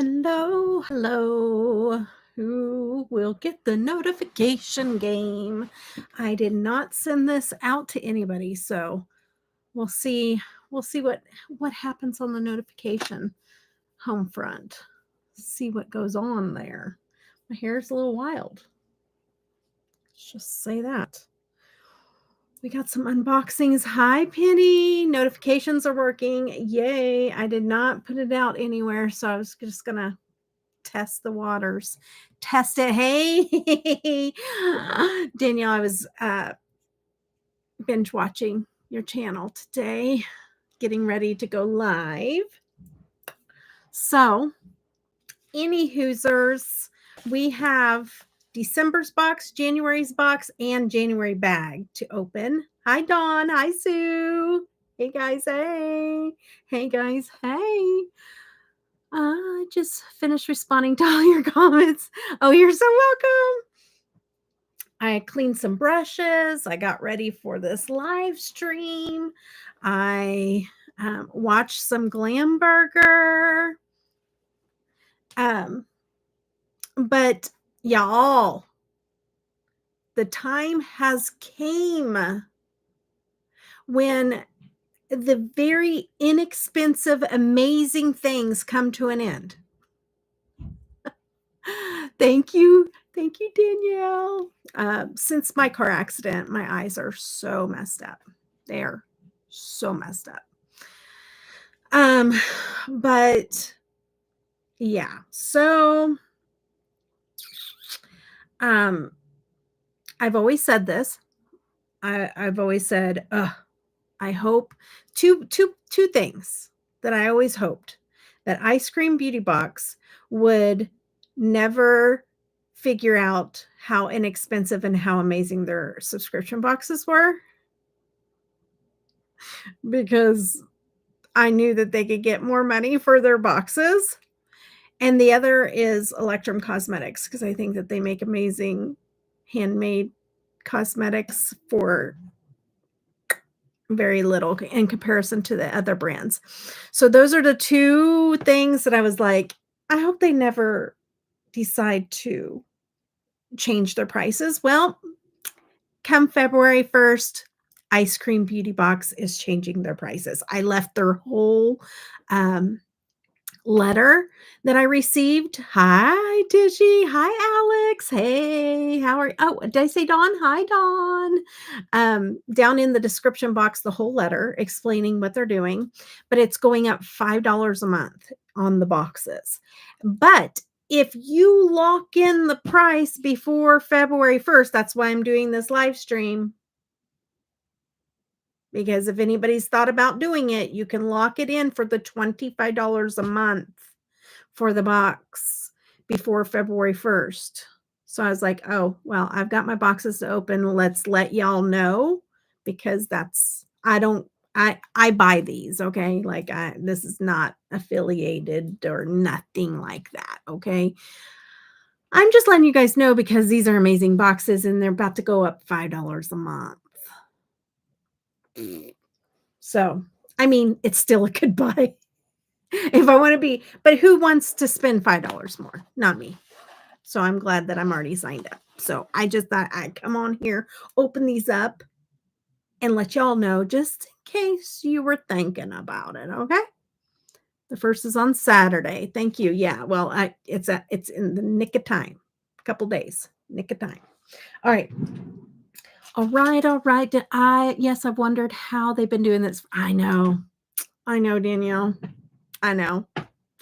Hello, hello. Who will get the notification game? I did not send this out to anybody, so we'll see. We'll see what happens on the notification home front. See what goes on there. My hair's a little wild. Let's just say that. We got some unboxings. Hi, Penny. Notifications are working. Yay. I did not put it out anywhere, so I was just gonna test the waters. Test it. Hey, Danielle, I was binge watching your channel today, getting ready to go live. So, any Hoosers, we have December's box, January's box, and January bag to open. Hi, Dawn. Hi, Sue. Hey, guys. Hey. Hey, guys. Hey. I just finished responding to all your comments. Oh, you're so welcome. I cleaned some brushes. I got ready for this live stream. I watched some Glam Burger. But y'all, the time has came when the very inexpensive, amazing things come to an end. Thank you. Thank you, Danielle. Since my car accident, my eyes are so messed up. They are so messed up. But yeah, so I've always said this. I've always said, I hope two things that I always hoped that Eyescream Beauty Box would never figure out how inexpensive and how amazing their subscription boxes were, because I knew that they could get more money for their boxes. And the other is Electrum Cosmetics, because I think that they make amazing handmade cosmetics for very little in comparison to the other brands. So those are the two things that I was like, I hope they never decide to change their prices. Well, come February 1st, Eyescream Beauty Box is changing their prices. I left their whole letter that I received. Hi, Digi. Hi, Alex. Hey, how are you? Oh, did I say Dawn? Hi, Dawn. Down in the description box, the whole letter explaining what they're doing, but it's going up $5 a month on the boxes. But if you lock in the price before February 1st, that's why I'm doing this live stream. Because if anybody's thought about doing it, you can lock it in for the $25 a month for the box before February 1st. So I was like, oh, well, I've got my boxes to open. Let's let y'all know, because I buy these, okay? Like this is not affiliated or nothing like that, okay? I'm just letting you guys know because these are amazing boxes and they're about to go up $5 a month. So, I mean, it's still a good buy if I want to be, but who wants to spend $5 more? Not me. So I'm glad that I'm already signed up. So I just thought I'd come on here, open these up, and let y'all know just in case you were thinking about it. Okay. The first is on Saturday. Thank you. Yeah. Well, it's in the nick of time. A couple days. Nick of time. All right. All right. All right. Yes, I've wondered how they've been doing this. I know, Danielle. I know.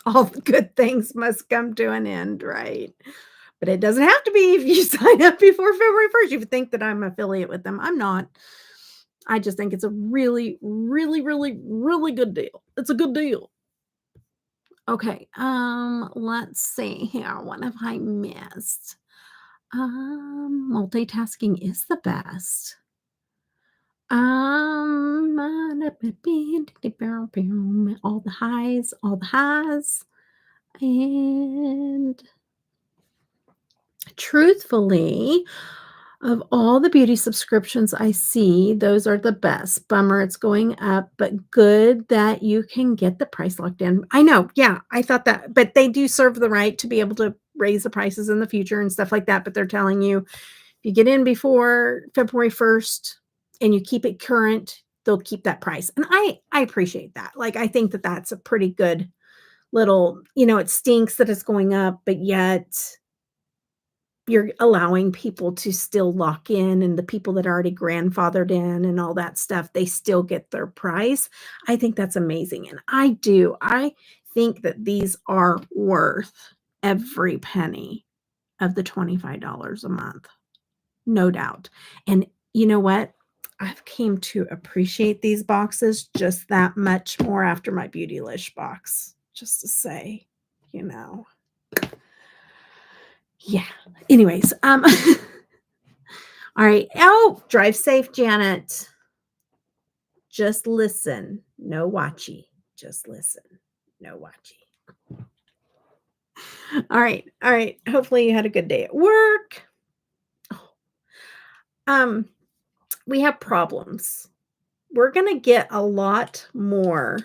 All the good things must come to an end, right? But it doesn't have to be if you sign up before February 1st. You would think that I'm affiliate with them. I'm not. I just think it's a really, really, really, really good deal. It's a good deal. Okay. Let's see here. What have I missed? Multitasking is the best. All the highs, and truthfully, Of all the beauty subscriptions I see, those are the best. Bummer it's going up, but good that you can get the price locked in. I know, yeah, I thought that, but they do serve the right to be able to raise the prices in the future and stuff like that, but they're telling you, if you get in before February 1st and you keep it current, they'll keep that price, and I appreciate that. Like, I think that that's a pretty good little, it stinks that it's going up, but yet you're allowing people to still lock in, and the people that are already grandfathered in and all that stuff, they still get their price. I think that's amazing, and I do. I think that these are worth every penny of the $25 a month, no doubt. And you know what? I've came to appreciate these boxes just that much more after my Beautylish box, just to say, you know. Yeah. Anyways, all right. Oh, drive safe, Janet. Just listen. No watchy. Just listen. No watchy. All right. All right. Hopefully you had a good day at work. Oh, Um, we have problems. We're gonna get a lot more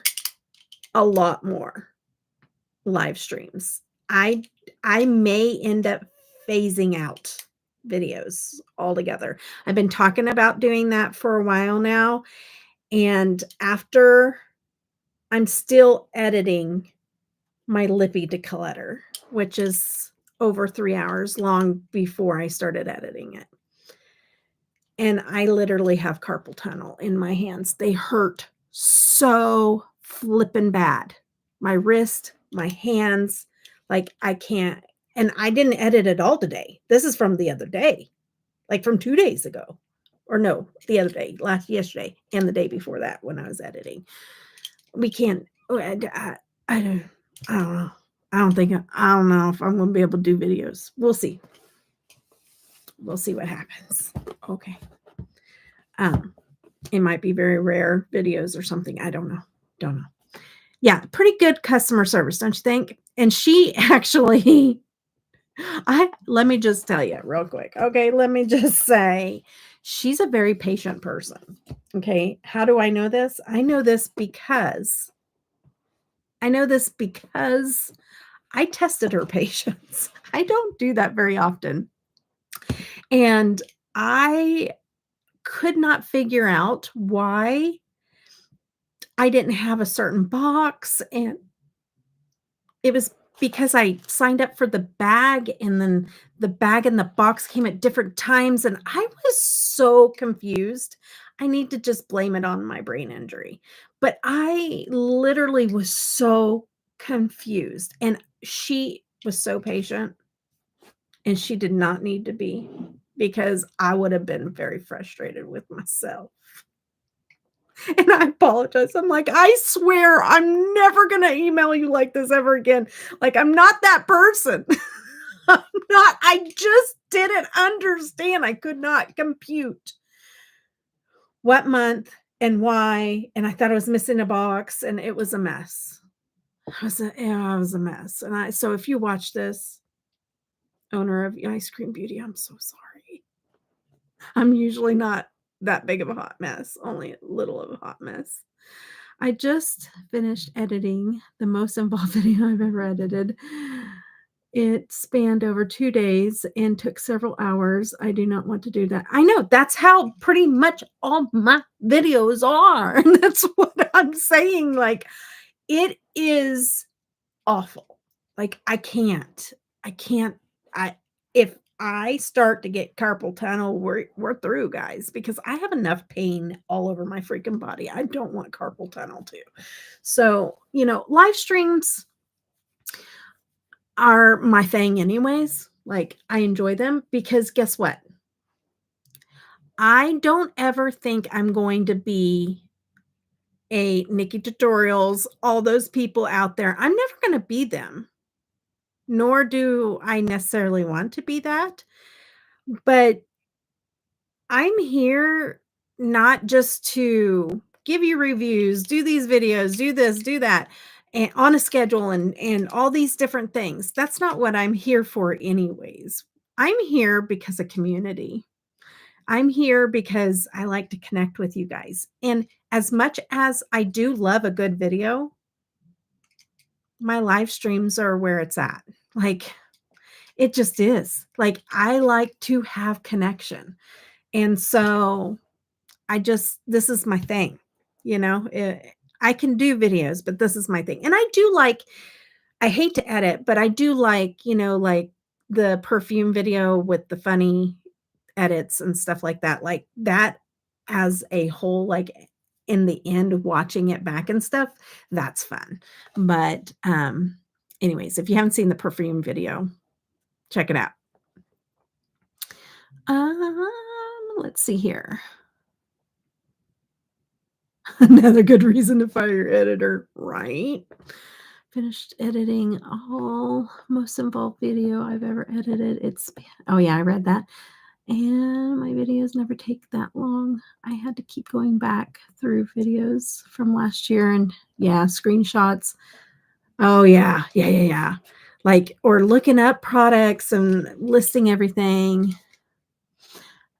live streams. I may end up phasing out videos altogether. I've been talking about doing that for a while now, and after I'm still editing my lippy declutter, which is over 3 hours long before I started editing it. And I literally have carpal tunnel in my hands. They hurt so flippin' bad. My wrist, my hands, like, I can't, and I didn't edit at all today. This is from the other day, like, from 2 days ago. Or no, the other day, yesterday, and the day before that when I was editing. We can't, oh, I don't I don't know. I don't know if I'm gonna be able to do videos. We'll see. We'll see what happens. Okay. Um, it might be very rare videos or something. I don't know. Don't know. Yeah, pretty good customer service, don't you think? And she actually, I let me just tell you real quick. Okay, let me just say she's a very patient person. Okay, how do I know this? I know this because I tested her patience. I don't do that very often. And I could not figure out why I didn't have a certain box, and it was because I signed up for the bag, and then the bag and the box came at different times, and I was so confused. I need to just blame it on my brain injury. But I literally was so confused, and she was so patient, and she did not need to be, because I would have been very frustrated with myself. And I apologize. I'm like, "I swear I'm never gonna email you like this ever again." Like, I'm not that person. I'm not, I just didn't understand. I could not compute what month and why, and I thought I was missing a box, and it was a mess. It was a mess, and so if you watch this, owner of Ice Cream Beauty, I'm so sorry. I'm usually not that big of a hot mess, only a little of a hot mess. I just finished editing the most involved video I've ever edited. It spanned over 2 days and took several hours. I do not want to do that. I know, that's how pretty much all my videos are. And that's what I'm saying, like, it is awful. Like, I can't, I if I start to get carpal tunnel, we're through, guys, because I have enough pain all over my freaking body. I don't want carpal tunnel too. So, live streams are my thing anyways. Like, I enjoy them because guess what? I don't ever think I'm going to be a Nikki Tutorials, all those people out there. I'm never going to be them, nor do I necessarily want to be that. But I'm here not just to give you reviews, do these videos, do this, do that, and on a schedule and all these different things. That's not what I'm here for anyways. I'm here because of community. I'm here because I like to connect with you guys. And as much as I do love a good video, my live streams are where it's at. Like, it just is. Like, I like to have connection. And so this is my thing, you know? I can do videos, but this is my thing. And I hate to edit, but I do like, like the perfume video with the funny edits and stuff like that. Like that as a whole, like in the end, watching it back and stuff, that's fun. But anyways, if you haven't seen the perfume video, check it out. Let's see here. Another good reason to fire your editor, right? Finished editing all most involved video I've ever edited. Oh yeah, I read that. And my videos never take that long. I had to keep going back through videos from last year and yeah, screenshots. Oh yeah, yeah. Like, or looking up products and listing everything.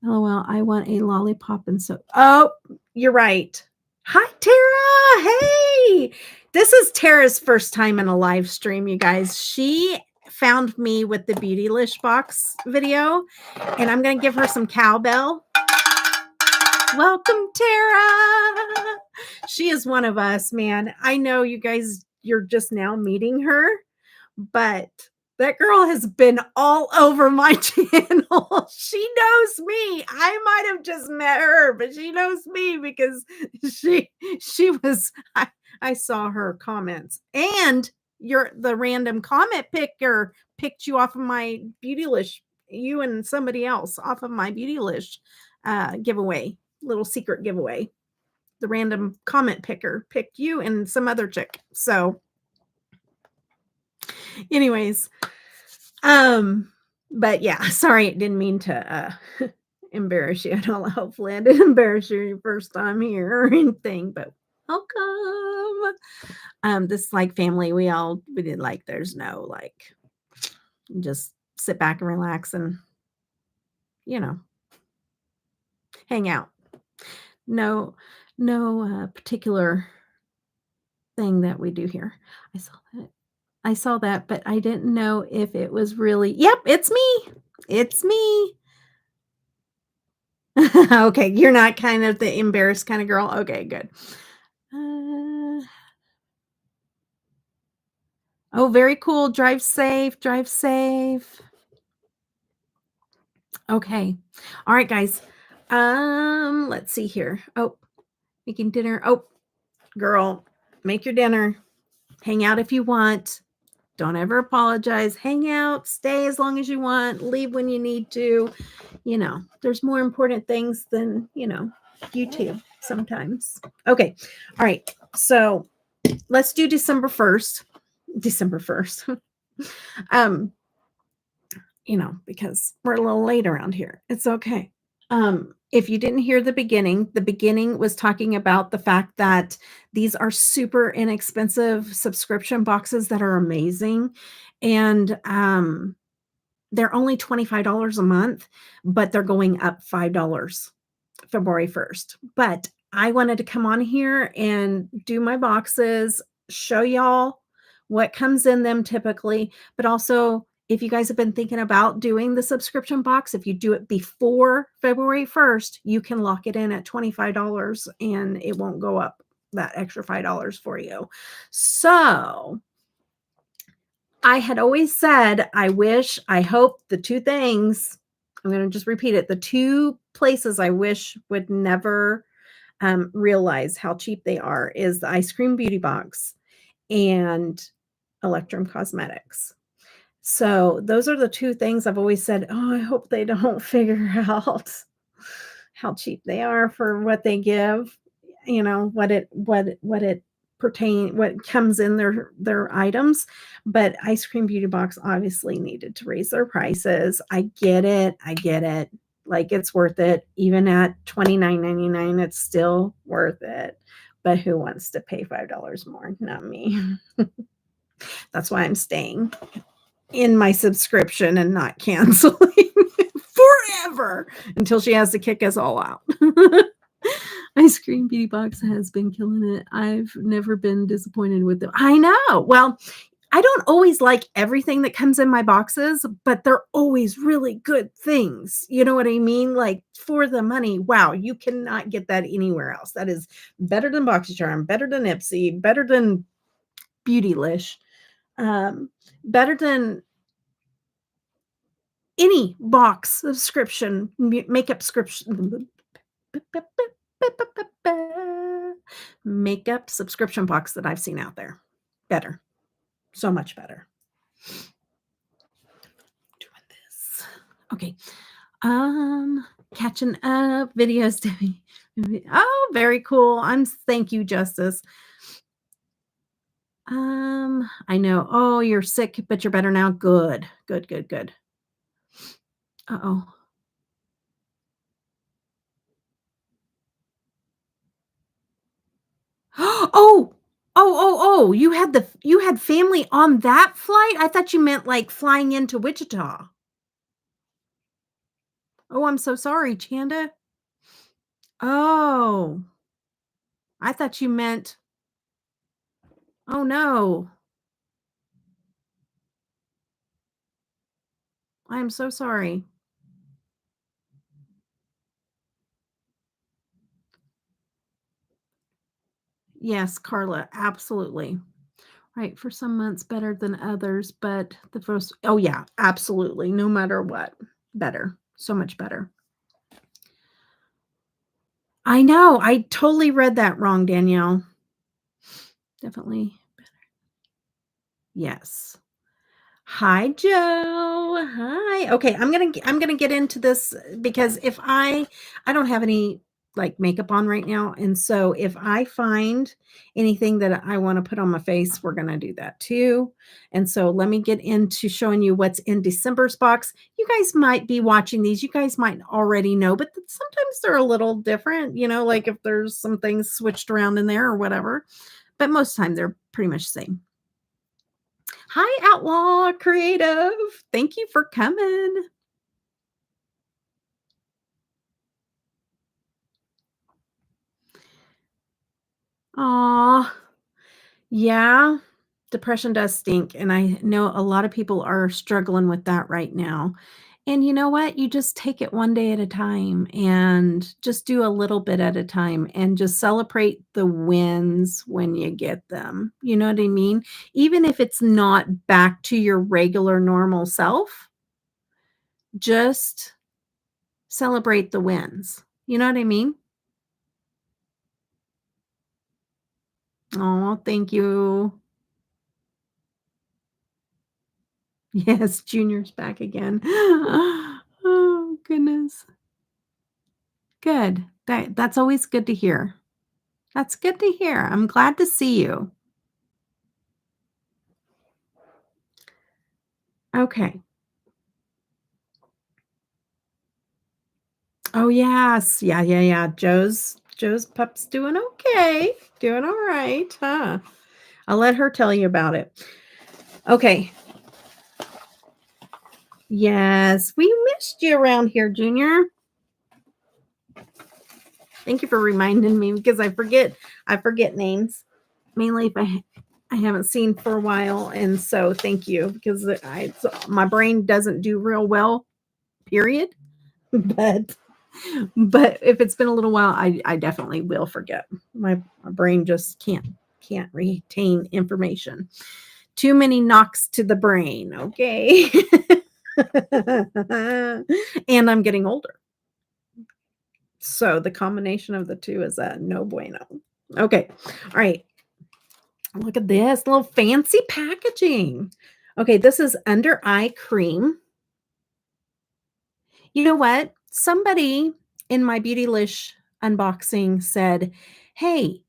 LOL, I want a lollipop and so. Oh, you're right. Hi, Tara. Hey, this is Tara's first time in a live stream, you guys. She found me with the Beautylish box video, and I'm going to give her some cowbell. Welcome, Tara. She is one of us, man. I know you guys, you're just now meeting her, but that girl has been all over my channel. She knows me. I might have just met her, but she knows me because she was I saw her comments. And the random comment picker picked you off of my Beautylish, you and somebody else off of my Beautylish giveaway, little secret giveaway. The random comment picker picked you and some other chick. So anyways, but yeah, sorry, didn't mean to embarrass you at all. Hopefully I didn't embarrass you your first time here or anything, but welcome. This like family, we did like there's no like just sit back and relax and hang out. No particular thing that we do here. I saw that, but I didn't know if it was really. Yep, it's me. It's me. Okay, you're not kind of the embarrassed kind of girl. Okay, good. Oh, very cool. Drive safe. Drive safe. Okay. All right, guys. Let's see here. Oh, making dinner. Oh, girl, make your dinner. Hang out if you want. Don't ever apologize. Hang out, stay as long as you want, leave when you need to. There's more important things than, YouTube sometimes. Okay. All right. So let's do December 1st. December 1st. Because we're a little late around here. It's okay. If you didn't hear the beginning was talking about the fact that these are super inexpensive subscription boxes that are amazing. And they're only $25 a month, but they're going up $5 February 1st. But I wanted to come on here and do my boxes, show y'all what comes in them typically, but also if you guys have been thinking about doing the subscription box, if you do it before February 1st, you can lock it in at $25 and it won't go up that extra $5 for you. So I had always said, I hope the two things, I'm going to just repeat it. The two places I wish would never realize how cheap they are is the Eyescream Beauty Box and Electrum Cosmetics. So those are the two things I've always said, oh, I hope they don't figure out how cheap they are for what they give, what comes in their items. But Eyescream Beauty Box obviously needed to raise their prices. I get it. Like, it's worth it. Even at $29.99, it's still worth it. But who wants to pay $5 more? Not me. That's why I'm staying in my subscription and not canceling never, until she has to kick us all out. Ice Cream Beauty Box has been killing it. I've never been disappointed with them. I know. Well, I don't always like everything that comes in my boxes, but they're always really good things. You know what I mean? Like for the money, wow, you cannot get that anywhere else. That is better than BoxyCharm, better than Ipsy, better than Beautylish, better than any box subscription, makeup subscription, makeup subscription box that I've seen out there. Better, so much better. Doing this. Okay. Catching up videos, Debbie. Oh, very cool. Thank you, Justice. I know. Oh, you're sick, but you're better now. Good. Good, good, good. Uh-oh. Oh, you had family on that flight? I thought you meant like flying into Wichita. Oh, I'm so sorry, Chanda. Oh, I thought you meant, oh no. I'm so sorry. Yes, Carla, absolutely. Right, for some months better than others, but the first, oh yeah, absolutely. No matter what, better. So much better. I know. I totally read that wrong, Danielle. Definitely. Yes. Hi, Joe. Hi. Okay, I'm gonna get into this because if I don't have any like makeup on right now, and so if I find anything that I want to put on my face, we're gonna do that too. And so let me get into showing you what's in December's box. You guys might be watching these. You guys might already know, but sometimes they're a little different. Like if there's some things switched around in there or whatever. But most of the time they're pretty much the same. Hi, Outlaw Creative. Thank you for coming. Aw, yeah. Depression does stink, and I know a lot of people are struggling with that right now. And you know what? You just take it one day at a time and just do a little bit at a time and just celebrate the wins when you get them. You know what I mean? Even if it's not back to your regular normal self, just celebrate the wins. You know what I mean? Oh, thank you. Yes, Junior's back again. Oh, goodness. Good. That's always good to hear. That's good to hear. I'm glad to see you. Okay. Oh, yes. Yeah, yeah, yeah. Joe's pup's doing okay. Doing all right, huh? I'll let her tell you about it. Okay. Yes, we missed you around here, Junior. Thank you for reminding me because I forget names. Mainly if I haven't seen for a while, and so thank you because my brain doesn't do real well, period. But if it's been a little while, I definitely will forget. My brain just can't retain information. Too many knocks to the brain, okay? And I'm getting older. So the combination of the two is no bueno. Okay. All right. Look at this little fancy packaging. Okay, this is under eye cream. You know what? Somebody in my Beautylish unboxing said, "Hey,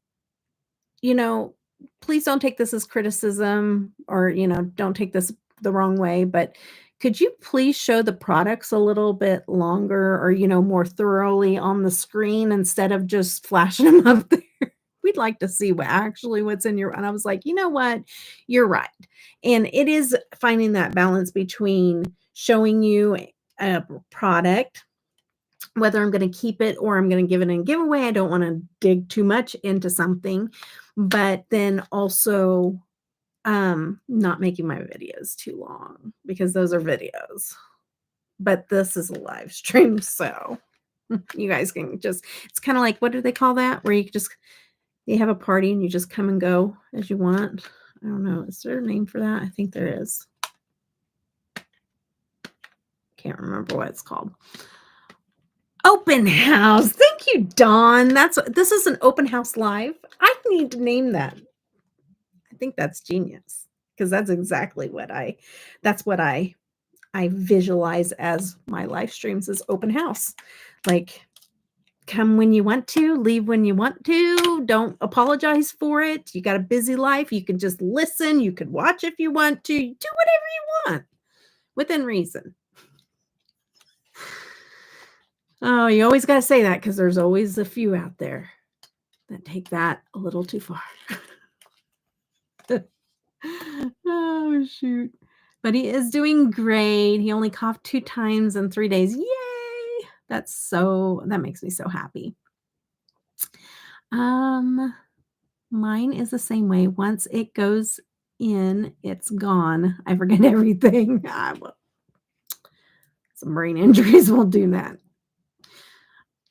you know, please don't take this as criticism or, don't take this the wrong way, but could you please show the products a little bit longer or, more thoroughly on the screen instead of just flashing them up there? We'd like to see what's in your," and I was like, "You know what? You're right." And it is finding that balance between showing you a product whether I'm gonna keep it or I'm gonna give it in a giveaway. I don't wanna dig too much into something, but then also, not making my videos too long because those are videos. But this is a live stream, so you guys can just it's kinda like, what do they call that? Where you have a party and you just come and go as you want. I don't know. Is there a name for that? I think there is. Can't remember what it's called. Open house. Thank you, Dawn. This is an open house live. I need to name that. I think that's genius because that's exactly that's what I visualize as my live streams as open house. Like, come when you want to, leave when you want to. Don't apologize for it. You got a busy life. You can just listen. You can watch if you want to. Do whatever you want within reason. Oh, you always got to say that because there's always a few out there that take that a little too far. Oh, shoot. But he is doing great. He only coughed 2 times in 3 days. Yay! That makes me so happy. Mine is the same way. Once it goes in, it's gone. I forget everything. Some brain injuries will do that.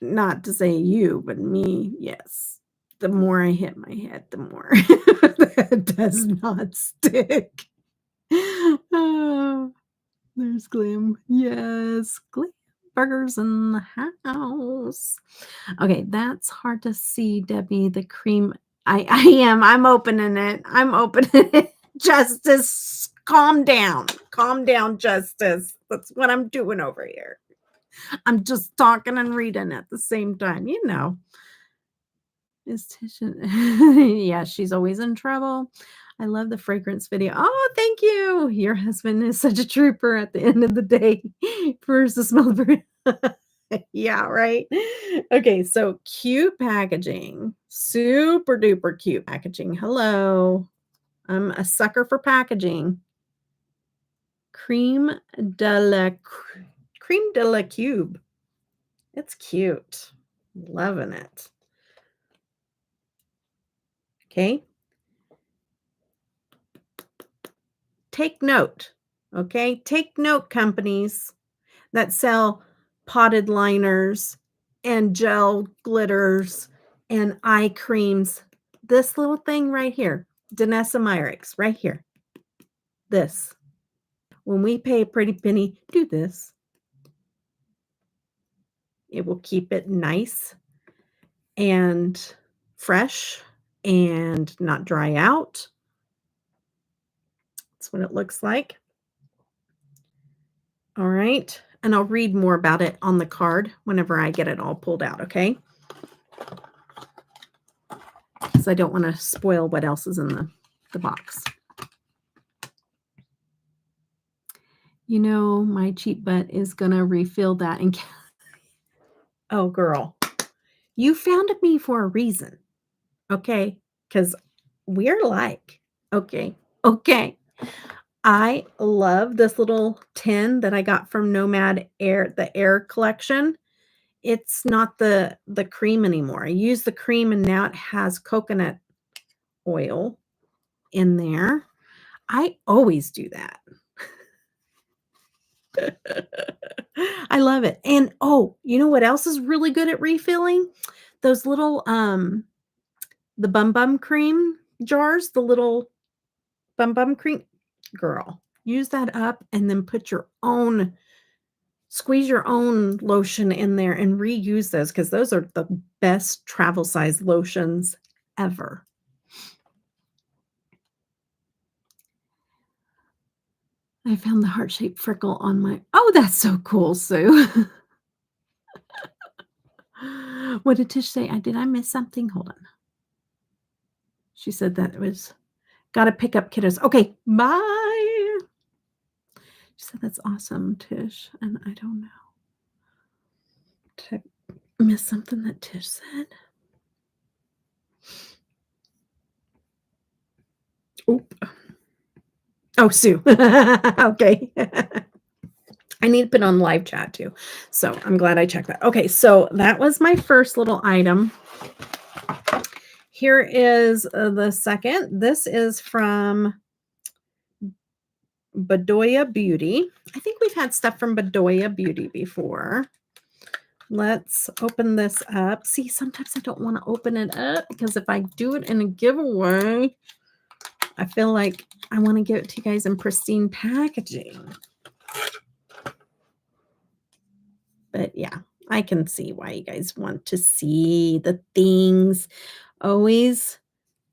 Not to say you, but me, yes. The more I hit my head, the more that does not stick. Oh, there's Glim. Yes, Glim burgers in the house. Okay, that's hard to see, Debbie. The cream. I am. I'm opening it. I'm opening it. Justice, calm down. Calm down, Justice. That's what I'm doing over here. I'm just talking and reading at the same time, you know. Is Tisha yeah, she's always in trouble. I love the fragrance video. Oh, thank you. Your husband is such a trooper at the end of the day. First the smell of yeah, right. Okay, so cute packaging. Super duper cute packaging. Hello. I'm a sucker for packaging. Cream de la cube. It's cute. Loving it. Okay. Take note. Okay. Take note, companies that sell potted liners and gel glitters and eye creams. This little thing right here, Danessa Myricks, right here. This. When we pay a pretty penny, do this. It will keep it nice and fresh and not dry out. That's what it looks like. All right. And I'll read more about it on the card whenever I get it all pulled out, okay? Because I don't want to spoil what else is in the box. You know, my cheap butt is going to refill that. And oh, girl, you found me for a reason, okay? Because we're like, okay. I love this little tin that I got from Nomad Air, the Air collection. It's not the cream anymore. I use the cream and now it has coconut oil in there. I always do that. I love it. And oh, you know what else is really good at refilling? Those little the bum cream jars, the little bum cream. Girl, use that up and then squeeze your own lotion in there and reuse those because those are the best travel size lotions ever. I found the heart-shaped freckle on my oh, that's so cool, Sue. What did Tish say? Did I miss something? Hold on. She said that it was gotta pick up kiddos. Okay, bye. She said that's awesome, Tish. And I don't know. Did I miss something that Tish said? Oop. Oh, Sue. Okay. I need to put on live chat too. So I'm glad I checked that. Okay, so that was my first little item. Here is the second. This is from Bedoya Beauty. I think we've had stuff from Bedoya Beauty before. Let's open this up. See, sometimes I don't want to open it up because if I do it in a giveaway, I feel like I want to give it to you guys in pristine packaging. But yeah, I can see why you guys want to see the things. Always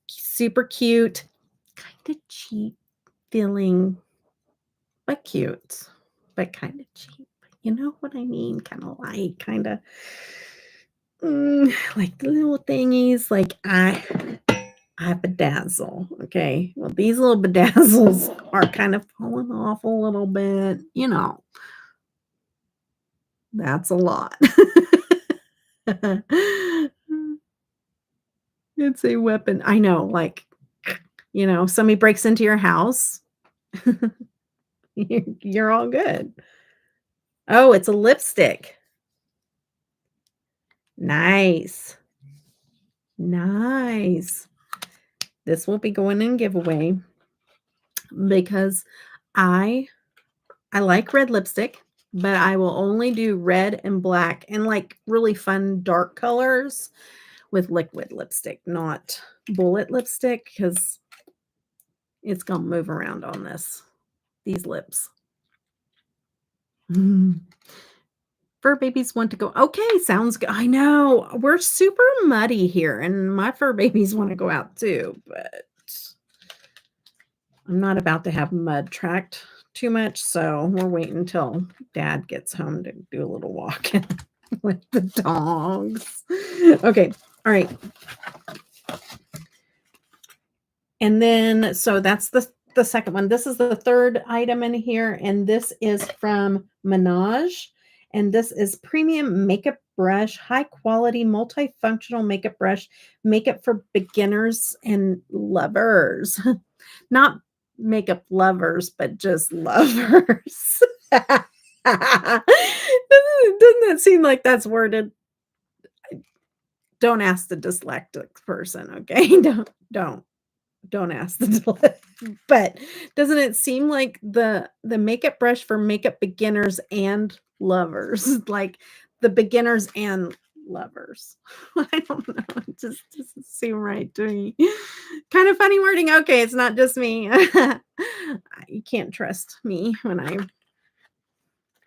super cute, kind of cheap feeling, but cute, but kind of cheap. You know what I mean? Kind of light, kind of like the little thingies. Like I bedazzle. Okay, well these little bedazzles are kind of falling off a little bit. You know, that's a lot. It's a weapon. I know, like, you know, somebody breaks into your house, you're all good. Oh, it's a lipstick. Nice. Nice. This will be going in giveaway because I like red lipstick, but I will only do red and black and like really fun dark colors with liquid lipstick, not bullet lipstick, because it's gonna move around on these lips. Fur babies want to go. Okay, sounds good. I know we're super muddy here, and my fur babies want to go out too, but I'm not about to have mud tracked too much, so we're waiting until Dad gets home to do a little walk with the dogs. Okay, all right. And then, so that's the second one. This is the third item in here, and this is from Menage. And this is premium makeup brush, high quality, multifunctional makeup brush, makeup for beginners and lovers. Not makeup lovers, but just lovers. Doesn't that seem like that's worded? Don't ask the dyslexic person, okay? Don't ask the but doesn't it seem like the makeup brush for makeup beginners and lovers, like the beginners and lovers? I don't know. It just doesn't seem right to me. Kind of funny wording. Okay, it's not just me. You can't trust me when I'm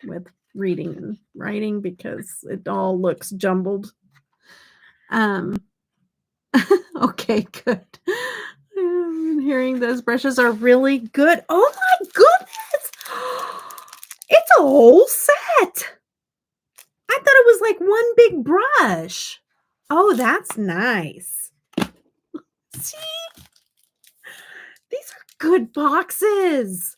with reading and writing because it all looks jumbled. Okay, good. I'm hearing those brushes are really good. Oh my goodness! It's a whole set. I thought it was like one big brush. Oh, that's nice. See? These are good boxes.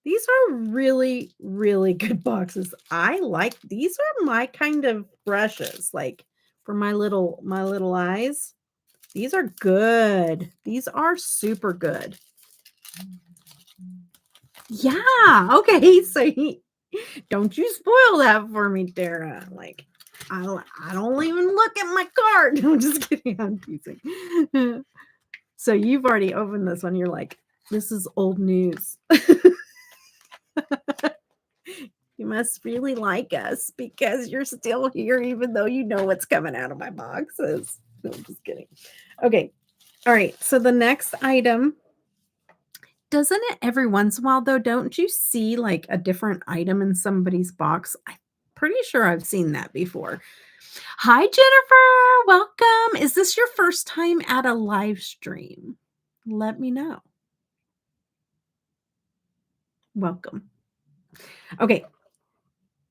These are really, really good boxes. I like these are my kind of brushes, like for my little eyes. These are good. These are super good. Yeah. Okay. So don't you spoil that for me, Tara. Like, I don't even look at my card. I'm just kidding. I'm teasing. So you've already opened this one. You're like, this is old news. You must really like us because you're still here, even though you know what's coming out of my boxes. No, I'm just kidding. Okay. All right. So the next item, doesn't it every once in a while, though, don't you see like a different item in somebody's box? I'm pretty sure I've seen that before. Hi, Jennifer. Welcome. Is this your first time at a live stream? Let me know. Welcome. Okay.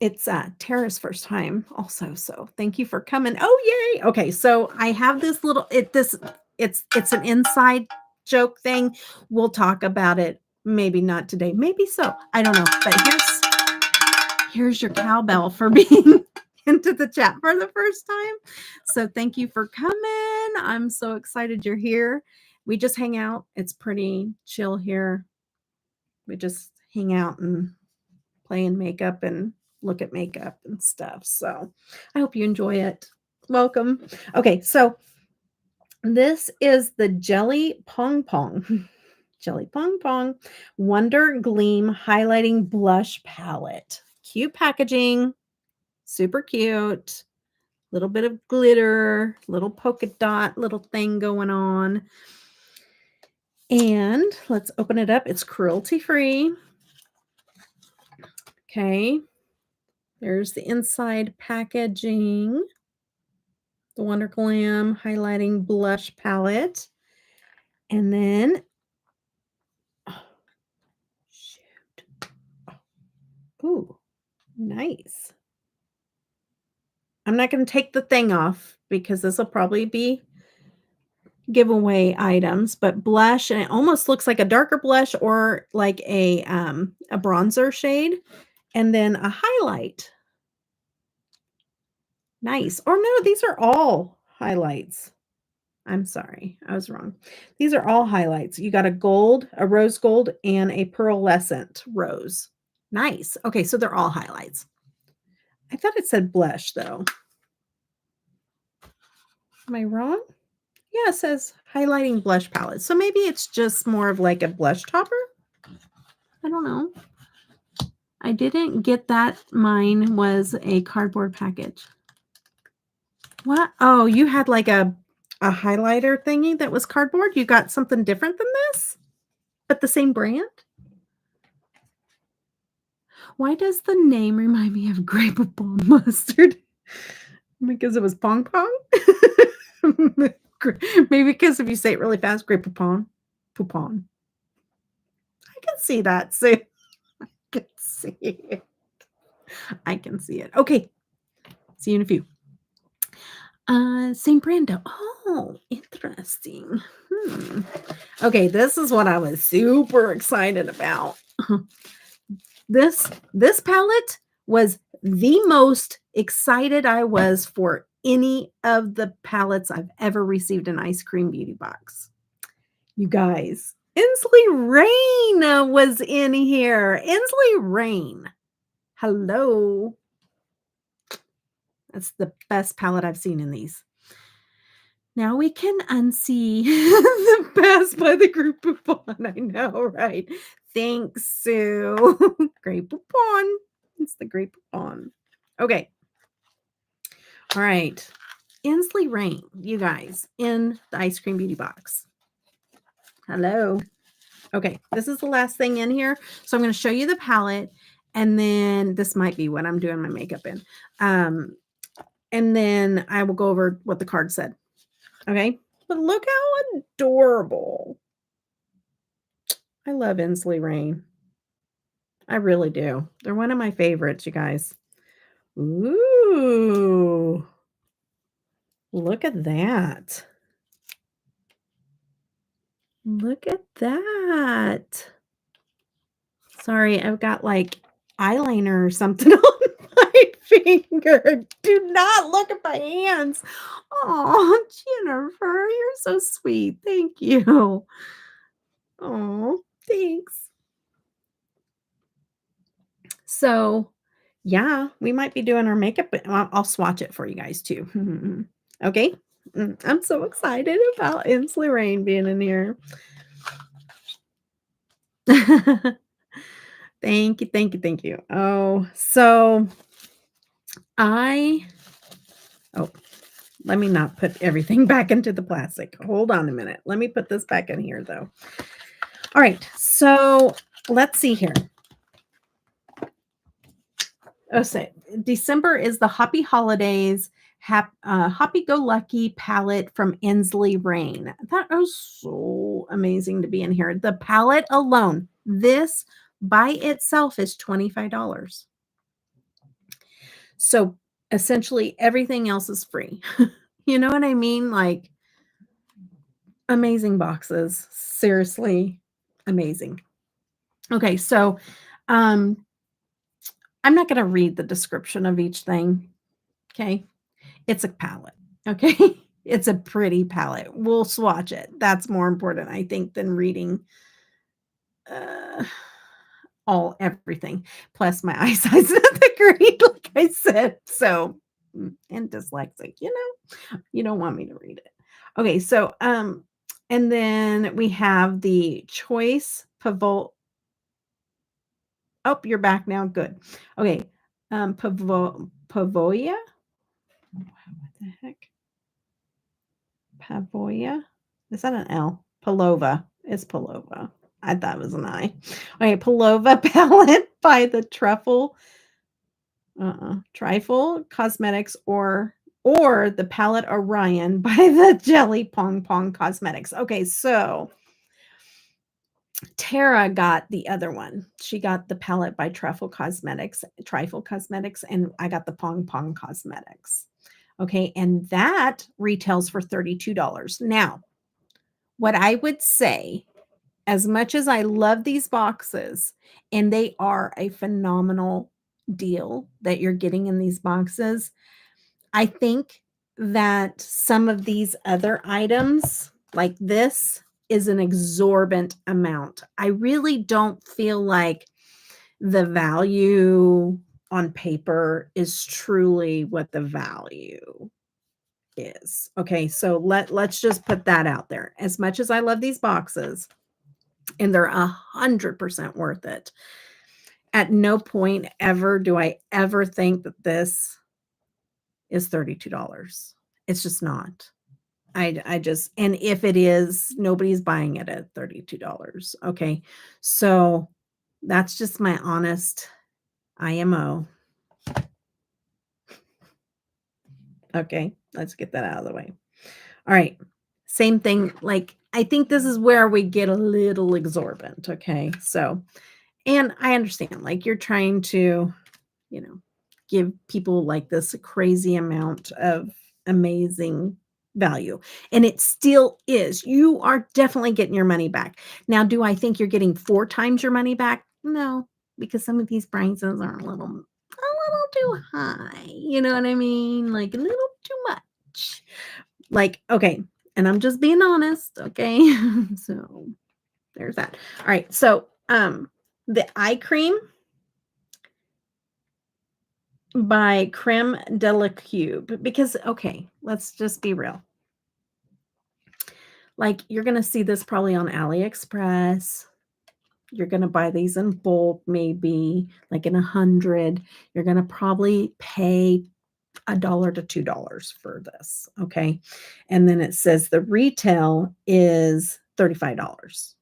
It's Tara's first time also, so thank you for coming. Oh, yay. Okay, so I have this little it's an inside joke thing. We'll talk about it, maybe not today, maybe so. I don't know. But here's your cowbell for being into the chat for the first time. So thank you for coming. I'm so excited you're here. We just hang out. It's pretty chill here. We just hang out and play in makeup and look at makeup and stuff. So I hope you enjoy it. Welcome. Okay, so this is the Jelly Pong Pong. Jelly Pong Pong Wonder Gleam Highlighting Blush Palette. Cute packaging, super cute. Little bit of glitter, little polka dot, little thing going on. And let's open it up. It's cruelty free. Okay. There's the inside packaging. The Wonder Glam Highlighting Blush Palette. And then, oh, shoot. Ooh, nice. I'm not going to take the thing off because this will probably be giveaway items, but blush, and it almost looks like a darker blush or like a bronzer shade, and then a highlight. Nice. Or no, these are all highlights. I'm sorry, I was wrong. These are all highlights. You got a gold, a rose gold, and a pearlescent rose. Nice. Okay, so they're all highlights. I thought it said blush though. Am I wrong? Yeah, it says highlighting blush palette. So maybe it's just more of like a blush topper. I don't know. I didn't get that. Mine was a cardboard package. What? Oh, you had like a highlighter thingy that was cardboard? You got something different than this? But the same brand? Why does the name remind me of grape bomb mustard? Because it was pong pong? Maybe because if you say it really fast, grape poupon. Poupon. I can see that. See, I can see it. I can see it. Okay. See you in a few. Same brand though. Oh, interesting. Okay, this is what I was super excited about. This palette was the most excited I was for any of the palettes I've ever received an Eyescream Beauty box. You guys, Inslee Rain was in here. Inslee Rain. Hello. That's the best palette I've seen in these. Now we can unsee the Pass by the Group Poupon. I know, right? Thanks, Sue. Great Poupon. It's the Great Poupon. Okay. All right. Inslee Rain, you guys, in the Eyescream Beauty box. Hello. Okay, this is the last thing in here. So I'm going to show you the palette, and then this might be what I'm doing my makeup in. And then I will go over what the card said. Okay, but look how adorable. I love Inslee Rain. I really do. They're one of my favorites, you guys. Ooh. Look at that. Look at that. Sorry, I've got like eyeliner or something on my finger. Do not look at my hands. Oh, Jennifer, you're so sweet. Thank you. Oh, thanks. So, yeah, we might be doing our makeup, but I'll swatch it for you guys too. Okay? I'm so excited about Inslee Rain being in here. Thank you, thank you, thank you. Oh, so let me not put everything back into the plastic. Hold on a minute. Let me put this back in here, though. All right, so let's see here. Oh, say December is the Happy Holidays, Happy Go Lucky palette from Inslee Rain. That was so amazing to be in here. The palette alone, this by itself is $25. So essentially everything else is free. You know what I mean? Like amazing boxes. Seriously amazing. Okay, so I'm not going to read the description of each thing. Okay. It's a palette. Okay. It's a pretty palette. We'll swatch it. That's more important, I think, than reading. everything. Plus my eyesight's not that great, like I said. So, and dyslexic, you don't want me to read it. Okay, so and then we have the choice pivot. Oh, you're back now. Good. Okay. Pavoya. What the heck? Pavoya? Is that an L? Palova. It's Palova. I thought it was an I. Okay, Palova palette by the Trifle Cosmetics or the palette Orion by the Jelly Pong Pong Cosmetics. Okay, so Tara got the other one. She got the palette by Trifle Cosmetics, and I got the Pong Pong Cosmetics. Okay, and that retails for $32. Now, what I would say, as much as I love these boxes, and they are a phenomenal deal that you're getting in these boxes, I think that some of these other items, like this, is an exorbitant amount. I really don't feel like the value on paper is truly what the value is. Okay, so let's just put that out there. As much as I love these boxes, and they're 100% worth it, at no point ever do I ever think that this is $32. It's just not. I just, and if it is, nobody's buying it at $32. Okay. So that's just my honest IMO. Okay. Let's get that out of the way. All right. Same thing. Like, I think this is where we get a little exorbitant. Okay. So, and I understand, like, you're trying to, give people like this a crazy amount of amazing value. And it still is. You are definitely getting your money back. Now, do I think you're getting 4 times your money back? No, because some of these prices are a little too high. You know what I mean? Like a little too much. Like, okay, and I'm just being honest, okay? So, there's that. All right. So, the eye cream by Creme de la Cube, because okay, let's just be real. Like, you're gonna see this probably on AliExpress. You're gonna buy these in bulk, maybe like in 100. You're gonna probably pay $1 to $2 for this, okay? And then it says the retail is $35.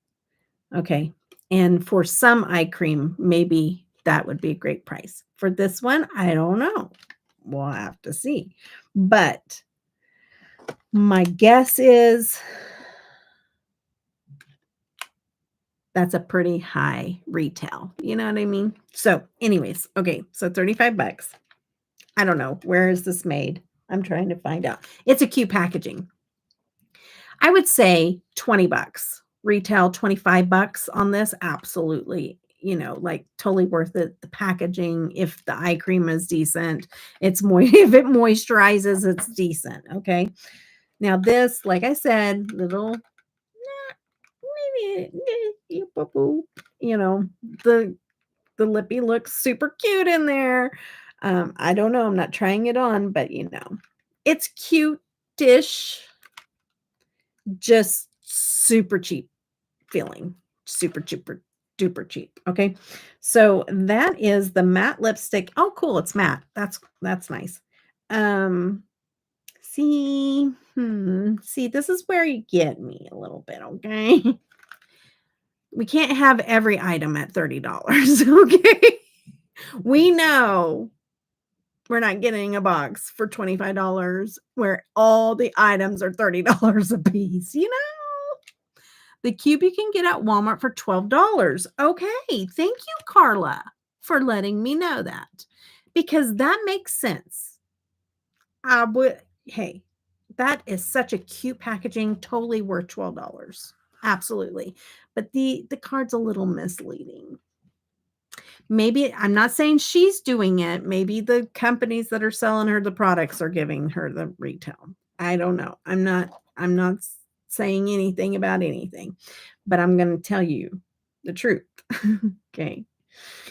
Okay. And for some eye cream, maybe that would be a great price. For this one, I don't know. We'll have to see. But my guess is that's a pretty high retail. You know what I mean? So, anyways, okay. So $35. I don't know. Where is this made? I'm trying to find out. It's a cute packaging. I would say $20. Retail $25 on this, absolutely, like totally worth it. The packaging, if the eye cream is decent, it's if it moisturizes, it's decent. Okay. Now this, like I said, little maybe you know, the the lippy looks super cute in there. I don't know. I'm not trying it on, but it's cute-ish, just super cheap feeling. Super duper cheap. Okay. So that is the matte lipstick. Oh, cool. It's matte. That's nice. Um, see, this is where you get me a little bit, okay? We can't have every item at $30, okay? We know we're not getting a box for $25 where all the items are $30 a piece, The cube you can get at Walmart for $12. Okay, thank you, Carla, for letting me know that, because that makes sense. Hey, that is such a cute packaging, totally worth $12. Absolutely. But the card's a little misleading. Maybe I'm not saying she's doing it. Maybe the companies that are selling her the products are giving her the retail. I don't know. I'm not saying anything about anything, but I'm going to tell you the truth. Okay.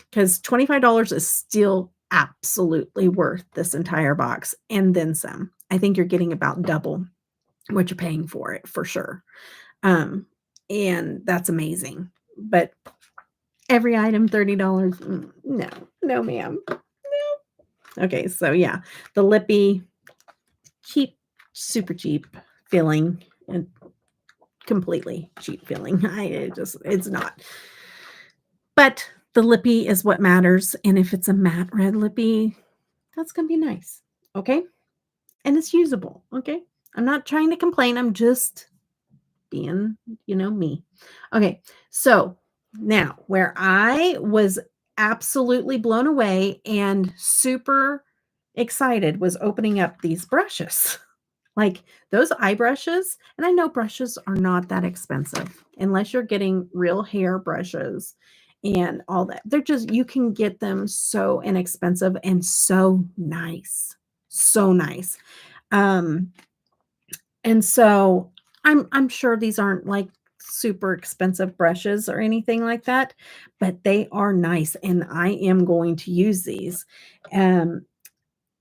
because $25 is still absolutely worth this entire box and then some. I think you're getting about double what you're paying for it for sure. Um, and that's amazing. But every item, $30. No, no, ma'am. Okay, so yeah, the lippy, cheap, super cheap feeling and completely cheap feeling. It's not. But the lippy is what matters. And if it's a matte red lippy, that's gonna be nice. Okay. And it's usable. Okay. I'm not trying to complain. I'm just being, me. Okay. So now where I was absolutely blown away and super excited was opening up these brushes. Like those eye brushes, and I know brushes are not that expensive unless you're getting real hair brushes and all that. They're just, you can get them so inexpensive and so nice. So nice. Um, and so I'm sure these aren't like super expensive brushes or anything like that, but they are nice and I am going to use these. Um,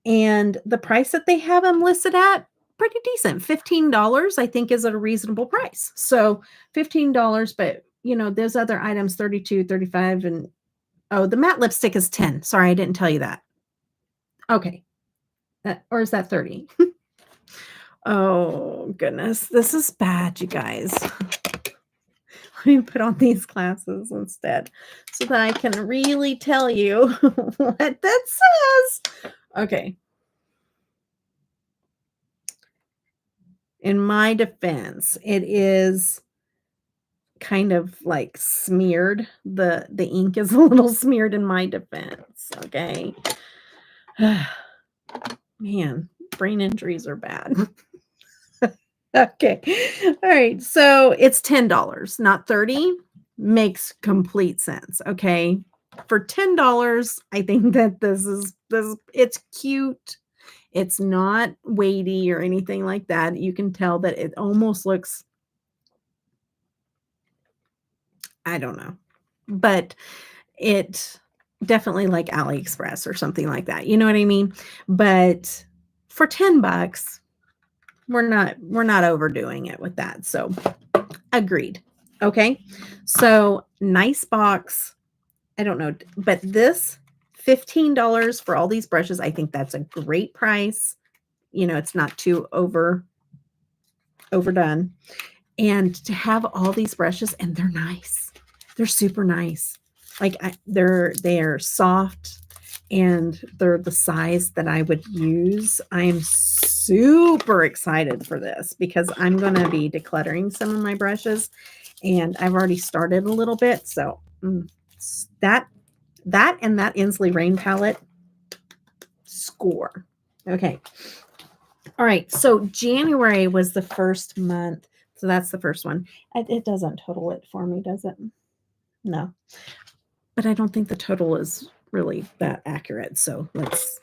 and the price that they have them listed at, pretty decent. $15, I think, is at a reasonable price. So $15, but there's other items, 32, 35, and oh, the matte lipstick is 10. Sorry, I didn't tell you that. Okay. Or is that 30? Oh, goodness. This is bad, you guys. Let me put on these glasses instead so that I can really tell you what that says. Okay. In my defense, it is kind of like smeared. The ink is a little smeared in my defense. Okay. Man, brain injuries are bad. Okay. All right. So it's $10, not 30. Makes complete sense. Okay. For $10, I think that this it's cute. It's not weighty or anything like that. You can tell that it almost looks, I don't know, but it definitely like AliExpress or something like that. You know what I mean? But for $10, we're not overdoing it with that. So agreed. Okay. So nice box. I don't know, but this $15 for all these brushes, I think that's a great price. It's not too overdone. And to have all these brushes and they're nice. They're super nice. Like they're soft and they're the size that I would use. I'm super excited for this because I'm going to be decluttering some of my brushes and I've already started a little bit. So that and that Inslee Rain palette score. Okay. All right. So January was the first month. So that's the first one. It doesn't total it for me, does it? No. But I don't think the total is really that accurate. So let's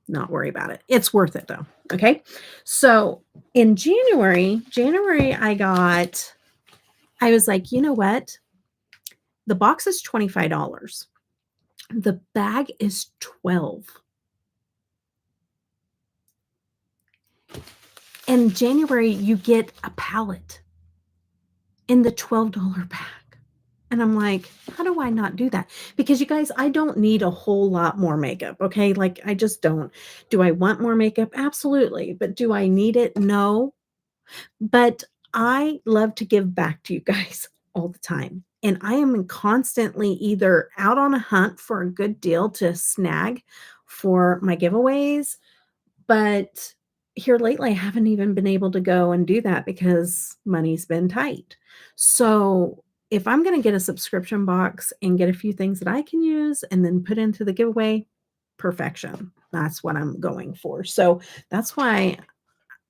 not worry about it. It's worth it though. Okay. So in January, I was like, you know what? The box is $25. The bag is 12. In January, you get a palette in the $12 bag. And I'm like, how do I not do that? Because you guys, I don't need a whole lot more makeup. Okay. Like, I just don't. Do I want more makeup? Absolutely. But do I need it? No. But I love to give back to you guys all the time. And I am constantly either out on a hunt for a good deal to snag for my giveaways, but here lately, I haven't even been able to go and do that because money's been tight. So if I'm going to get a subscription box and get a few things that I can use and then put into the giveaway, perfection. That's what I'm going for. So that's why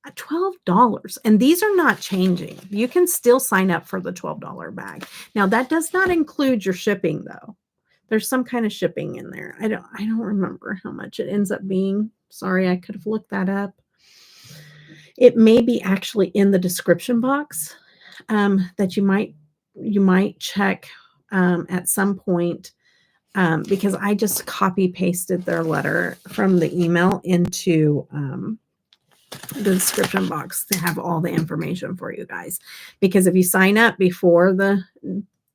$12. And these are not changing. You can still sign up for the $12 bag. Now that does not include your shipping though. There's some kind of shipping in there. I don't remember how much it ends up being. Sorry, I could have looked that up. It may be actually in the description box that you might check at some point because I just copy pasted their letter from the email into the description box to have all the information for you guys. Because if you sign up before the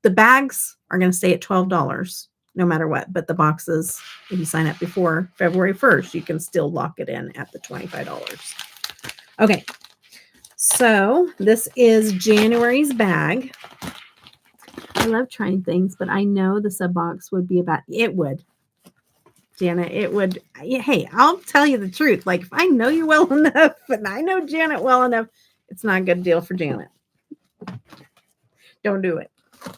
bags are going to stay at $12 no matter what, but the boxes, if you sign up before February 1st, you can still lock it in at the $25. Okay. So this is January's bag. I love trying things, but I know the sub box would be about, it would. Janet, it would, hey, I'll tell you the truth. Like, if I know you well enough and I know Janet well enough, it's not a good deal for Janet. Don't do it.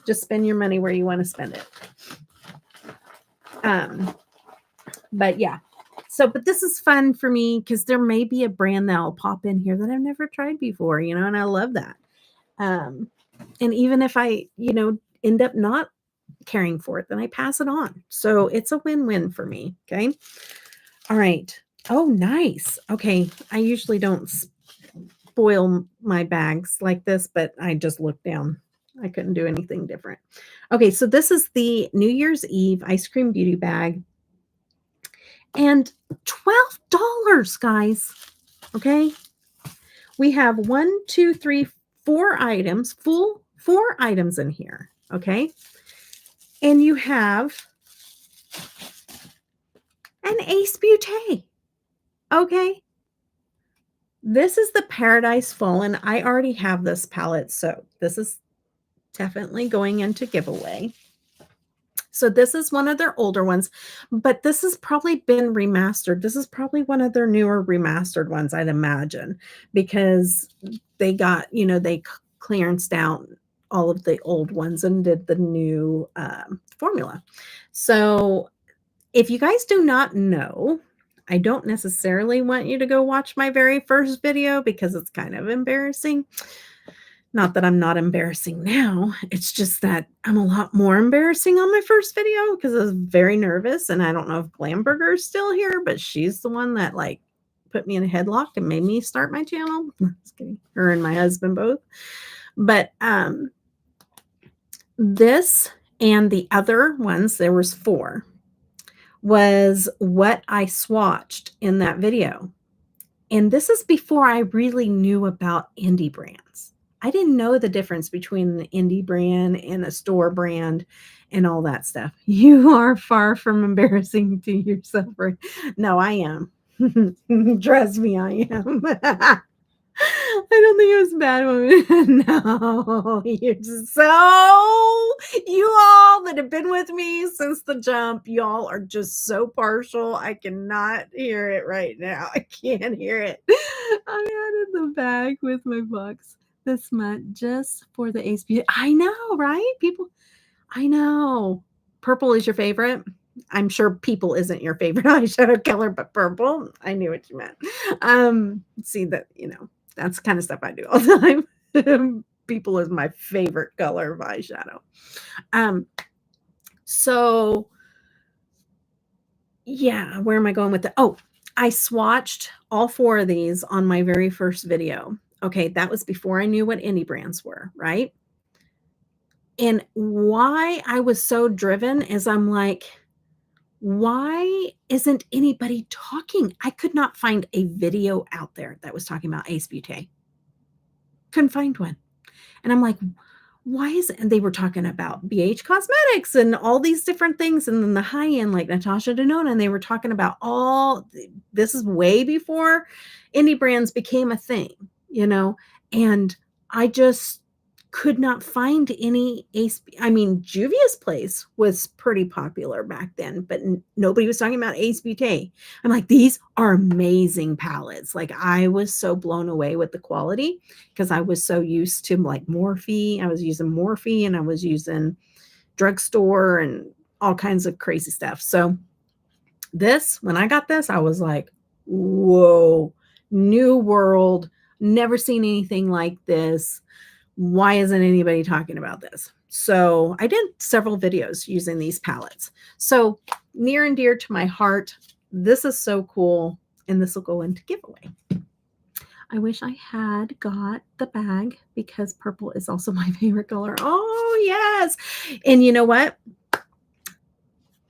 Just spend your money where you want to spend it. But yeah. So, but this is fun for me because there may be a brand that'll pop in here that I've never tried before, and I love that. And even if I, end up not caring for it, then I pass it on. So it's a win-win for me. Okay. All right. Oh, nice. Okay. I usually don't spoil my bags like this, but I just looked down. I couldn't do anything different. Okay. So this is the New Year's Eve Eyescream Beauty bag. And $12, guys. Okay. We have 4 items, full 4 items in here. Okay. And you have an Ace Beauty. Okay. This is the Paradise Fallen. I already have this palette, so this is definitely going into giveaway. So this is one of their older ones, but this has probably been remastered. This is probably one of their newer remastered ones, I'd imagine, because they got, they clearanced out all of the old ones and did the new formula. So if you guys do not know, I don't necessarily want you to go watch my very first video because it's kind of embarrassing. Not that I'm not embarrassing now. It's just that I'm a lot more embarrassing on my first video because I was very nervous. And I don't know if Glamburger is still here, but she's the one that put me in a headlock and made me start my channel. Just kidding. Her and my husband both. But this and the other ones, there was 4, was what I swatched in that video. And this is before I really knew about indie brands. I didn't know the difference between an indie brand and a store brand and all that stuff. You are far from embarrassing to yourself. No, I am. Trust me, I am. I don't think it was bad woman. No, you're just you all that have been with me since the jump, y'all are just so partial. I cannot hear it right now. I can't hear it. I added the bag with my box this month just for the Ace Beauty. I know, right? People, I know. Purple is your favorite. I'm sure people isn't your favorite eyeshadow color, but purple. I knew what you meant. See that, that's the kind of stuff I do all the time. People is my favorite color of eyeshadow. So yeah, where am I going with that? Oh, I swatched all 4 of these on my very first video. Okay, that was before I knew what indie brands were, right? And why I was so driven is I'm like, why isn't anybody talking? I could not find a video out there that was talking about Ace Beauty. Couldn't find one. And I'm like, why is it? And they were talking about BH Cosmetics and all these different things. And then the high end, like Natasha Denona, and they were talking about this is way before indie brands became a thing, and I just could not find any Ace. I mean, Juvia's Place was pretty popular back then, but nobody was talking about Ace Beauty. I'm like, these are amazing palettes. Like, I was so blown away with the quality because I was so used to Morphe. I was using Morphe and I was using drugstore and all kinds of crazy stuff. So when I got this, I was like, whoa, new world, never seen anything like this. Why isn't anybody talking about this? So I did several videos using these palettes. So near and dear to my heart, this is so cool. And this will go into giveaway. I wish I had got the bag because purple is also my favorite color. Oh, yes. And you know what?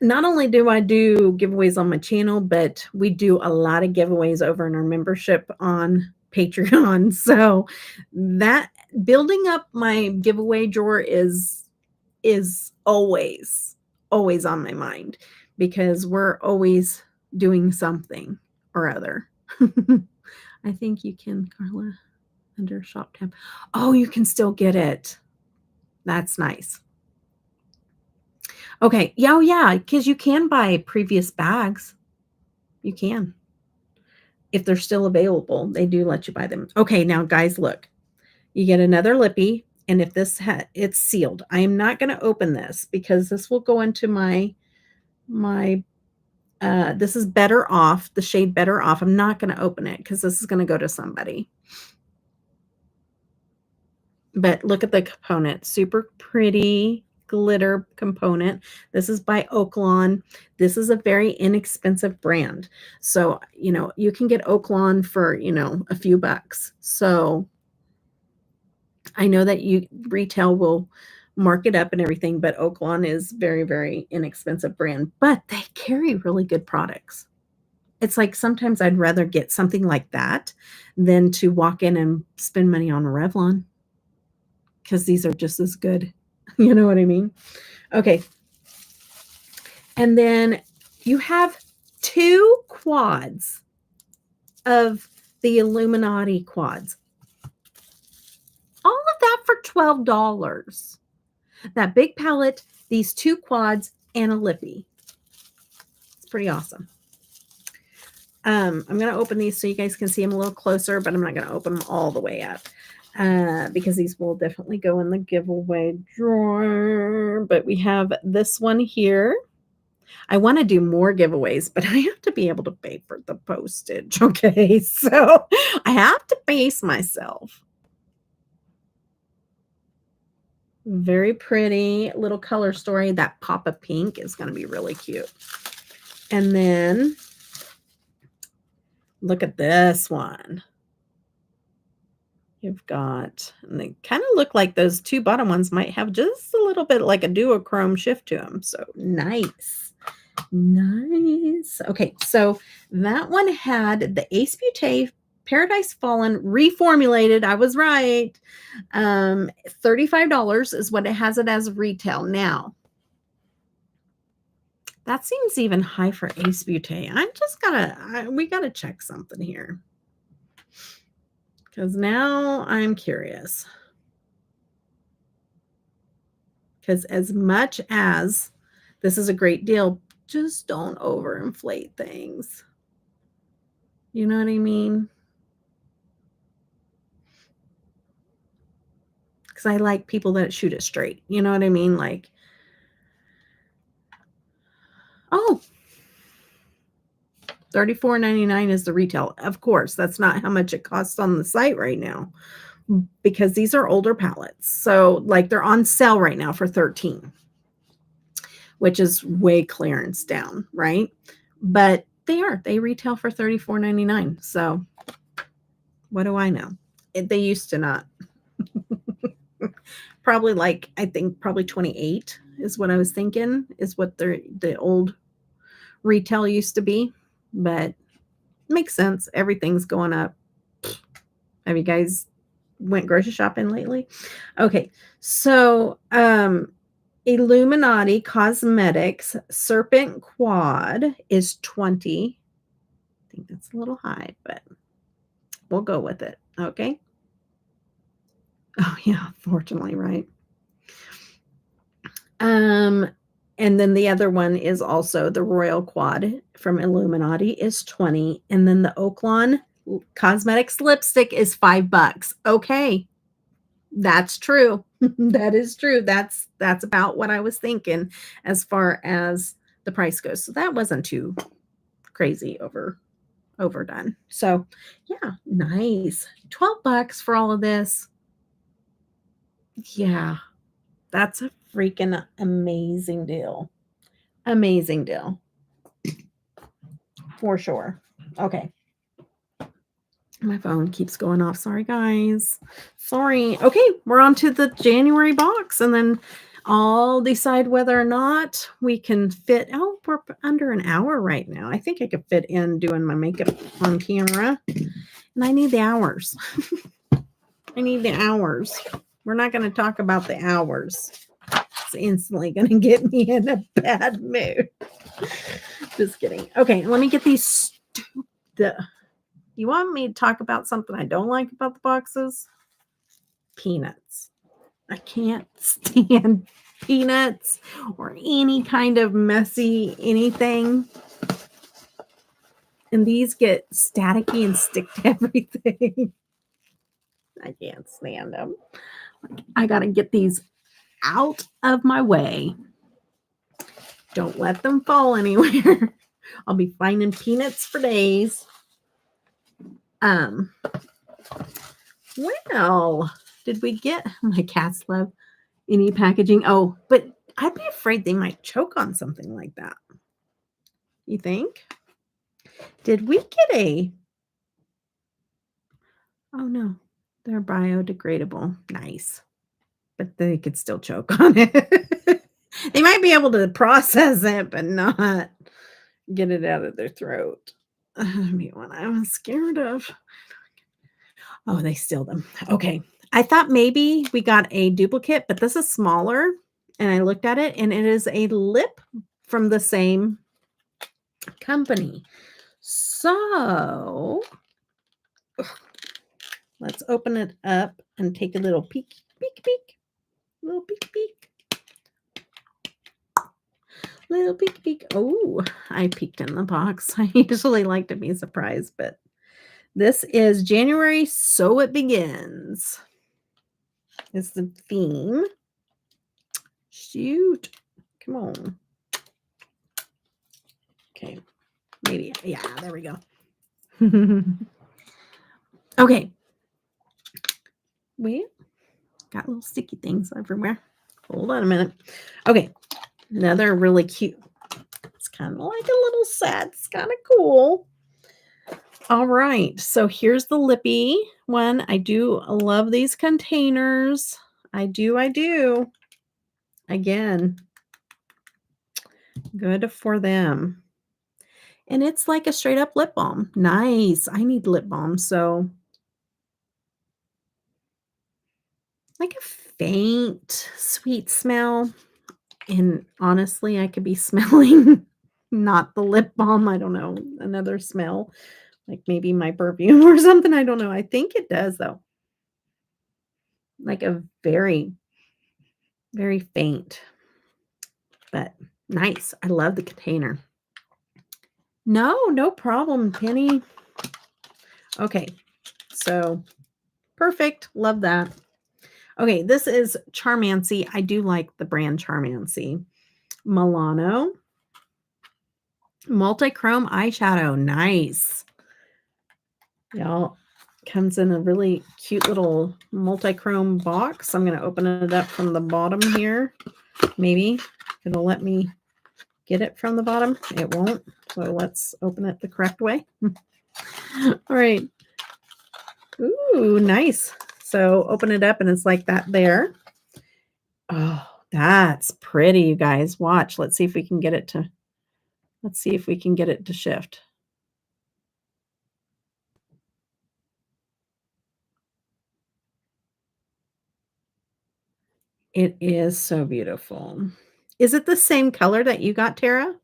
Not only do I do giveaways on my channel, but we do a lot of giveaways over in our membership on Patreon. So that building up my giveaway drawer is always on my mind because we're always doing something or other. I think you can, Carla, under shop tab. Oh, you can still get it. That's nice. Okay. Yeah, oh, yeah, because you can buy previous bags. You can. If they're still available, they do let you buy them. Okay, now guys, look. You get another lippy, and if this it's sealed. I am not going to open this because this will go into my this is Better Off, the shade Better Off. I'm not going to open it because this is going to go to somebody. But look at the component. Super pretty glitter component. This is by Oaklawn. This is a very inexpensive brand. So, you can get Oaklawn for, a few bucks. So I know that retail will mark it up and everything, but Oaklawn is very, very inexpensive brand, but they carry really good products. It's like sometimes I'd rather get something like that than to walk in and spend money on a Revlon because these are just as good. You know what I mean? Okay. And then you have 2 quads of the Illuminati quads. All of that for $12. That big palette, these 2 quads, and a lippy. It's pretty awesome. I'm going to open these so you guys can see them a little closer, but I'm not going to open them all the way up because these will definitely go in the giveaway drawer. But we have this one here. I want to do more giveaways, but I have to be able to pay for the postage. Okay, so I have to pace myself. Very pretty little color story. That pop of pink is going to be really cute. And then look at this one. You've got, and they kind of look like those 2 bottom ones might have just a little bit like a duochrome shift to them. So nice. Nice. Okay, so that one had the Ace Beauty Paradise Fallen reformulated. I was right. $35 is what it has it as retail. Now, that seems even high for Ace Beauty. We gotta check something here. Because now I'm curious. Because as much as this is a great deal, just don't overinflate things. You know what I mean? Because I like people that shoot it straight. You know what I mean? Like, oh, $34.99 is the retail. Of course, that's not how much it costs on the site right now because these are older palettes. So like they're on sale right now for $13, which is way clearance down, right? But they retail for $34.99. So what do I know? They used to not. Probably I think probably 28 is what I was thinking is what the old retail used to be, but makes sense. Everything's going up. Have you guys went grocery shopping lately? Okay. So, Illuminati Cosmetics Serpent Quad is 20. I think that's a little high, but we'll go with it. Okay. Oh yeah, fortunately, right. And then the other one is also the Royal Quad from Illuminati is 20. And then the Oaklawn Cosmetics lipstick is $5. Okay. That's true. That is true. That's about what I was thinking as far as the price goes. So that wasn't too crazy overdone. So yeah, nice. $12 for all of this. Yeah. That's a freaking amazing deal. Amazing deal. For sure. Okay. My phone keeps going off. Sorry, guys. Sorry. Okay, we're on to the January box, and then I'll decide whether or not we can fit. Oh, we're under an hour right now. I think I could fit in doing my makeup on camera, and I need the hours. I need the hours. We're not going to talk about the hours. It's instantly going to get me in a bad mood. Just kidding. Okay, let me get these. You want me to talk about something I don't like about the boxes? Peanuts. I can't stand peanuts or any kind of messy anything. And these get staticky and stick to everything. I can't stand them. I got to get these out of my way. Don't let them fall anywhere. I'll be finding peanuts for days. Well, did we get my cats love any packaging? Oh, but I'd be afraid they might choke on something like that. You think? Did we get a? Oh no, they're biodegradable. Nice. But they could still choke on it. They might be able to process it, but not get it out of their throat. I mean, what I was scared of. Oh, they steal them. Okay. I thought maybe we got a duplicate, but this is smaller. And I looked at it, and it is a lip from the same company. So let's open it up and take a little peek, peek, peek, little peek, peek, little peek, peek. Oh, I peeked in the box. I usually like to be surprised, but this is January, So It Begins. Is the theme. Shoot. Come on. Okay. Maybe. Yeah, there we go. Okay. Wait. Got little sticky things everywhere. Hold on a minute. Okay. Another really cute. It's kind of like a little set. It's kind of cool. All right. So here's the lippy one. I do love these containers. I do. Again, good for them. And it's like a straight up lip balm. Nice. I need lip balm. So like a faint sweet smell. And honestly, I could be smelling not the lip balm. I don't know. Another smell. Like maybe my perfume or something. I don't know. I think it does though. Like a very, very faint. But nice. I love the container. No problem, Penny. Okay. So perfect. Love that. Okay, this is Charmancy. I do like the brand Charmancy. Milano. Multi-chrome eyeshadow. Nice. Y'all, comes in a really cute little multi-chrome box. I'm going to open it up from the bottom here. Maybe it'll let me get it from the bottom. It won't. So let's open it the correct way. All right. Ooh, nice. So open it up and it's like that there. Oh, that's pretty, you guys. Watch. Let's see if we can get it to shift. It is so beautiful. Is it the same color that you got, Tara?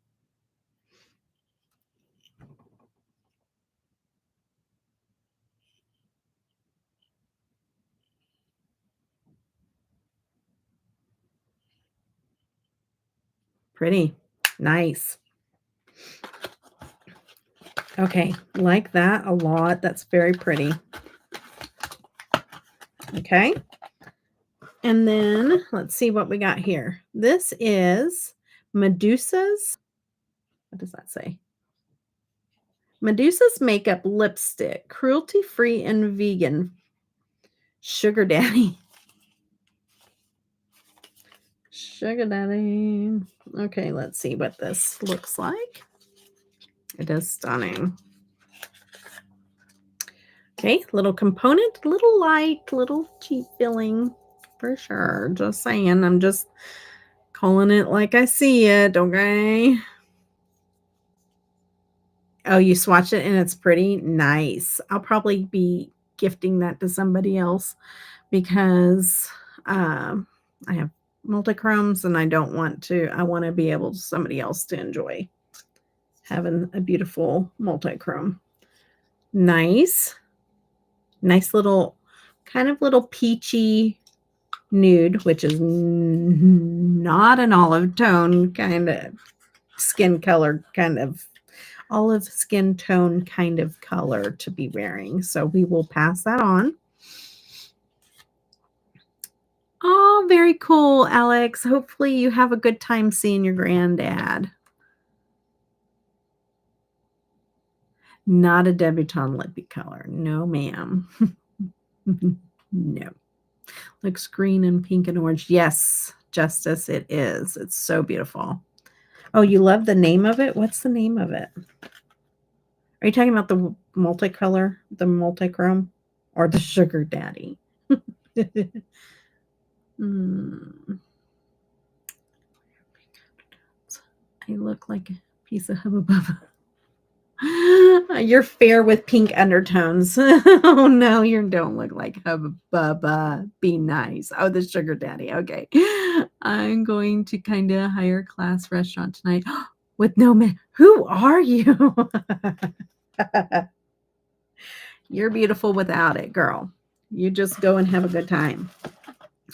Pretty. Nice. Okay, like that a lot. That's very pretty. Okay. And then let's see what we got here. This is Medusa's. What does that say? Medusa's Makeup Lipstick, cruelty-free and vegan. Sugar Daddy. Sugar Daddy. Okay, let's see what this looks like. It is stunning. Okay, little component, little light, little cheap feeling for sure. Just saying, I'm just calling it like I see it, okay? Oh, you swatch it and it's pretty? Nice. I'll probably be gifting that to somebody else because, I have multichromes and I don't want to I wanna be able to somebody else to enjoy having a beautiful multichrome. Nice. Nice little kind of little peachy nude, which is not an olive tone kind of skin color, kind of olive skin tone kind of color to be wearing. So we will pass that on. Oh, very cool, Alex. Hopefully you have a good time seeing your granddad. Not a debutante lippy color. No, ma'am. No. Looks green and pink and orange. Yes, Justice, it is. It's so beautiful. Oh, you love the name of it? What's the name of it? Are you talking about the multicolor, the multichrome, or the sugar daddy? Mm, I look like a piece of Hubba Bubba. You're fair with pink undertones. Oh no, you don't look like Hubba Bubba. Be nice. Oh, the sugar daddy. Okay. I'm going to kind of higher class restaurant tonight with no man. Who are you? You're beautiful without it, girl. You just go and have a good time.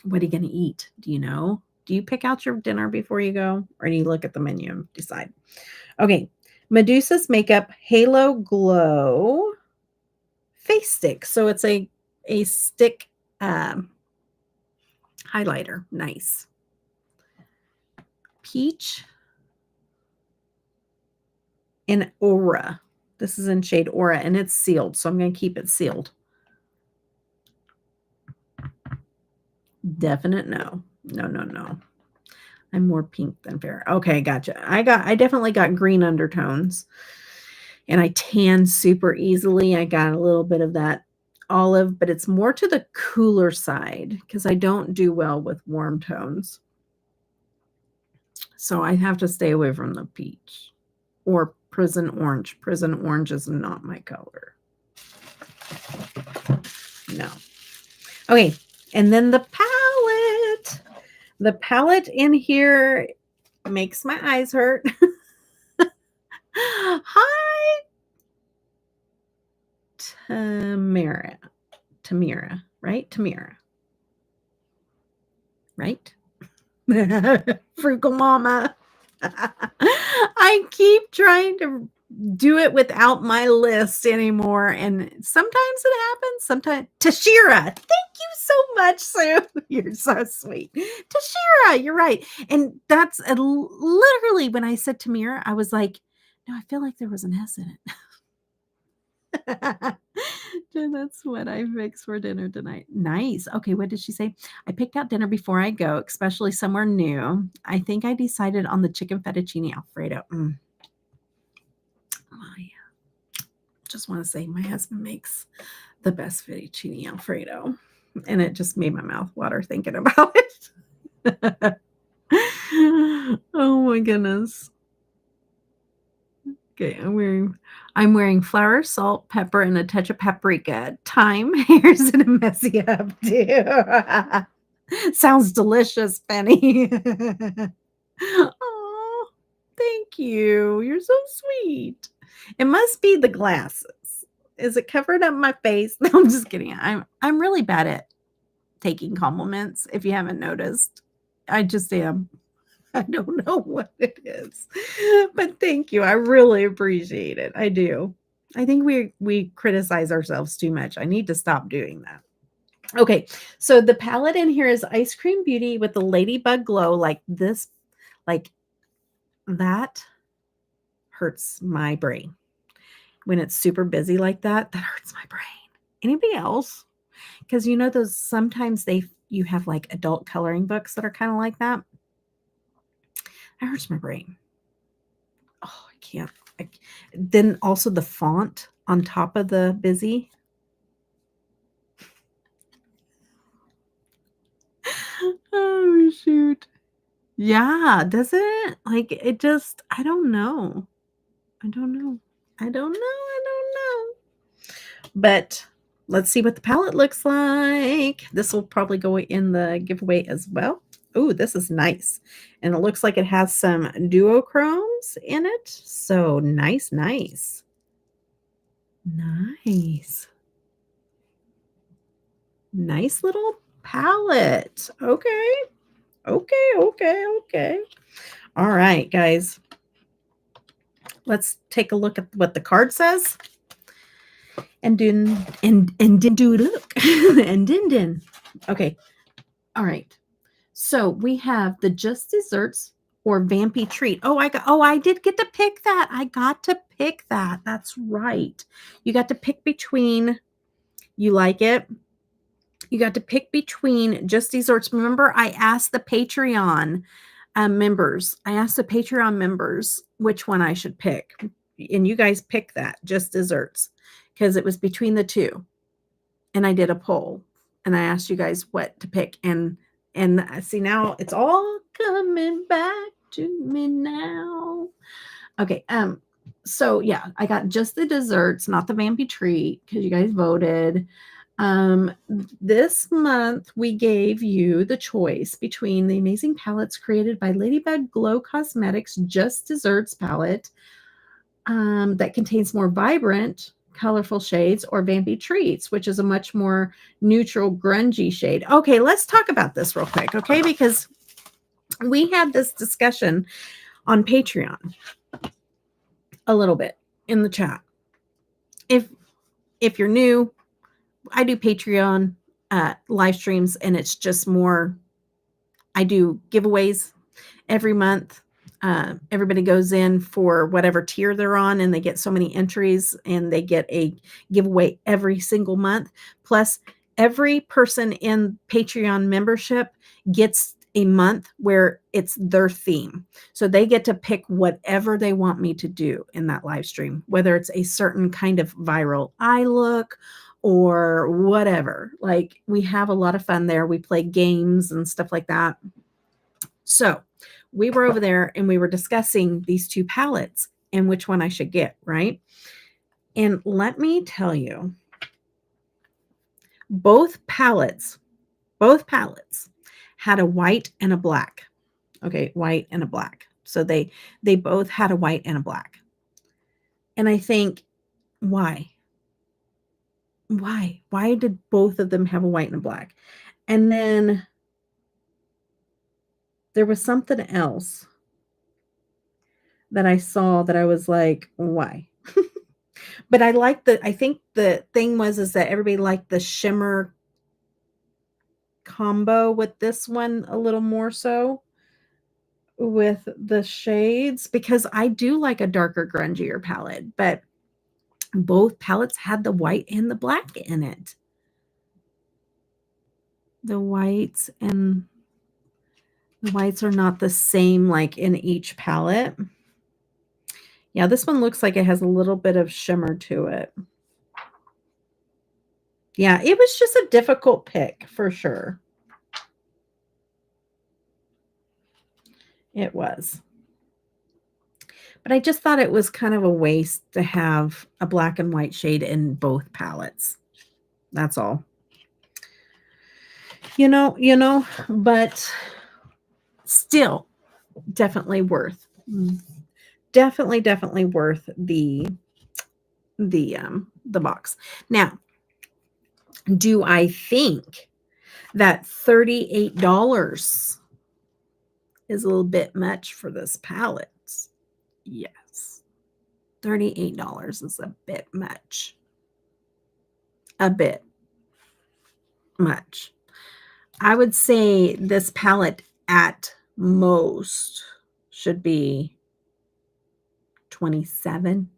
What are you going to eat? Do you know? Do you pick out your dinner before you go? Or do you look at the menu and decide? Okay. Medusa's Makeup Halo Glow Face Stick. So it's a stick highlighter. Nice. Peach and Aura. This is in shade Aura and it's sealed. So I'm going to keep it sealed. Definite no. No, no, no. I'm more pink than fair. Okay, gotcha. I definitely got green undertones. And I tan super easily. I got a little bit of that olive, but it's more to the cooler side because I don't do well with warm tones. So I have to stay away from the peach or prison orange. Prison orange is not my color. No. Okay, and then the palette. The palette in here makes my eyes hurt. Hi, Tamira, right? Tamira, right? Frugal mama. I keep trying to do it without my list anymore, and sometimes it happens. Sometimes Tashira. Thank you so much, Sue. You're so sweet. Tashira, you're right. And that's literally when I said Tamira, I was like, no, I feel like there was an S in it. That's what I fixed for dinner tonight. Nice. Okay, what did she say? I picked out dinner before I go, especially somewhere new. I think I decided on the chicken fettuccine Alfredo. I just want to say my husband makes the best fettuccine Alfredo, and it just made my mouth water thinking about it. Oh my goodness. Okay, I'm wearing flour, salt, pepper, and a touch of paprika. Thyme, here's a messy up too. Sounds delicious, Penny. Oh, thank you. You're so sweet. It must be the glasses. Is it covered up my face? No, I'm just kidding. I'm really bad at taking compliments, if you haven't noticed. I just am. I don't know what it is, but thank you. I really appreciate it. I do. I think we criticize ourselves too much. I need to stop doing that. Okay, so the palette in here is Ice Cream Beauty with the Ladybug Glow, like this, like that hurts my brain. When it's super busy like that, that hurts my brain. Anybody else? Because you know those sometimes you have like adult coloring books that are kind of like that. That hurts my brain. Oh, I can't. Then also the font on top of the busy. Yeah, doesn't it? Like, it just I don't know. I don't know. I don't know. But let's see what the palette looks like. This will probably go in the giveaway as well. Ooh, this is nice. And it looks like it has some duochromes in it. So nice, nice. Nice. Nice little palette. Okay. Okay, okay, okay. All right, guys. Let's take a look at what the card says. And din do look. And din. Okay. All right. So we have the Just Desserts or Vampy Treat. I did get to pick that. I got to pick that. That's right. You got to pick between you like it. You got to pick between Just Desserts. Remember, I asked the Patreon members. I asked the Patreon members which one I should pick. And you guys pick that, Just Desserts, because it was between the two. And I did a poll and I asked you guys what to pick. And see, now it's all coming back to me now. Okay. So yeah, I got just the desserts, not the vampy treat, because you guys voted. This month we gave you the choice between the amazing palettes created by Ladybug Glow Cosmetics Just Desserts palette that contains more vibrant, colorful shades, or Vampy Treats, which is a much more neutral, grungy shade. Okay, let's talk about this real quick, okay? Because we had this discussion on Patreon a little bit in the chat. If you're new, I do Patreon live streams, and it's just more, I do giveaways every month. Everybody goes in for whatever tier they're on, and they get so many entries, and they get a giveaway every single month. Plus, every person in Patreon membership gets a month where it's their theme. So they get to pick whatever they want me to do in that live stream, whether it's a certain kind of viral eye look or whatever. Like, we have a lot of fun there. We play games and stuff like that. So we were over there and we were discussing these two palettes and which one I should get, right? And let me tell you, both palettes had a white and a black. Okay, white and a black. So they both had a white and a black. And I think, why? Why did both of them have a white and a black? And then there was something else that I saw that I was like, why? But I think the thing is that everybody liked the shimmer combo with this one a little more so with the shades, because I do like a darker, grungier palette, but both palettes had the white and the black in it. The whites are not the same like in each palette. Yeah, this one looks like it has a little bit of shimmer to it. Yeah, it was just a difficult pick for sure. It was. But I just thought it was kind of a waste to have a black and white shade in both palettes. That's all. But still definitely worth the box. Now, do I think that $38 is a little bit much for this palette? Yes. $38 is a bit much. A bit much. I would say this palette at most should be 27.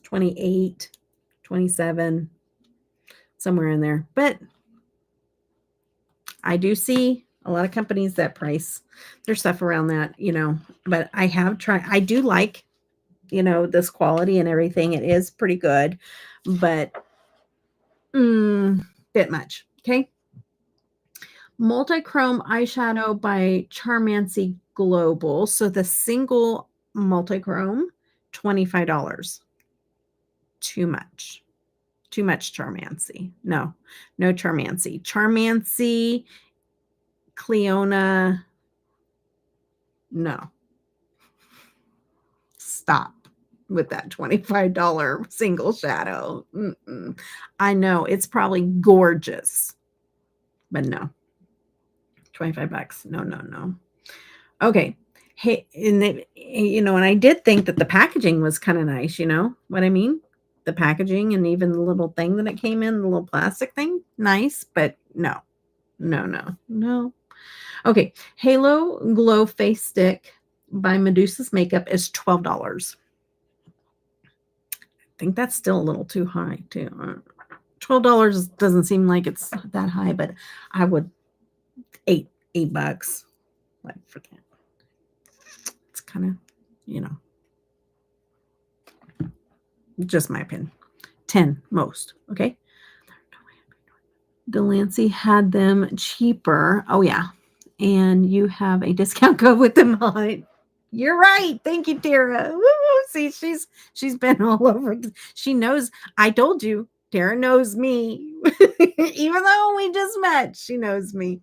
$28, $27, somewhere in there. But I do see a lot of companies that price their stuff around that, but I have tried, I do like, this quality and everything. It is pretty good, but Bit much. Okay. Multichrome eyeshadow by Charmancy Global. So the single multichrome, $25. Too much. Too much Charmancy. No, no Charmancy. Charmancy, Cleona, no. Stop with that $25 single shadow. I know it's probably gorgeous, but no. 25 bucks. No, no, no. Okay. Hey, and I did think that the packaging was kind of nice, you know what I mean? The packaging and even the little thing that it came in, the little plastic thing, nice, but no. No, no, no. Okay. Halo Glow Face Stick by Medusa's Makeup is $12. I think that's still a little too high, too. $12 doesn't seem like it's that high, but I would eight bucks. Like for that. It's kind of, you know, just my opinion. 10 most. Okay. Delancey had them cheaper. Oh yeah. And you have a discount code with them on it. You're right. Thank you, Tara. Woo! See, she's been all over. She knows. I told you, Tara knows me. Even though we just met, she knows me.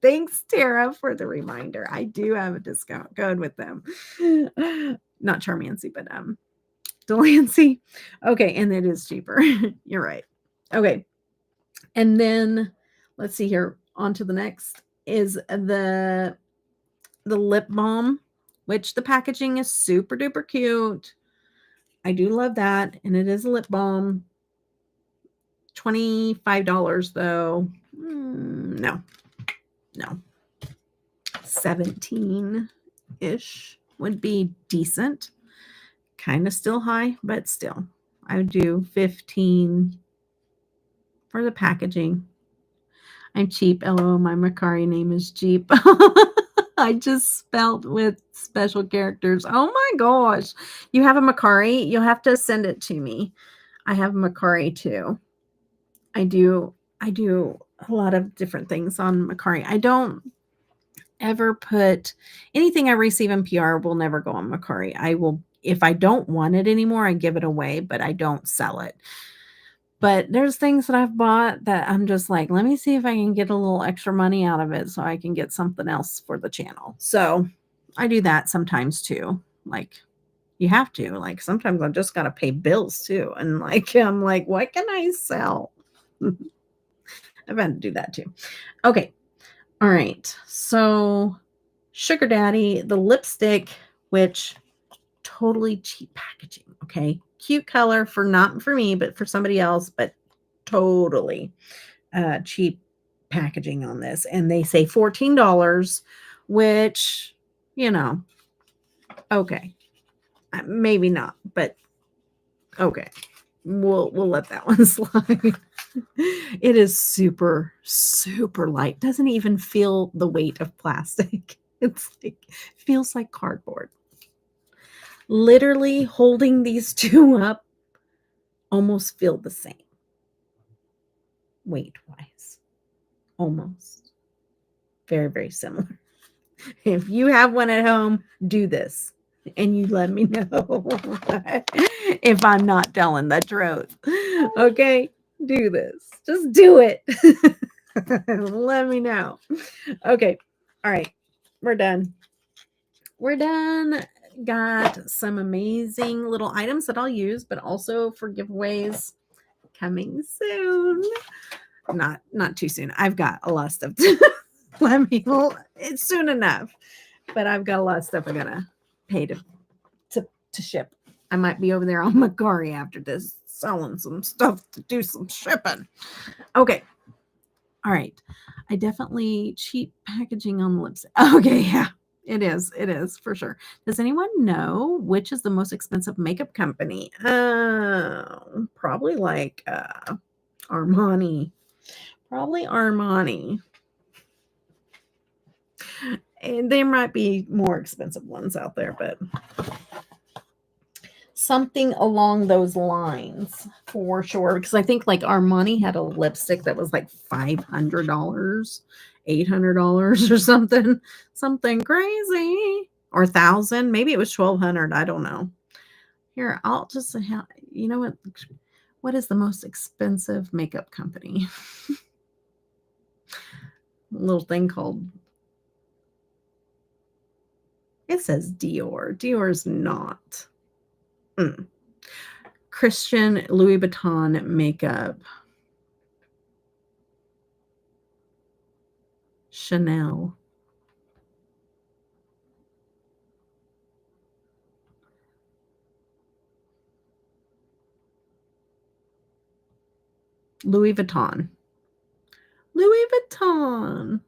Thanks, Tara, for the reminder. I do have a discount code with them. Not Charmancy, but Delancey. Okay, and it is cheaper. You're right. Okay. And then let's see here. On to the next is the lip balm, which the packaging is super duper cute. I do love that. And it is a lip balm. $25 though. No. 17-ish would be decent. Kind of still high, but still. I would do 15 for the packaging. I'm cheap. LOL, my Macari name is Jeep. I just spelt with special characters. Oh my gosh. You have a Macari? You'll have to send it to me. I have Macari too. I do a lot of different things on Macari. I don't ever put anything I receive in PR will never go on Macari. I will, if I don't want it anymore, I give it away, but I don't sell it. But there's things that I've bought that I'm just like, let me see if I can get a little extra money out of it so I can get something else for the channel. So I do that sometimes too. Like you have to, like sometimes I've just got to pay bills too. And like, I'm like, what can I sell? I've had to do that too. Okay. All right. So Sugar Daddy, the lipstick, which totally cheap packaging. Okay. Cute color for not for me, but for somebody else, but totally cheap packaging on this. And they say $14, which, you know, okay. Maybe not, but okay. We'll let that one slide. It is super, super light. Doesn't even feel the weight of plastic. It's like, feels like cardboard. Literally holding these two up almost feel the same. Weight-wise. Almost. Very, very similar. If you have one at home, do this. And you let me know if I'm not telling the truth. Okay? Do this. Just do it. Let me know. Okay. All right. We're done. We're done. Got some amazing little items that I'll use, but also for giveaways coming soon. Not too soon. I've got a lot of stuff to let me know. It's soon enough. But I've got a lot of stuff I gotta pay to ship. I might be over there on Macari after this, selling some stuff to do some shipping. Okay. All right. I definitely cheap packaging on the lipstick. Okay, yeah. It is for sure. Does anyone know which is the most expensive makeup company? Probably like Armani. Probably Armani. And there might be more expensive ones out there, but Something along those lines for sure. Because I think like Armani had a lipstick that was like $500, $800 or something, something crazy, or 1,000. Maybe it was 1,200. I don't know. Here, I'll just, you know what? What is the most expensive makeup company? A little thing called, it says Dior. Dior's not. Christian Louis Vuitton makeup. Chanel. Louis Vuitton. Louis Vuitton.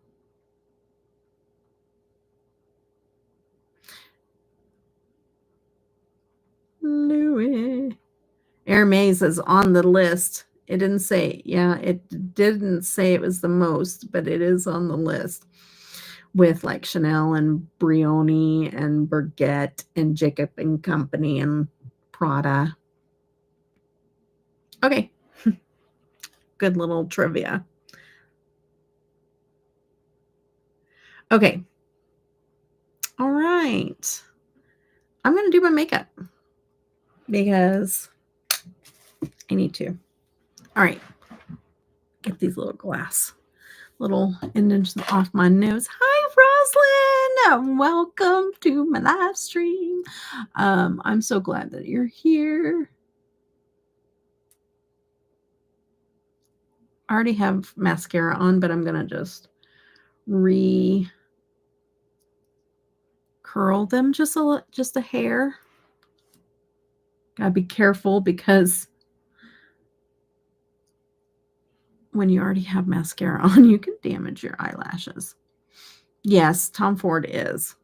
Louis. Hermes is on the list. It didn't say, yeah, it didn't say it was the most, but it is on the list with like Chanel and Brioni and Burgett and Jacob and Company and Prada. Okay. Good little trivia. Okay. All right. I'm going to do my makeup because I need to. All right. Get these little endings off my nose. Hi, Roslyn. Welcome to my live stream. I'm so glad that you're here. I already have mascara on, but I'm going to just curl them just a hair. Gotta be careful because when you already have mascara on, you can damage your eyelashes. Yes, Tom Ford is.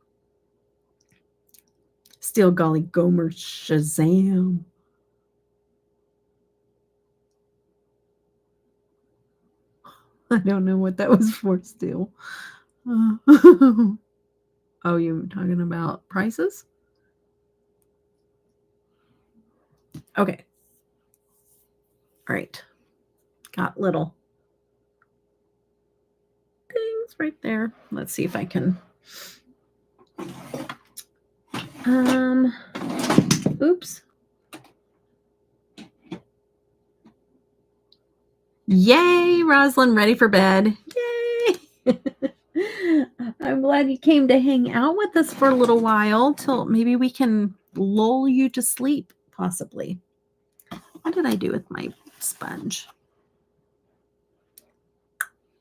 Steel Golly Gomer Shazam. I don't know what that was for still. Oh, you're talking about prices? Okay. All right. Got little things right there. Let's see if I can. Oops. Yay, Rosalind, ready for bed. Yay. I'm glad you came to hang out with us for a little while till maybe we can lull you to sleep, possibly. What did I do with my sponge?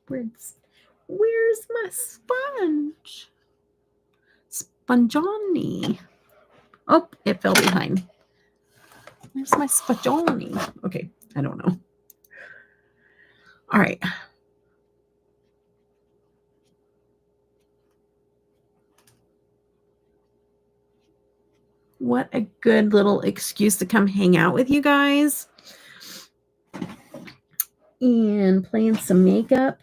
Where's my sponge? Sponjoni. Oh, it fell behind. Where's my sponjoni? Okay, I don't know. All right. What a good little excuse to come hang out with you guys and playing some makeup.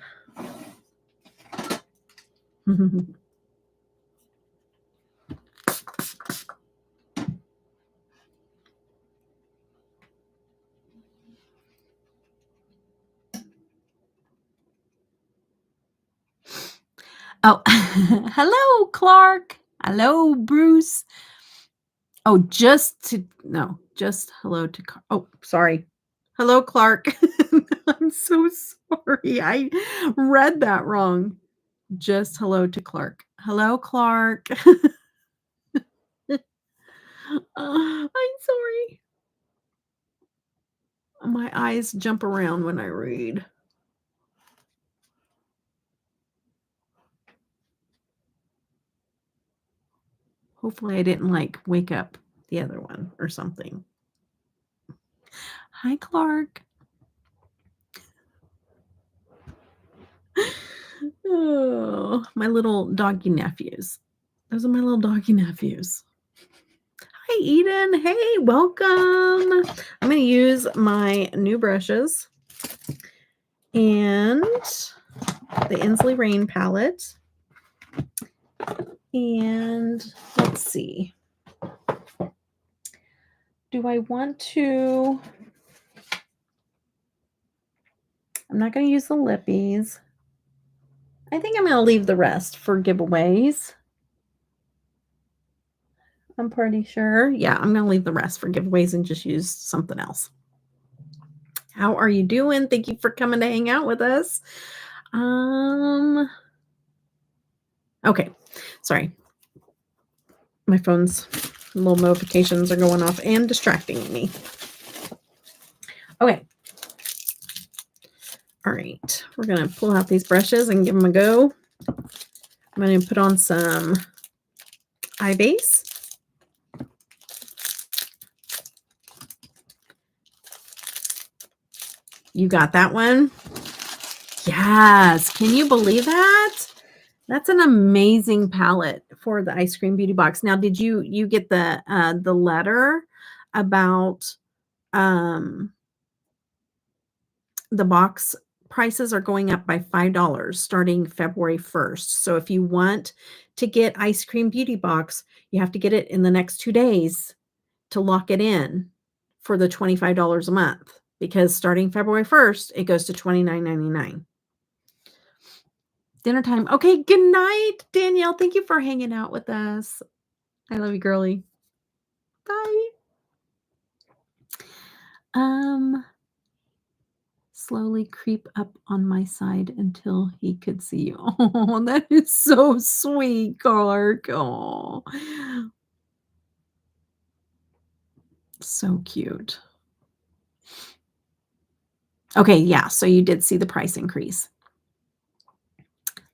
Oh, hello, Clark. Hello, Bruce. Oh, just hello to, oh, sorry. Hello, Clark. I'm so sorry. I read that wrong. Just hello to Clark. Hello, Clark. I'm sorry. My eyes jump around when I read. Hopefully I didn't like wake up the other one or something. Hi, Clark. Oh, my little doggy nephews. Those are my little doggy nephews. Hi, Eden. Hey, welcome. I'm going to use my new brushes and the Inslee Rain palette. And let's see. do I want to I'm not gonna use the lippies. I think I'm gonna leave the rest for giveaways. I'm pretty sure. Yeah, I'm gonna leave the rest for giveaways and just use something else. How are you doing? Thank you for coming to hang out with us. Um, okay. Sorry. My phone's little notifications are going off and distracting me. Okay. All right. We're going to pull out these brushes and give them a go. I'm going to put on some eye base. You got that one? Yes. Can you believe that? That's an amazing palette for the Eyescream Beauty box. Now, did you get the letter about the box prices are going up by $5 starting February 1st. So if you want to get Eyescream Beauty box, you have to get it in the next 2 days to lock it in for the $25 a month because starting February 1st, it goes to $29.99. Dinner time. Okay, good night, Danielle. Thank you for hanging out with us. I love you, girly. Bye. Slowly creep up on my side until he could see you. Oh, that is so sweet, Clark. Oh, so cute. Okay, yeah, so you did see the price increase.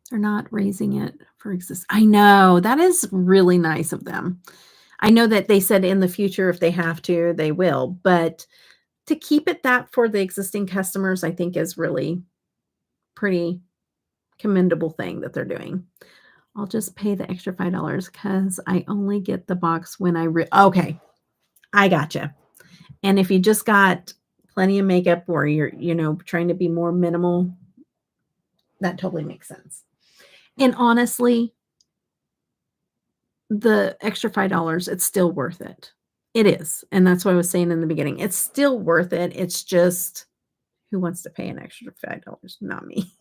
They're not raising it for exist. I know, that is really nice of them. I know that they said in the future, if they have to, they will, but to keep it that for the existing customers, I think is really pretty commendable thing that they're doing. I'll just pay the extra $5 because I only get the box when okay, I gotcha. And if you just got plenty of makeup or you're, trying to be more minimal, that totally makes sense. And honestly, the extra $5, it's still worth it. It is. And that's what I was saying in the beginning. It's still worth it. It's just who wants to pay an extra $5? Not me.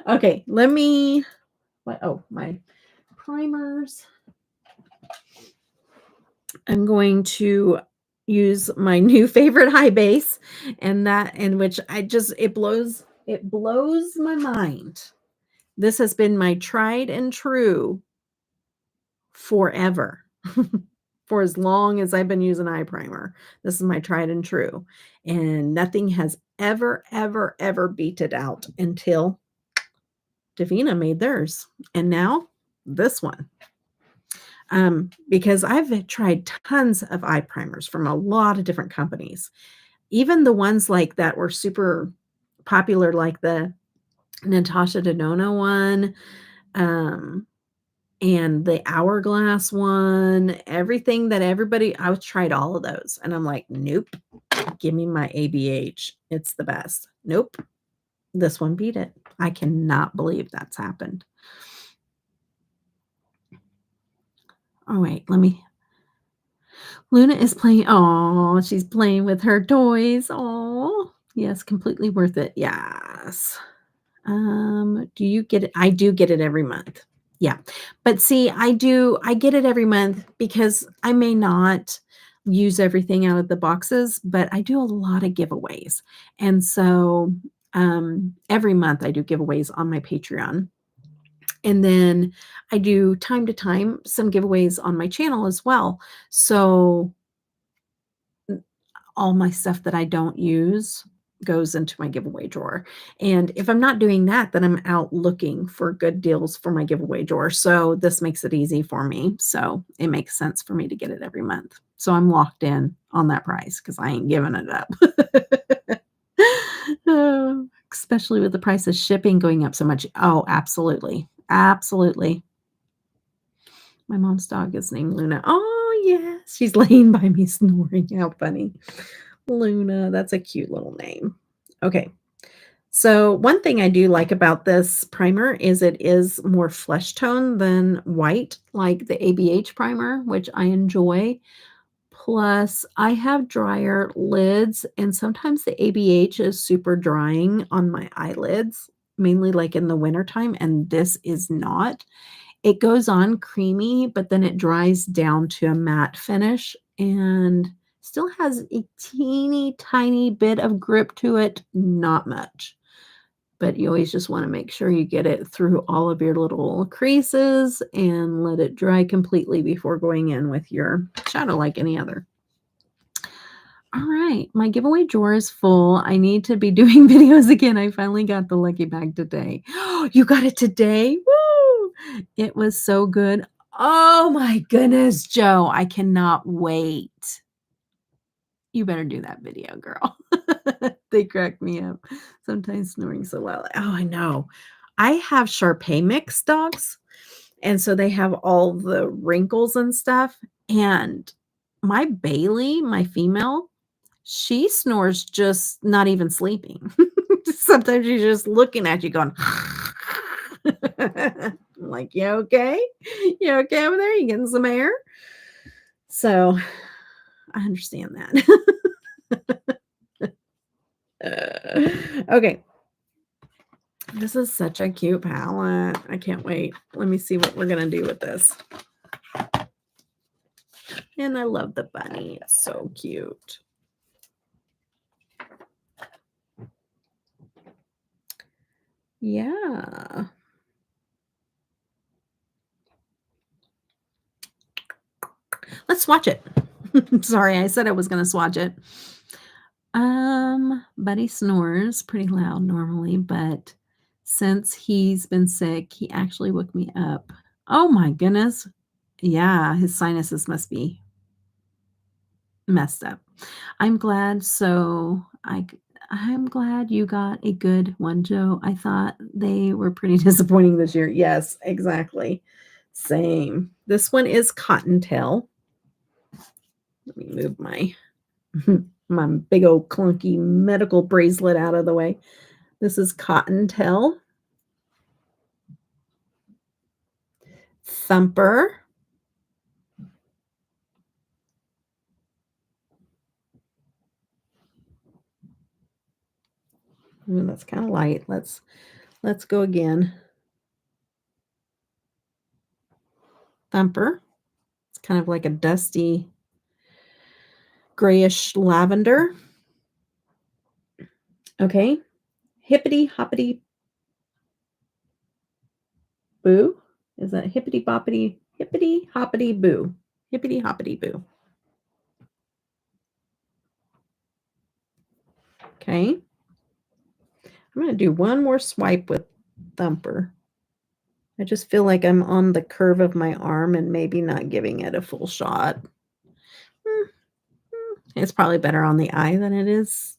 Okay, let me my primers. I'm going to use my new favorite high base in which it blows my mind. This has been my tried and true forever. For as long as I've been using eye primer. This is my tried and true. And nothing has ever, ever, ever beat it out until Davina made theirs. And now this one. Because I've tried tons of eye primers from a lot of different companies. Even the ones like that were super popular, like the Natasha Denona one, and the Hourglass one, everything that I've tried all of those. And I'm like, nope, give me my ABH. It's the best. Nope. This one beat it. I cannot believe that's happened. Oh, wait, Luna is playing. Oh, she's playing with her toys. Oh, yes, completely worth it. Yes. Do you get it? I do get it every month. Yeah. But see, I get it every month because I may not use everything out of the boxes, but I do a lot of giveaways. And so every month I do giveaways on my Patreon. And then I do time to time some giveaways on my channel as well. So all my stuff that I don't use goes into my giveaway drawer. And if I'm not doing that, then I'm out looking for good deals for my giveaway drawer. So this makes it easy for me. So it makes sense for me to get it every month. So I'm locked in on that price because I ain't giving it up. Especially with the price of shipping going up so much. Oh, absolutely. Absolutely. My mom's dog is named Luna. Oh, yes. She's laying by me snoring. How funny. Luna. That's a cute little name. Okay. So one thing I do like about this primer is it is more flesh tone than white, like the ABH primer, which I enjoy. Plus, I have drier lids, and sometimes the ABH is super drying on my eyelids, mainly like in the wintertime, and this is not. It goes on creamy, but then it dries down to a matte finish and still has a teeny tiny bit of grip to it, not much. But you always just wanna make sure you get it through all of your little creases and let it dry completely before going in with your shadow like any other. All right, my giveaway drawer is full. I need to be doing videos again. I finally got the lucky bag today. You got it today? Woo! It was so good. Oh my goodness, Joe, I cannot wait. You better do that video, girl. They crack me up. Sometimes snoring so loud. Oh, I know. I have Sharpay mix dogs, and so they have all the wrinkles and stuff, and my Bailey, my female, she snores just not even sleeping. Sometimes she's just looking at you going, I'm like, "You okay? You okay over there? You getting some air?" So, I understand that. Okay. This is such a cute palette. I can't wait. Let me see what we're gonna do with this. And I love the bunny. It's so cute. Yeah. Let's swatch it. Sorry, I said I was gonna swatch it. Buddy snores pretty loud normally, but since he's been sick, he actually woke me up. Oh my goodness. Yeah, his sinuses must be messed up. I'm glad I'm glad you got a good one, Joe. I thought they were pretty disappointing this year. Yes, exactly. Same. This one is Cottontail. Let me move my my big old clunky medical bracelet out of the way. This is Cottontail. Thumper. Ooh, that's kind of light. Let's go again. Thumper. It's kind of like a dusty grayish lavender. Okay. Hippity hoppity boo. Is that hippity hoppity boo? Hippity hoppity boo. Okay. I'm going to do one more swipe with Thumper. I just feel like I'm on the curve of my arm and maybe not giving it a full shot. It's probably better on the eye than it is.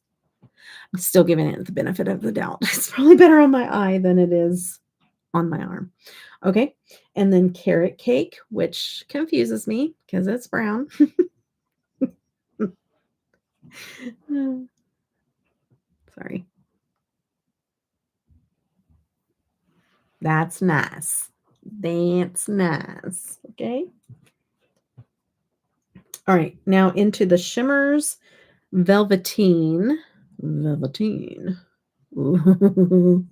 I'm still giving it the benefit of the doubt. It's probably better on my eye than it is on my arm. Okay. And then Carrot Cake, which confuses me because it's brown. Sorry. That's nice. That's nice. Okay. All right. Now into the shimmers. Velveteen. Velveteen. Ooh.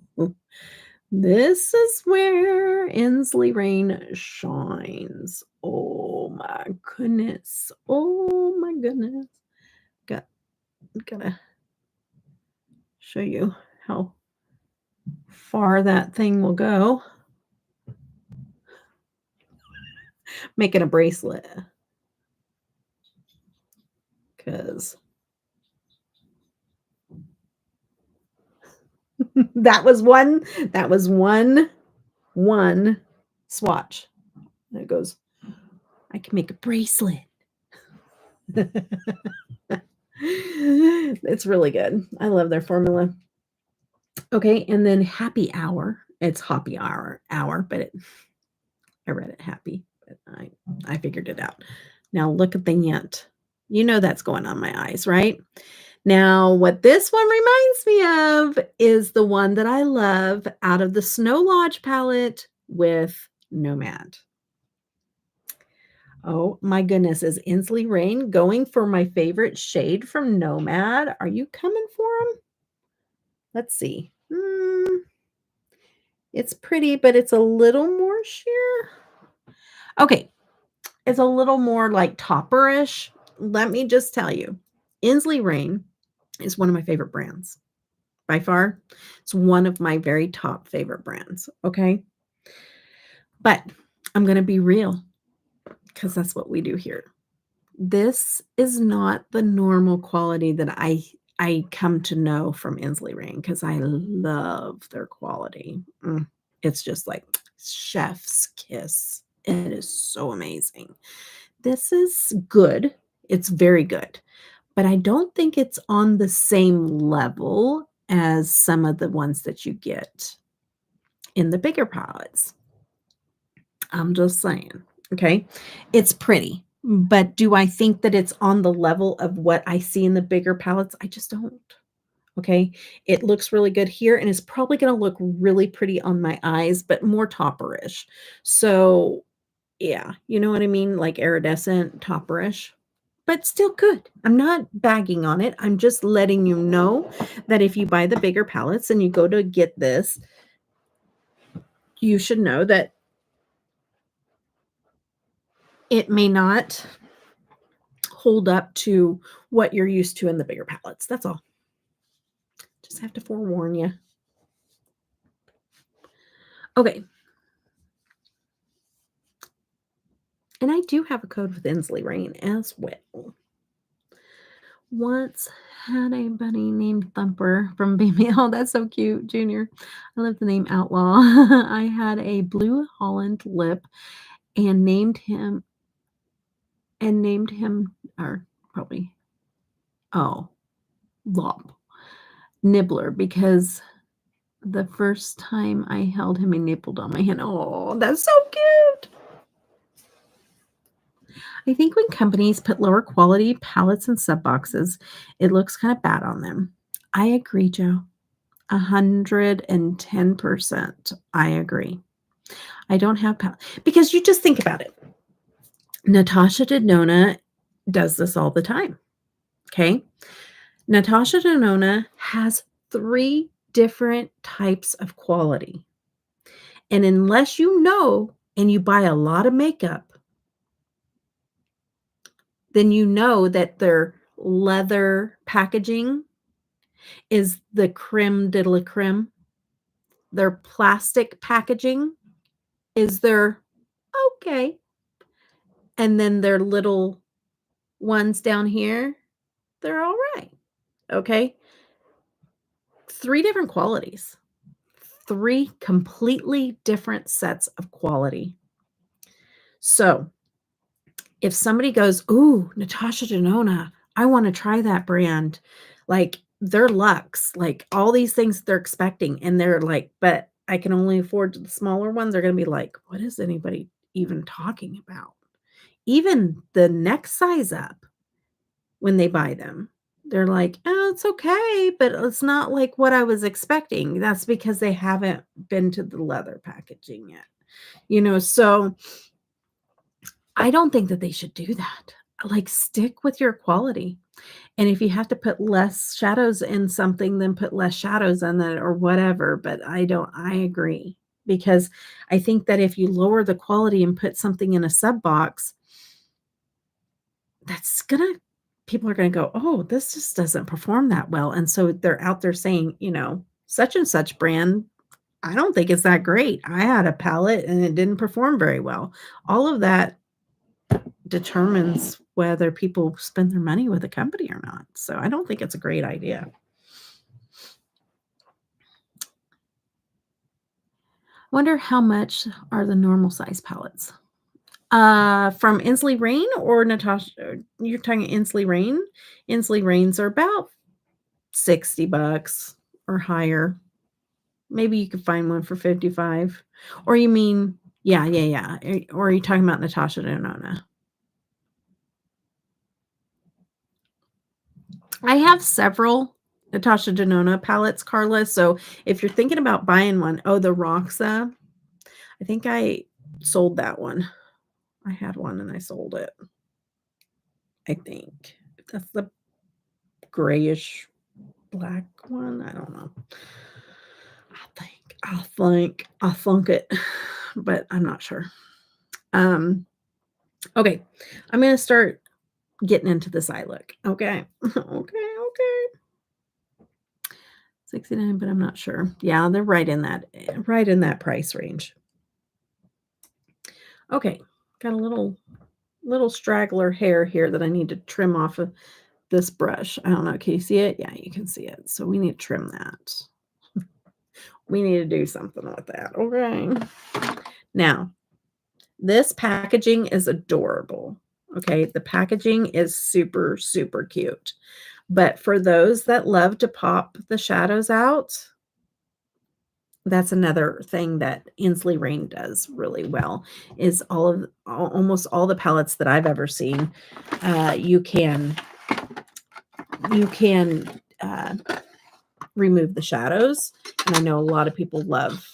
This is where Inslee Rain shines. Oh my goodness. Oh my goodness. Gotta show you how far that thing will go. Making a bracelet. Because that was one swatch. And it goes, I can make a bracelet. It's really good. I love their formula. Okay, and then happy hour. It's happy hour, but I read it happy, but I figured it out. Now look at the yint. You know that's going on my eyes, right? Now, what this one reminds me of is the one that I love out of the Snow Lodge palette with Nomad. Oh my goodness, is Inslee Rain going for my favorite shade from Nomad? Are you coming for him? Let's see. It's pretty, but it's a little more sheer. Okay, it's a little more like topperish. Let me just tell you, Inslee Rain is one of my favorite brands by far. It's one of my very top favorite brands. Okay. But I'm going to be real because that's what we do here. This is not the normal quality that I come to know from Inslee Rain because I love their quality. It's just like chef's kiss. It is so amazing. This is good. It's very good, but I don't think it's on the same level as some of the ones that you get in the bigger palettes. I'm just saying, okay? It's pretty, but do I think that it's on the level of what I see in the bigger palettes? I just don't, okay? It looks really good here, and it's probably gonna look really pretty on my eyes, but more topperish. So, yeah, you know what I mean? Like iridescent topperish, but still good. I'm not bagging on it. I'm just letting you know that if you buy the bigger palettes and you go to get this, you should know that it may not hold up to what you're used to in the bigger palettes. That's all. Just have to forewarn you. Okay. And I do have a code with Inslee Rain as well. Once had a buddy named Thumper from Baby. Oh, that's so cute, Junior. I love the name Outlaw. I had a blue Holland lip and named him, or probably, oh, Lop Nibbler, because the first time I held him, he nibbled on my hand. Oh, that's so cute. I think when companies put lower quality palettes and sub boxes, it looks kind of bad on them. I agree, Joe. 110%. I agree. I don't have because you just think about it. Natasha Denona does this all the time. Okay. Natasha Denona has 3 different types of quality. And unless you know and you buy a lot of makeup, then you know that their leather packaging is the creme de la creme. Their plastic packaging is their okay. And then their little ones down here, they're all right. Okay. 3 different qualities, 3 completely different sets of quality. So if somebody goes, "Ooh, Natasha Denona, I wanna try that brand," like, their Luxe, like, all these things they're expecting, and they're like, "But I can only afford the smaller ones," they're gonna be like, "What is anybody even talking about?" Even the next size up, when they buy them, they're like, "Oh, it's okay, but it's not like what I was expecting." That's because they haven't been to the leather packaging yet, so I don't think that they should do that. Like, stick with your quality, and if you have to put less shadows in something, then put less shadows in it or whatever, but I agree, because I think that if you lower the quality and put something in a sub box, that's gonna people are gonna go, "Oh, this just doesn't perform that well," and so they're out there saying, "Such and such brand, I don't think it's that great. I had a palette and it didn't perform very well." All of that determines whether people spend their money with a company or not. So I don't think it's a great idea. Wonder how much are the normal size palettes? From Inslee Rain or Natasha? You're talking Inslee Rain? Inslee Rains are about 60 bucks or higher. Maybe you could find one for 55. Or you mean, yeah, yeah, yeah. Or are you talking about Natasha Denona? I have several Natasha Denona palettes, Carla, so if you're thinking about buying one, oh, the Roxa, I think I sold that one. I had one and I sold it, I think. That's the grayish black one. I don't know. I'll thunk it, but I'm not sure. Um, okay. I'm gonna start getting into this eye look. Okay. Okay. 69, but I'm not sure. Yeah, they're right in that price range. Okay. Got a little straggler hair here that I need to trim off of this brush. I don't know. Can you see it? Yeah, you can see it. So we need to trim that. We need to do something with that. Okay. Now, this packaging is adorable. Okay. The packaging is super, super cute. But for those that love to pop the shadows out, that's another thing that Inslee Rain does really well is almost all the palettes that I've ever seen. You can remove the shadows, and I know a lot of people love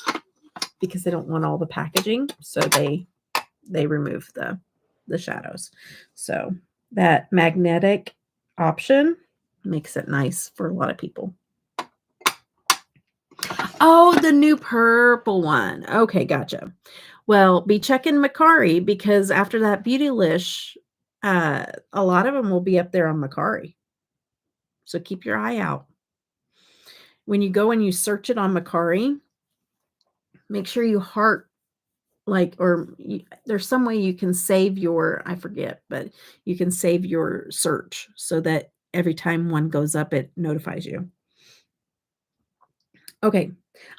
because they don't want all the packaging, so they remove the shadows. So that magnetic option makes it nice for a lot of people. Oh, the new purple one. Okay, gotcha. Well, be checking Macari because after that Beautylish, a lot of them will be up there on Macari. So keep your eye out. When you go and you search it on Macari, make sure you heart there's some way you can save your, I forget, but you can save your search so that every time one goes up, it notifies you. Okay,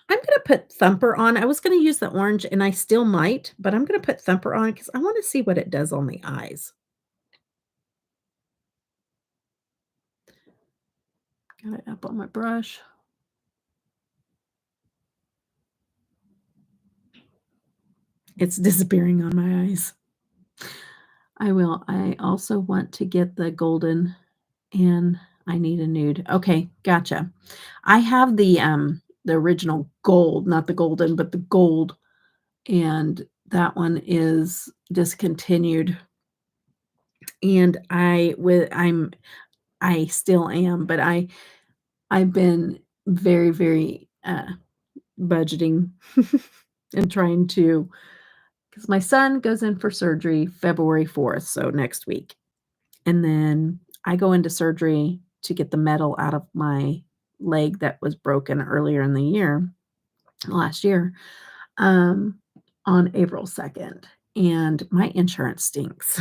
I'm gonna put Thumper on. I was gonna use the orange, and I still might, but I'm gonna put Thumper on because I wanna see what it does on the eyes. Got it up on my brush. It's disappearing on my eyes. I will. I also want to get the golden, and I need a nude. Okay, gotcha. I have the original gold, not the golden, but the gold, and that one is discontinued. And I still am, but I've been very, very budgeting and trying to because my son goes in for surgery February 4th, so next week. And then I go into surgery to get the metal out of my leg that was broken earlier in the year, last year, um, on April 2nd. And my insurance stinks.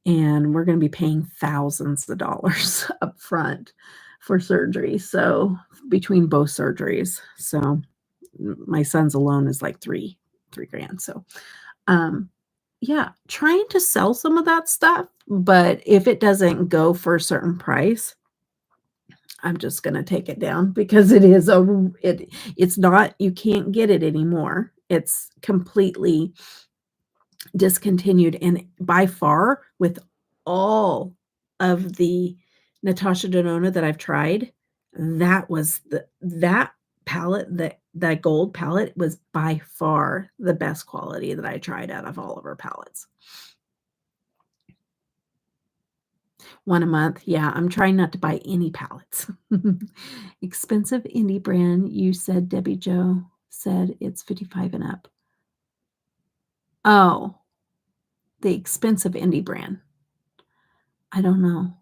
And we're going to be paying thousands of dollars up front for surgery. So between both surgeries. So my son's alone is like three grand. So um yeah, trying to sell some of that stuff, but if it doesn't go for a certain price, I'm just gonna take it down because it's not, you can't get it anymore. It's completely discontinued, and by far, with all of the Natasha Denona that I've tried, that palette, that gold palette was by far the best quality that I tried out of all of her palettes. One a month. Yeah, I'm trying not to buy any palettes. Expensive indie brand, you said Debbie Jo said it's 55 and up. Oh, the expensive indie brand. I don't know.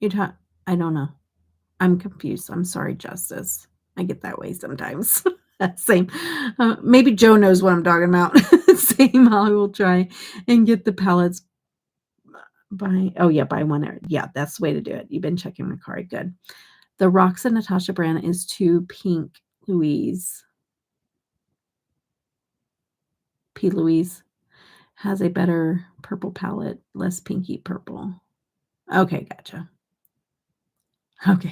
You talk I don't know. I'm confused. I'm sorry, Justice. I get that way sometimes. Same. Maybe Joe knows what I'm talking about. Same. I will try and get the palettes buy one. Yeah, that's the way to do it. You've been checking my card. Good. The Roxanne Natasha brand is too pink, Louise. P. Louise has a better purple palette, less pinky purple. Okay, gotcha. Okay,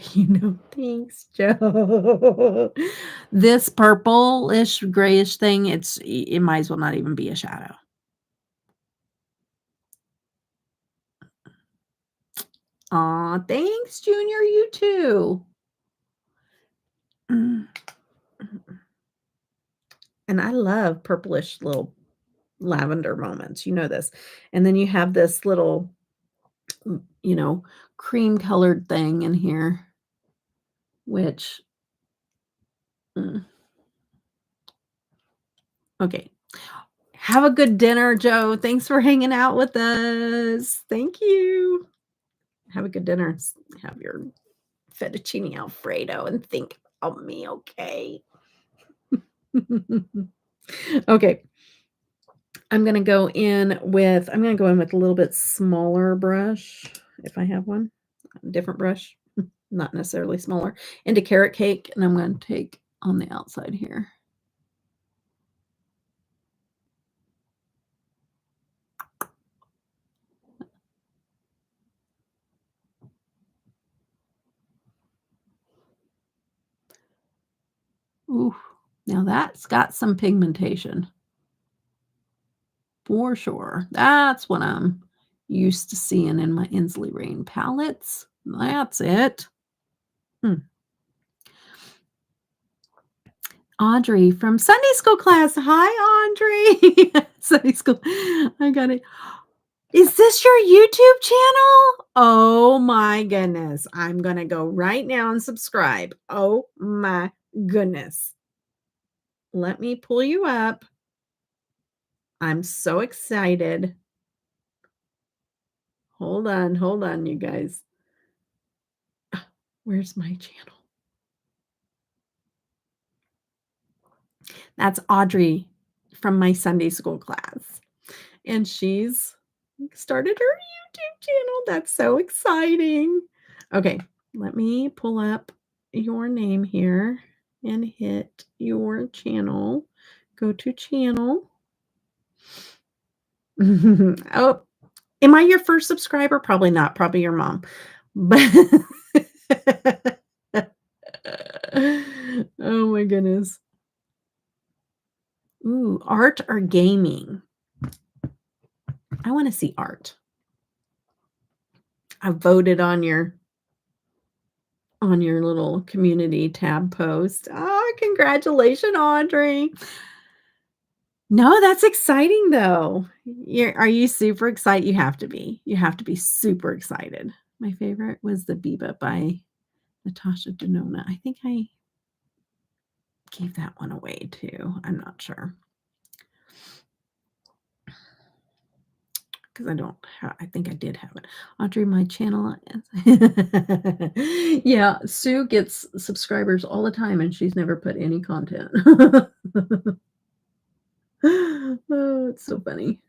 thanks, Joe. This purple-ish, grayish thing, it might as well not even be a shadow. Aw, thanks, Junior, you too. Mm. And I love purplish little lavender moments, you know this. And then you have this little, you know, cream colored thing in here, which, mm, okay. Have a good dinner, Joe. Thanks for hanging out with us. Thank you. Have a good dinner. Have your fettuccine alfredo and think of me, okay? Okay. I'm gonna go in with a little bit smaller brush, if I have one, a different brush, not necessarily smaller, into carrot cake, and I'm gonna take on the outside here. Ooh, now that's got some pigmentation. For sure. That's what I'm used to seeing in my Inslee Rain palettes. That's it. Hmm. Audrey from Sunday school class. Hi, Audrey. Sunday school. I got it. Is this your YouTube channel? Oh my goodness. I'm going to go right now and subscribe. Oh my goodness. Let me pull you up. I'm so excited. Hold on, you guys. Where's my channel? That's Audrey from my Sunday school class. And she's started her YouTube channel. That's so exciting. Okay, let me pull up your name here and hit your channel. Go to channel. Oh, am I your first subscriber? Probably not. Probably your mom. But oh my goodness. Ooh, art or gaming? I want to see art. I voted on your little community tab post. Oh, congratulations, Audrey. No, that's exciting though. Are you super excited? You have to be. You have to be super excited. My favorite was the Biba by Natasha Denona. I think I gave that one away too. I'm not sure. Because I think I did have it. Audrey, my channel. Yeah, Sue gets subscribers all the time and she's never put any content. Oh, it's so funny.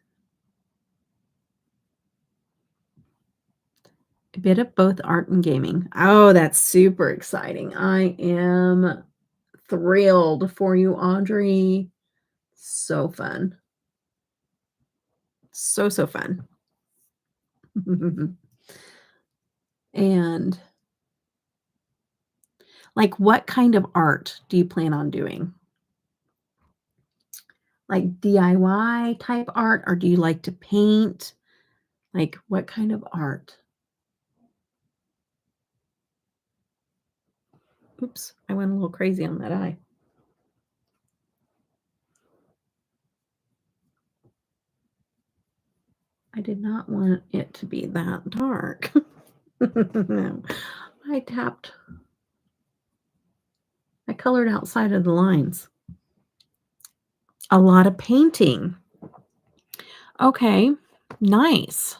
A bit of both art and gaming. Oh, that's super exciting. I am thrilled for you, Audrey. So fun. So, so fun. And like, what kind of art do you plan on doing? Like DIY type art, or do you like to paint? Like, what kind of art? Oops, I went a little crazy on that eye. I did not want it to be that dark. No. I colored outside of the lines. A lot of painting. Okay, nice.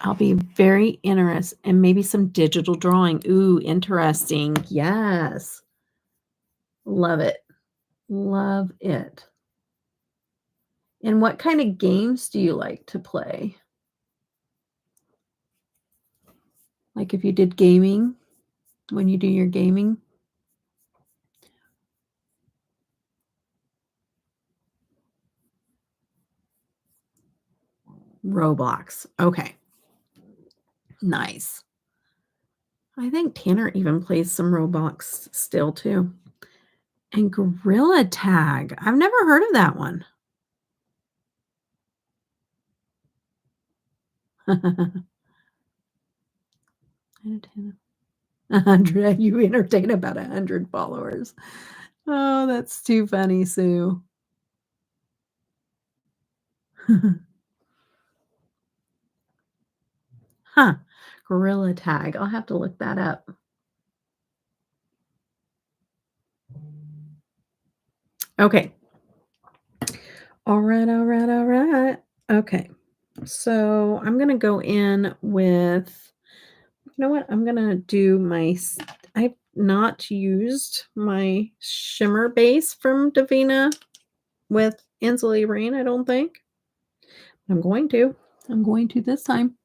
I'll be very interested, and maybe some digital drawing. Ooh, interesting. Yes. Love it. Love it. And what kind of games do you like to play? Like if you did gaming, when you do your gaming? Roblox. Okay. Nice. I think Tanner even plays some Roblox still too. And Gorilla Tag. I've never heard of that one. 100, you entertain about 100 followers. Oh, that's too funny, Sue. Huh, gorilla tag, I'll have to look that up. Okay. Alright, alright, alright. Okay, so I'm gonna go in with you know what? I'm gonna do my I've not used my shimmer base from Davina with Insulated Rain, I don't think. I'm going to. I'm going to this time.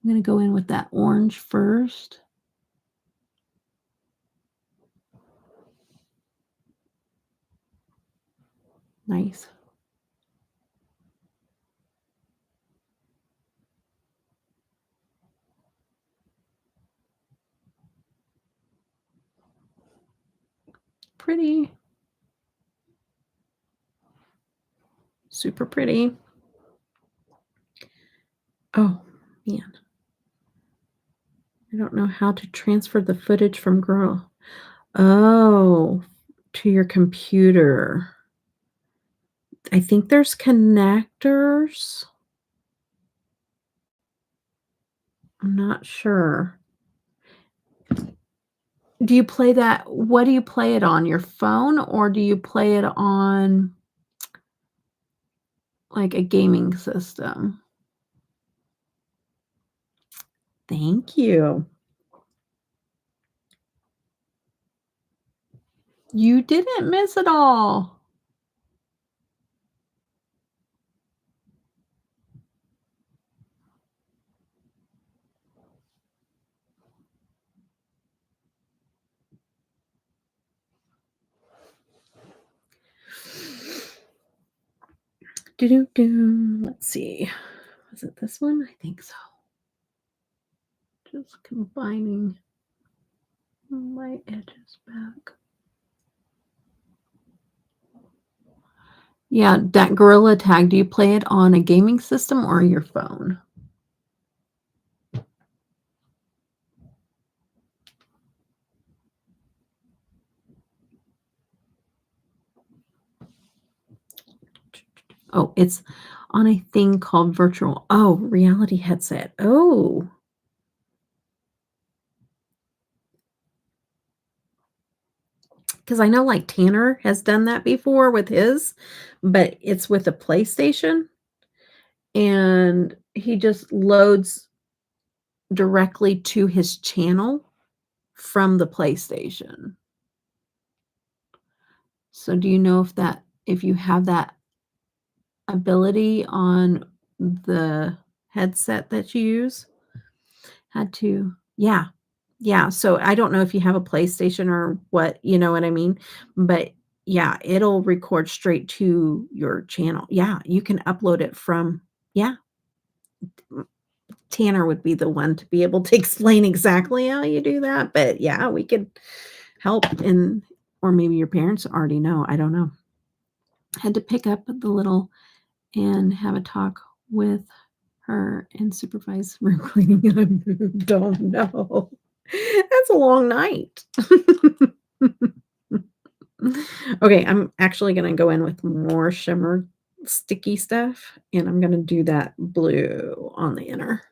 I'm gonna go in with that orange first. Nice. Pretty. Super pretty. Oh, man. I don't know how to transfer the footage from Girl. Oh, to your computer. I think there's connectors. I'm not sure. Do you play that what do you play it on, your phone, or do you play it on, like, a gaming system? Thank you. You didn't miss it all. Doo-doo-doo. Let's see. Was it this one? I think so. Just combining my edges back. Yeah, that Gorilla Tag, do you play it on a gaming system or your phone? Oh, it's on a thing called virtual reality headset. Oh, because I know, like, Tanner has done that before with his, but it's with a PlayStation, and he just loads directly to his channel from the PlayStation. So do you know if you have that ability on the headset that you use? Had to yeah. Yeah, so I don't know if you have a PlayStation or what, you know what I mean? But, yeah, it'll record straight to your channel. Yeah, you can upload it from yeah, Tanner would be the one to be able to explain exactly how you do that, but, yeah, we could help and or maybe your parents already know, I don't know. Had to pick up the little and have a talk with her and supervise room cleaning, and I don't know. That's a long night. Okay, I'm actually gonna go in with more shimmer sticky stuff, and I'm gonna do that blue on the inner.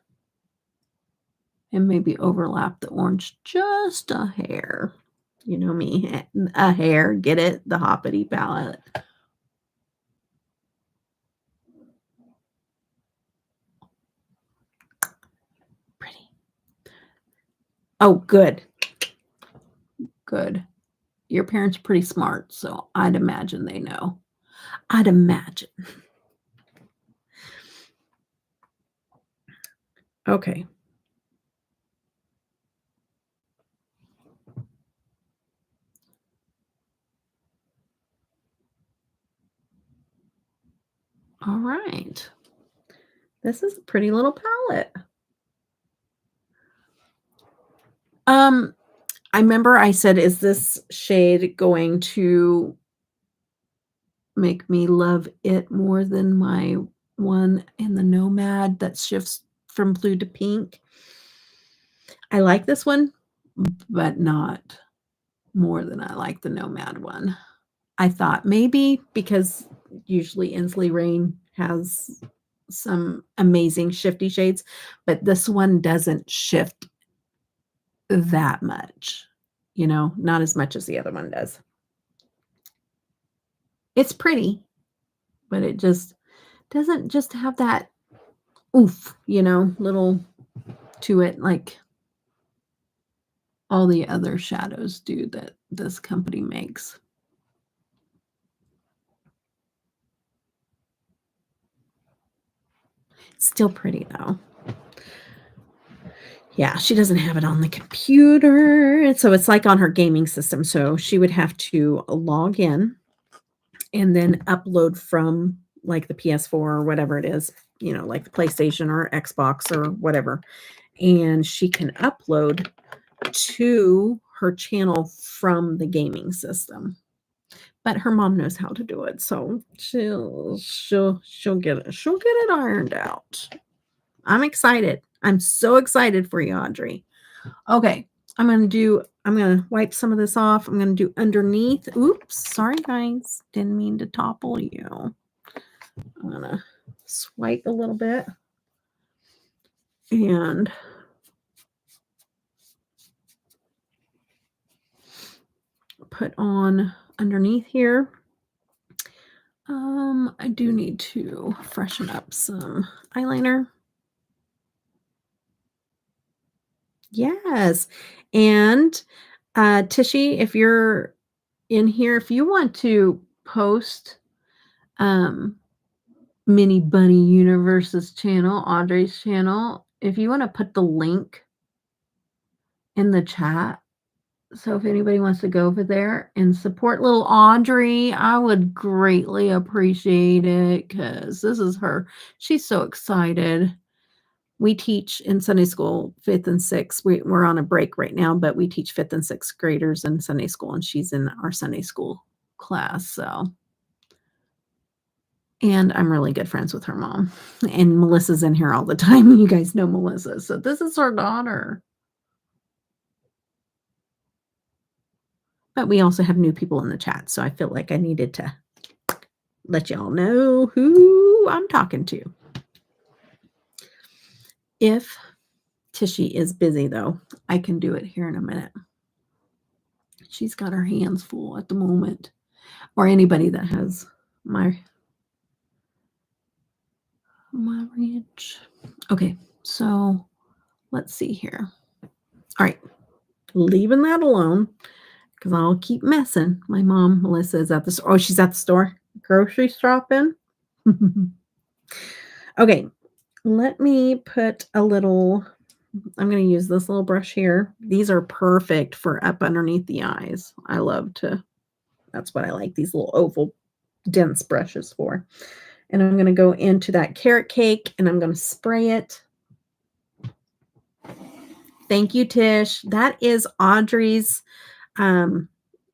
And maybe overlap the orange just a hair. You know me, a hair, get it? The Hoppity palette. Pretty. Oh, good, good. Your parents are pretty smart, so I'd imagine they know. I'd imagine. Okay. All right. This is a pretty little palette. Um, I remember I said, "Is this shade going to make me love it more than my one in the Nomad that shifts from blue to pink?" I like this one, but not more than I like the Nomad one. I thought maybe because usually Inslee Rain has some amazing shifty shades, but this one doesn't shift that much, not as much as the other one does. It's pretty, but it just doesn't just have that oof, little to it like all the other shadows do that this company makes. Still pretty though. Yeah, she doesn't have it on the computer, and so it's like on her gaming system, so she would have to log in and then upload from, like, the PS4 or whatever it is, like the PlayStation or Xbox or whatever, and she can upload to her channel from the gaming system. But her mom knows how to do it, so she'll get it ironed out. I'm excited. I'm so excited for you, Audrey. Okay, I'm gonna wipe some of this off. I'm gonna do underneath. Oops, sorry guys. Didn't mean to topple you. I'm gonna swipe a little bit and put on underneath here. I do need to freshen up some eyeliner. Yes. And Tishy, if you're in here, if you want to post um Mini Bunny Universe's channel, Audrey's channel, if you want to put the link in the chat. So if anybody wants to go over there and support little Audrey, I would greatly appreciate it because this is her. She's so excited. We teach in Sunday school, 5th and 6th. We're on a break right now, but we teach 5th and 6th graders in Sunday school, and she's in our Sunday school class. So, and I'm really good friends with her mom. And Melissa's in here all the time. You guys know Melissa. So this is her daughter. But we also have new people in the chat. So I feel like I needed to let y'all know who I'm talking to. If Tishy is busy, though, I can do it here in a minute. She's got her hands full at the moment. Or anybody that has my reach. Okay, so let's see here. All right, leaving that alone because I'll keep messing. My mom, Melissa, is at the store. Oh, she's at the store. Grocery shopping. Okay, let me put a little. I'm going to use this little brush here. These are perfect for up underneath the eyes. I love to. That's what I like these little oval, dense brushes for. And I'm going to go into that carrot cake and I'm going to spray it. Thank you, Tish. That is Audrey's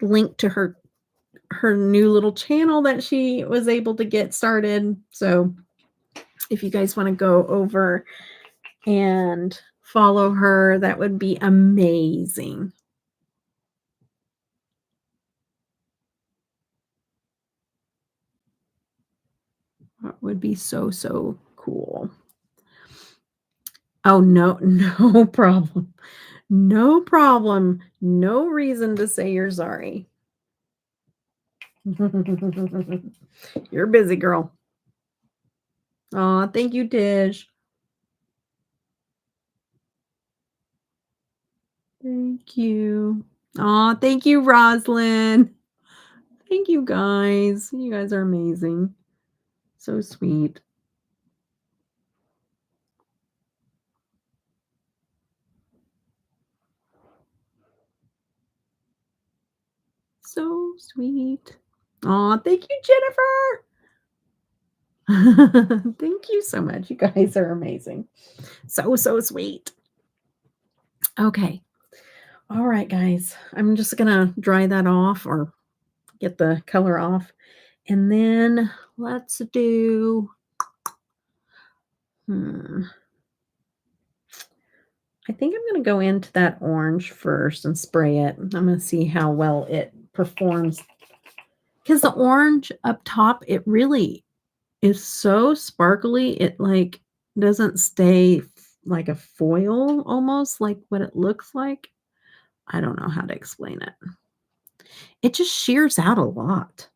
link to her new little channel that she was able to get started. So if you guys want to go over and follow her, that would be amazing. That would be so, so cool. Oh, no, no problem. No problem. No reason to say you're sorry. You're busy, girl. Aw, thank you, Tish. Thank you. Aw, thank you, Roslyn. Thank you, guys. You guys are amazing. So sweet. So sweet. Aw, thank you, Jennifer. Thank you so much. You guys are amazing. So, so sweet. Okay. All right, guys. I'm just going to dry that off or get the color off. And then let's do, I think I'm gonna go into that orange first and spray it. I'm gonna see how well it performs. Because the orange up top, it really is so sparkly, it, like, doesn't stay like a foil almost like what it looks like. I don't know how to explain it. It just shears out a lot.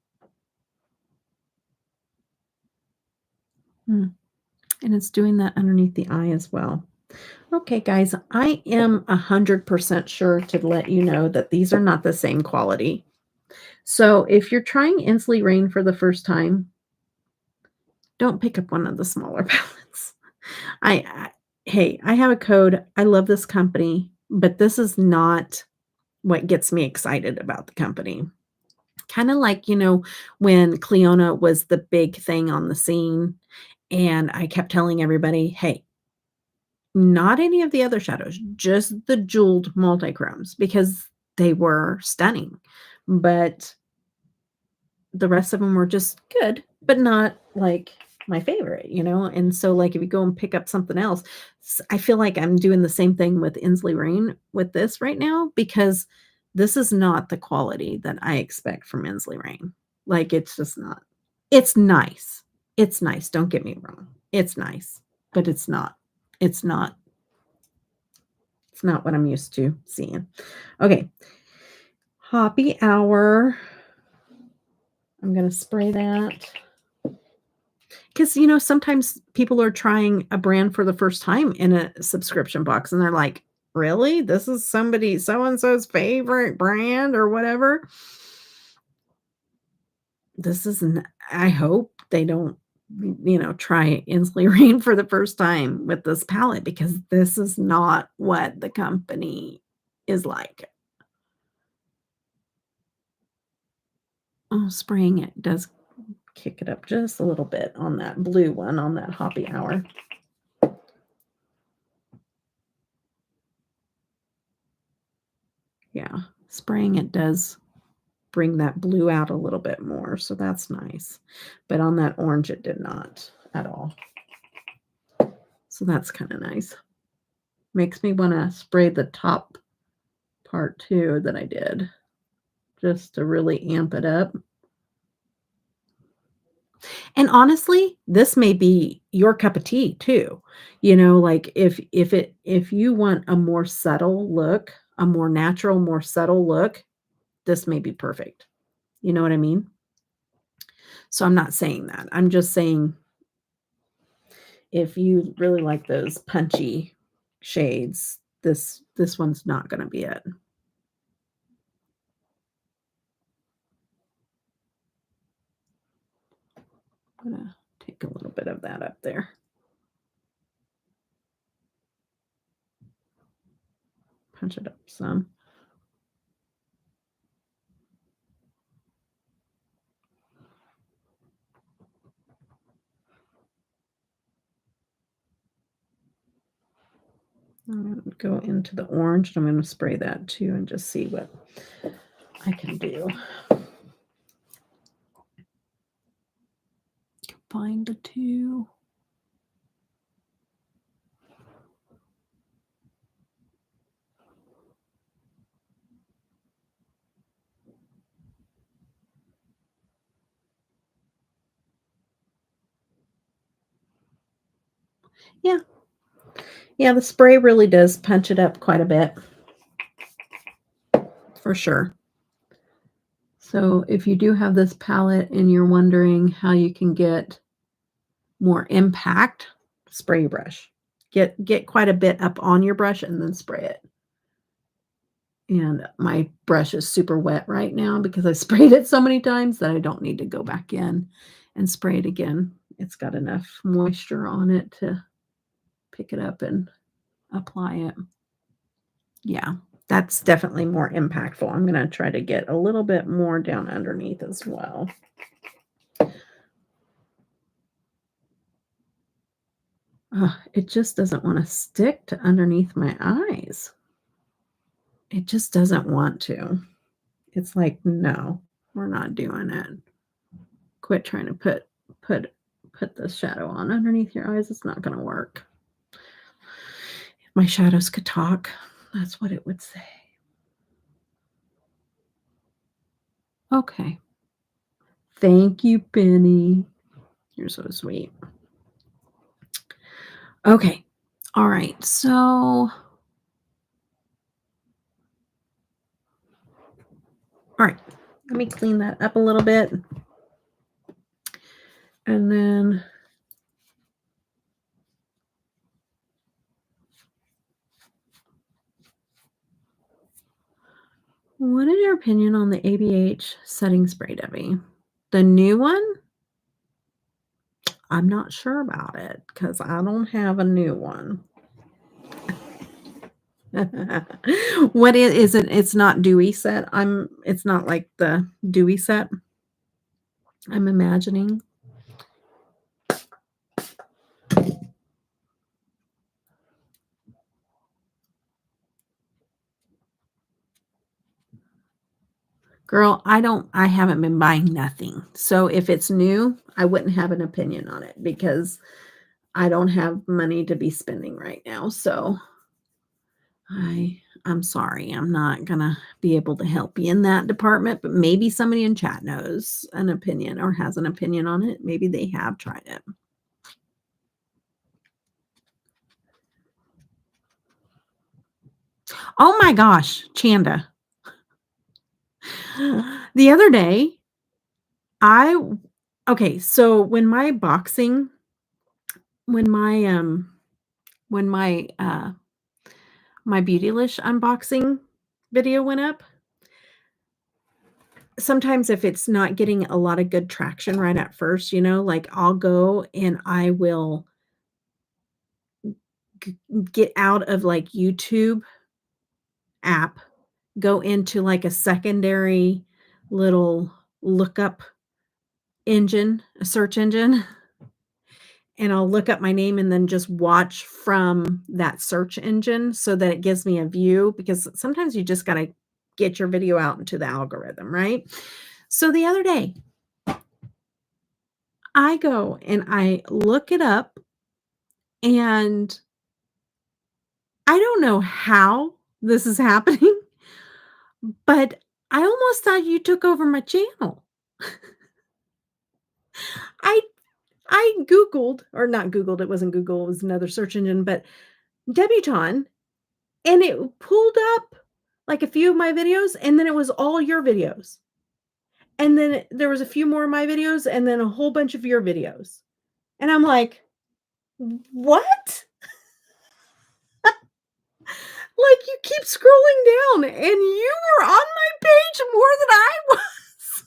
Mm, and it's doing that underneath the eye as well. Okay, guys, I am 100% sure to let you know that these are not the same quality. So if you're trying Inslee Rain for the first time, don't pick up one of the smaller palettes. I hey, I have a code. I love this company, but this is not what gets me excited about the company. Kinda like, when Cleona was the big thing on the scene, and I kept telling everybody, "Hey, not any of the other shadows, just the jeweled multichromes," because they were stunning, but the rest of them were just good, but not, like, my favorite, and so, like, if you go and pick up something else, I feel like I'm doing the same thing with Inslee Rain with this right now because this is not the quality that I expect from Inslee Rain. Like, it's just not. It's nice. It's nice, don't get me wrong. It's nice, but it's not it's not what I'm used to seeing. Okay, Happy Hour. I'm gonna spray that. 'Cause, sometimes people are trying a brand for the first time in a subscription box, and they're like, "Really? This is somebody so and so's favorite brand or whatever?" This isn't I hope they don't, try Inslee Rain for the first time with this palette because this is not what the company is like. Oh, spraying it does kick it up just a little bit on that blue one, on that Happy Hour. Yeah, spraying it does bring that blue out a little bit more, so that's nice. But on that orange, it did not at all. So that's kinda nice. Makes me wanna spray the top part too that I did, just to really amp it up. And honestly, this may be your cup of tea too. Like if you want a more subtle look, a more natural, more subtle look, this may be perfect. You know what I mean? So I'm not saying that. I'm just saying if you really like those punchy shades, this one's not gonna be it. I'm gonna take a little bit of that up there. Punch it up some. I'm gonna go into the orange, and I'm gonna spray that too and just see what I can do. Combine the two. Yeah. Yeah, the spray really does punch it up quite a bit, for sure. So if you do have this palette and you're wondering how you can get more impact, spray your brush. Get quite a bit up on your brush and then spray it. And my brush is super wet right now because I sprayed it so many times that I don't need to go back in and spray it again. It's got enough moisture on it to pick it up and apply it. Yeah, that's definitely more impactful. I'm gonna try to get a little bit more down underneath as well. It just doesn't wanna stick to underneath my eyes. It just doesn't want to. It's like, "No, we're not doing it. Quit trying to put put this shadow on underneath your eyes. It's not gonna work." My shadows could talk. That's what it would say. Okay. Thank you, Penny. You're so sweet. Okay. All right. So, all right. Let me clean that up a little bit. And then what is your opinion on the ABH setting spray, Debbie? The new one? I'm not sure about it because I don't have a new one. What is it? It's not dewy set. It's not like the dewy set. I'm imagining. Girl, I haven't been buying nothing. So if it's new, I wouldn't have an opinion on it because I don't have money to be spending right now. So I'm sorry. I'm not gonna be able to help you in that department, but maybe somebody in chat knows an opinion or has an opinion on it. Maybe they have tried it. Oh my gosh, Chanda. The other day, I okay, so when my when my Beautylish unboxing video went up, sometimes if it's not getting a lot of good traction right at first, like I'll go and I will get out of like YouTube app, go into like a secondary little lookup engine, a search engine, and I'll look up my name and then just watch from that search engine so that it gives me a view because sometimes you just got to get your video out into the algorithm, right? So the other day, I go and I look it up and I don't know how this is happening, but I almost thought you took over my channel. I I Googled, or not Googled, it wasn't Google, it was another search engine, but debutante, and it pulled up like a few of my videos, and then it was all your videos. And then there was a few more of my videos, and then a whole bunch of your videos. And I'm like, what? Like you keep scrolling down, and you were on my page more than I was.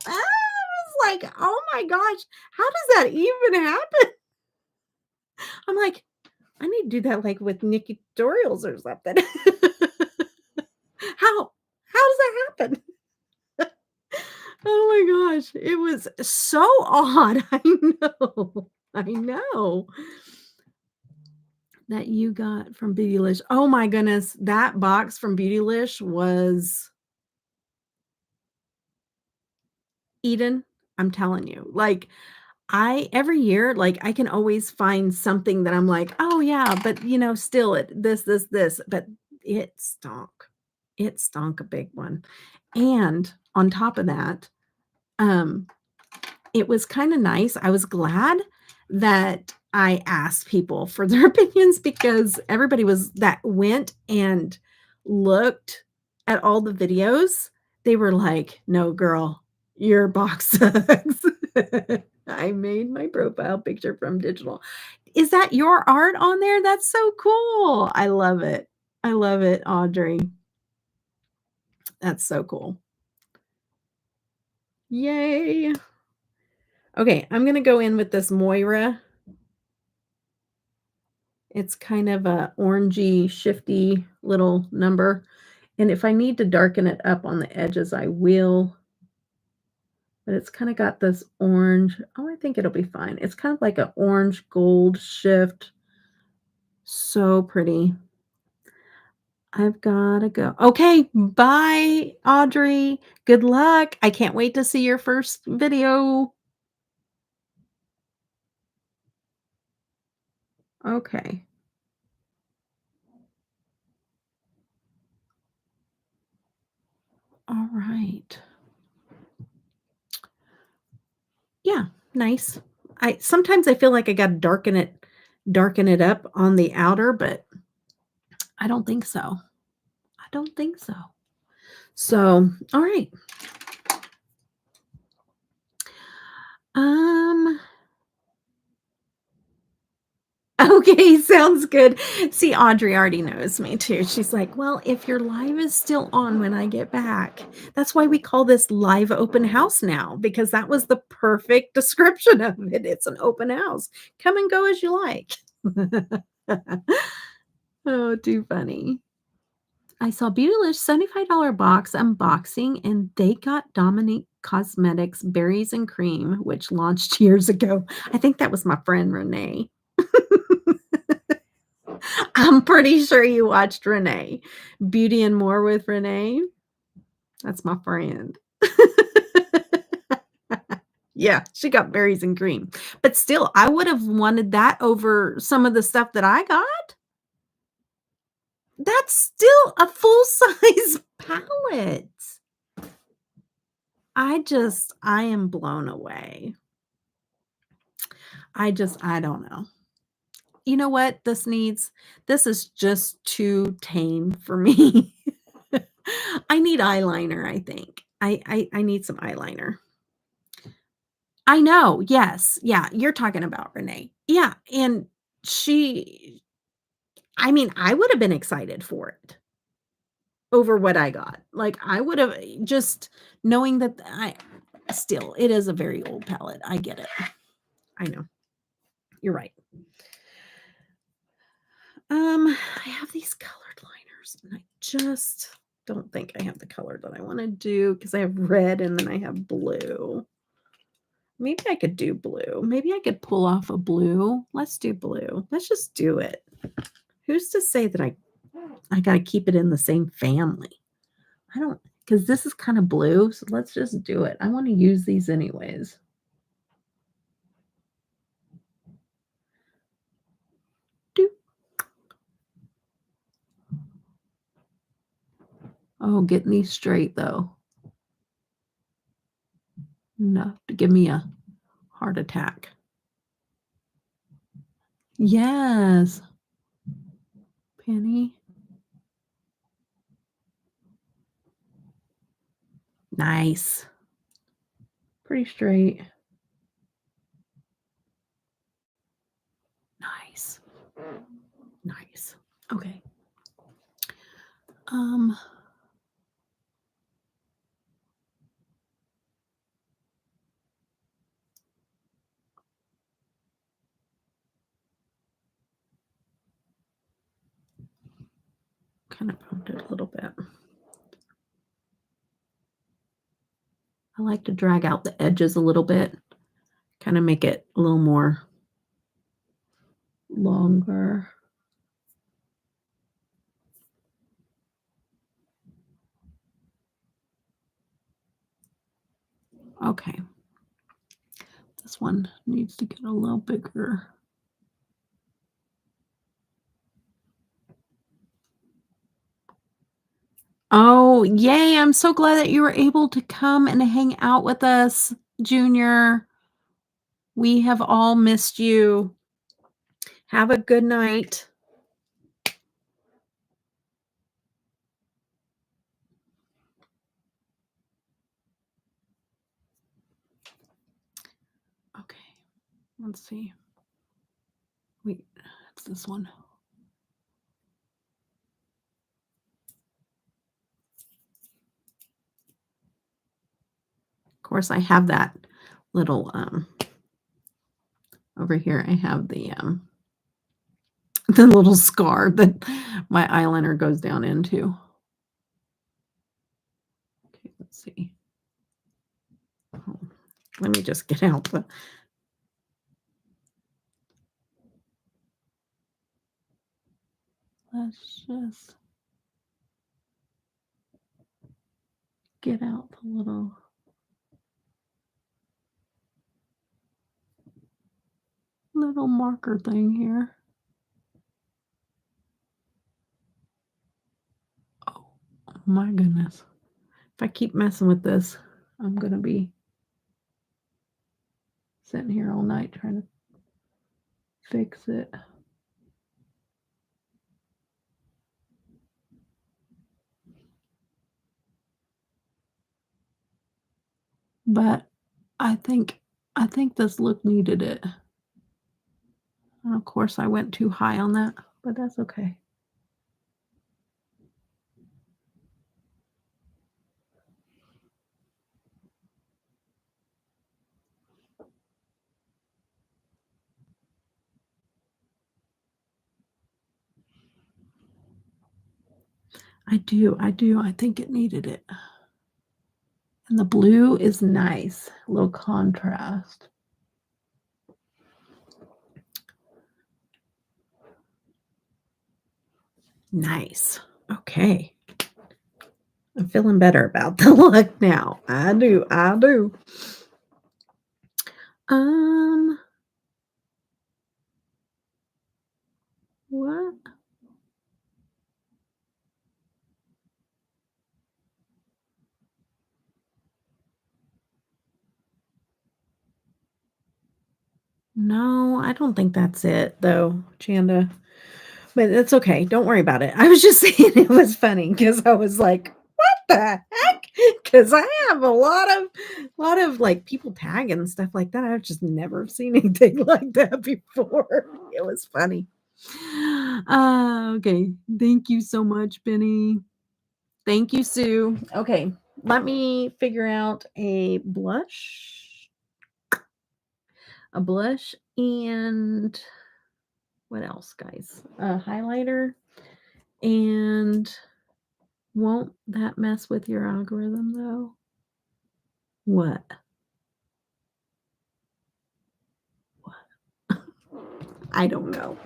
I was like, oh my gosh, how does that even happen? I'm like, I need to do that like with Nikki tutorials or something. How does that happen? Oh my gosh, it was so odd. I know. I know that you got from Beautylish. Oh my goodness, that box from Beautylish was Eden. I'm telling you, like I every year, like I can always find something that I'm like, oh yeah, but still this, but it stunk. It stunk a big one. And on top of that, um, it was kinda nice. I was glad that I asked people for their opinions because everybody was that went and looked at all the videos, they were like, "No, girl, your box sucks." I made my profile picture from digital. Is that your art on there? That's so cool. I love it. I love it, Audrey. That's so cool. Yay. Okay, I'm gonna go in with this Moira. It's kind of a orangey, shifty little number, and if I need to darken it up on the edges, I will, but it's kinda got this orange I think it'll be fine. It's kind of like an orange gold shift. So pretty. I've gotta go. Okay, bye, Audrey. Good luck. I can't wait to see your first video. Okay. nice. I sometimes I feel like I gotta darken it up on the outer, but I don't think so. I don't think so. So, all right. Um, okay, sounds good. See, Audrey already knows me too. She's like, "Well, if your live is still on when I get back." That's why we call this live open house now, because that was the perfect description of it. It's an open house. Come and go as you like. Oh, too funny. I saw Beautylish $75 box unboxing, and they got Dominique Cosmetics Berries and Cream, which launched years ago. I think that was my friend Renee. I'm pretty sure you watched Renee. Beauty and More with Renee. That's my friend. Yeah, she got berries and cream. But still, I would have wanted that over some of the stuff that I got. That's still a full size palette. I am blown away. I don't know. You know what this needs? This is just too tame for me. I need eyeliner, I think. I need some eyeliner. I know, yes. Yeah, you're talking about Renee. Yeah, and she I mean, I would have been excited for it over what I got. Like, I would have just knowing that I still, it is a very old palette. I get it. I know. You're right. I have these colored liners, and I just don't think I have the color that I wanna do because I have red and then I have blue. Maybe I could do blue. Maybe I could pull off a blue. Let's do blue. Let's just do it. Who's to say that I gotta keep it in the same family? I don't, because this is kinda blue, so let's just do it. I wanna use these anyways. Do Oh, getting these straight, though. Enough to give me a heart attack. Yes. Penny. Nice. Pretty straight. Nice. Nice. Okay. Um, kind of bumped it a little bit. I like to drag out the edges a little bit, kind of make it a little more longer. Okay. This one needs to get a little bigger. Oh, yay. I'm so glad that you were able to come and hang out with us, Junior. We have all missed you. Have a good night. Okay. Let's see. Wait, it's this one. Of course, I have that little over here. I have the the little scar that my eyeliner goes down into. Okay, let's see. Oh, let me just get out the let's just get out the little marker thing here. Oh my goodness. If I keep messing with this, I'm gonna be sitting here all night trying to fix it. But I think this look needed it. And of course, I went too high on that, but that's okay. I do. I think it needed it. And the blue is nice, a little contrast. Nice. Okay. I'm feeling better about the look now. I do. I do. Um, what? No, I don't think that's it though, Chanda. But it's okay. Don't worry about it. I was just saying it was funny because I was like, what the heck? Because I have a lot of like people tag and stuff like that. I've just never seen anything like that before. It was funny. Okay. Thank you so much, Benny. Thank you, Sue. Okay. Let me figure out a blush, and what else, guys? A highlighter. And won't that mess with your algorithm though? What? What? I don't know.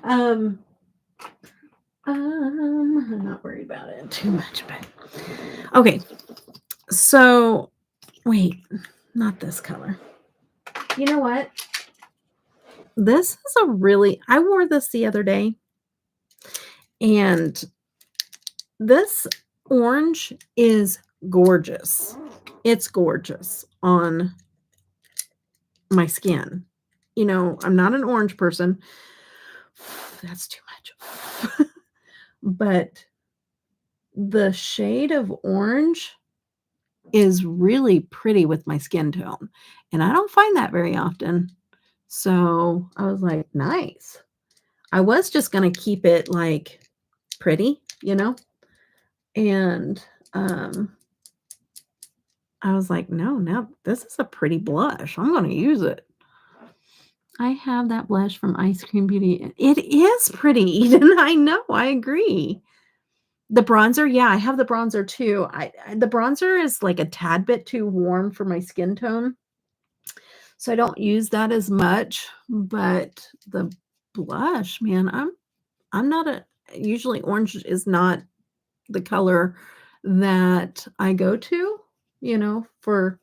Um, I'm not worried about it too much, but okay. So wait, not this color. You know what? This is I wore this the other day, and this orange is gorgeous. It's gorgeous on my skin. You know, I'm not an orange person. That's too much. But the shade of orange is really pretty with my skin tone, and I don't find that very often. So I was like, nice. I was just gonna keep it like pretty, and I was like, no, this is a pretty blush. I'm gonna use it. I have that blush from Eyescream Beauty. It is pretty, Eden. I know. I agree. The bronzer, yeah, I have the bronzer too. The bronzer is like a tad bit too warm for my skin tone, so I don't use that as much. But the blush, man, I'm not a usually orange is not the color that I go to, for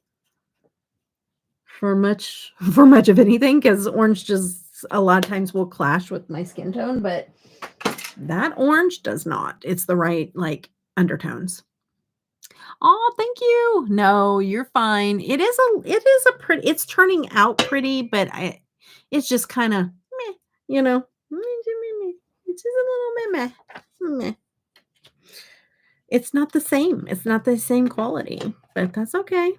for much of anything, because orange just a lot of times will clash with my skin tone, but that orange does not. It's the right like undertones. Oh, thank you. No, you're fine. It is a pretty, it's turning out pretty, but it's just kind of meh, you know. It's just a little meh, meh. Meh. It's not the same. It's not the same quality, but that's okay.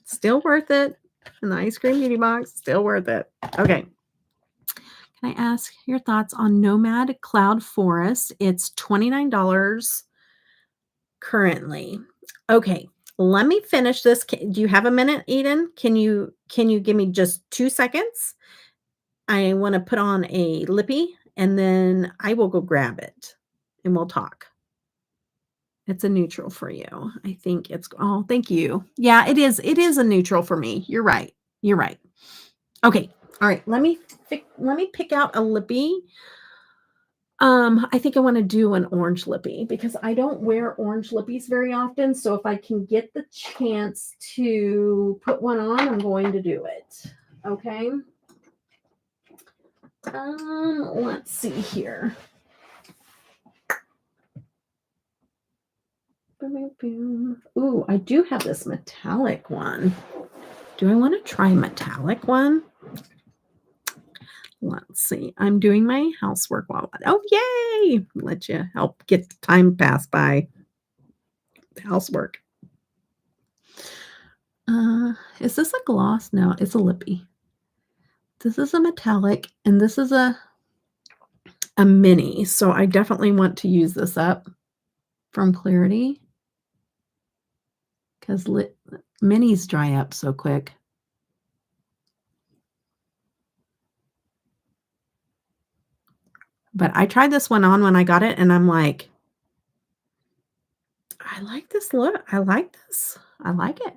Still worth it. And the ice cream beauty box, still worth it. Okay. Can I ask your thoughts on Nomad Cloud Forest? It's $29 currently. Okay, let me finish this. Do you have a minute, Eden? Can you give me just 2 seconds? I wanna put on a lippy, and then I will go grab it, and we'll talk. It's a neutral for you. I think it's oh, thank you. Yeah, it is a neutral for me. You're right. You're right. Okay. All right. Let me pick out a lippy. I think I wanna do an orange lippy because I don't wear orange lippies very often, so if I can get the chance to put one on, I'm going to do it. Okay? Let's see here. Boom, boom, boom. Ooh, I do have this metallic one. Do I want to try metallic one? Let's see. I'm doing my housework while oh, yay! Let you help get the time pass by. Housework. Is this a gloss? No, it's a lippy. This is a metallic, and this is a mini, so I definitely want to use this up from Clarity 'cause minis dry up so quick. But I tried this one on when I got it, and I'm like, "I like this look. I like this. I like it."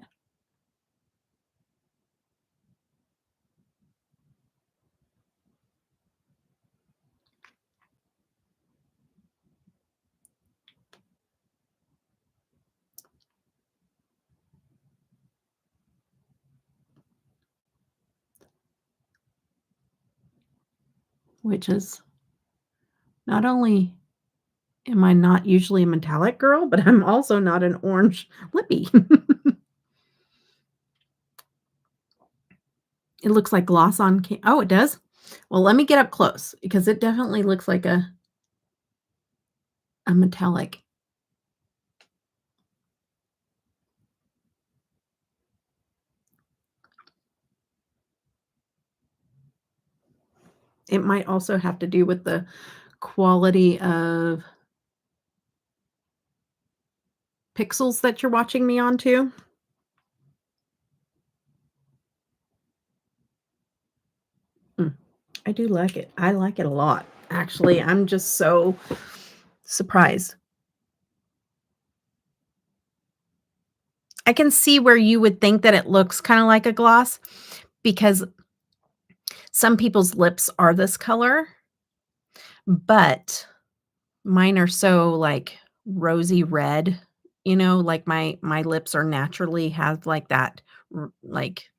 Which is not only am I not usually a metallic girl, but I'm also not an orange lippy. It looks like gloss on ca oh, it does? Well, let me get up close because it definitely looks like a metallic. It might also have to do with the quality of pixels that you're watching me on too. Mm, I do like it. I like it a lot. Actually, I'm just so surprised. I can see where you would think that it looks kinda like a gloss because some people's lips are this color, but mine are so, like, rosy red, like, my lips are naturally have, like, that like,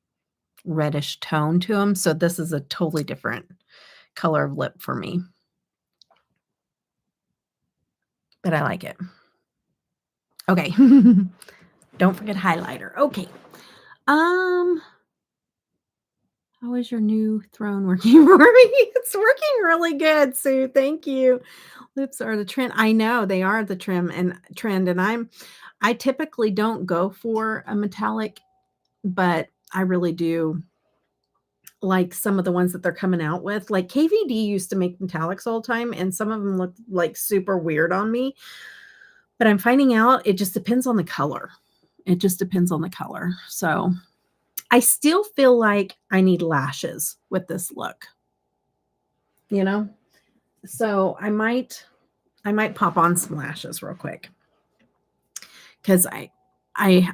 reddish tone to them. So this is a totally different color of lip for me, but I like it. Okay. Don't forget highlighter. Okay. Um, how is your new throne working for me? It's working really good, Sue. Thank you. Lips are the trend. I know they are the trend, and I typically don't go for a metallic, but I really do like some of the ones that they're coming out with. Like KVD used to make metallics all the time, and some of them look like super weird on me. But I'm finding out it just depends on the color. It just depends on the color. So I still feel like I need lashes with this look, you know? So I might pop on some lashes real quick because I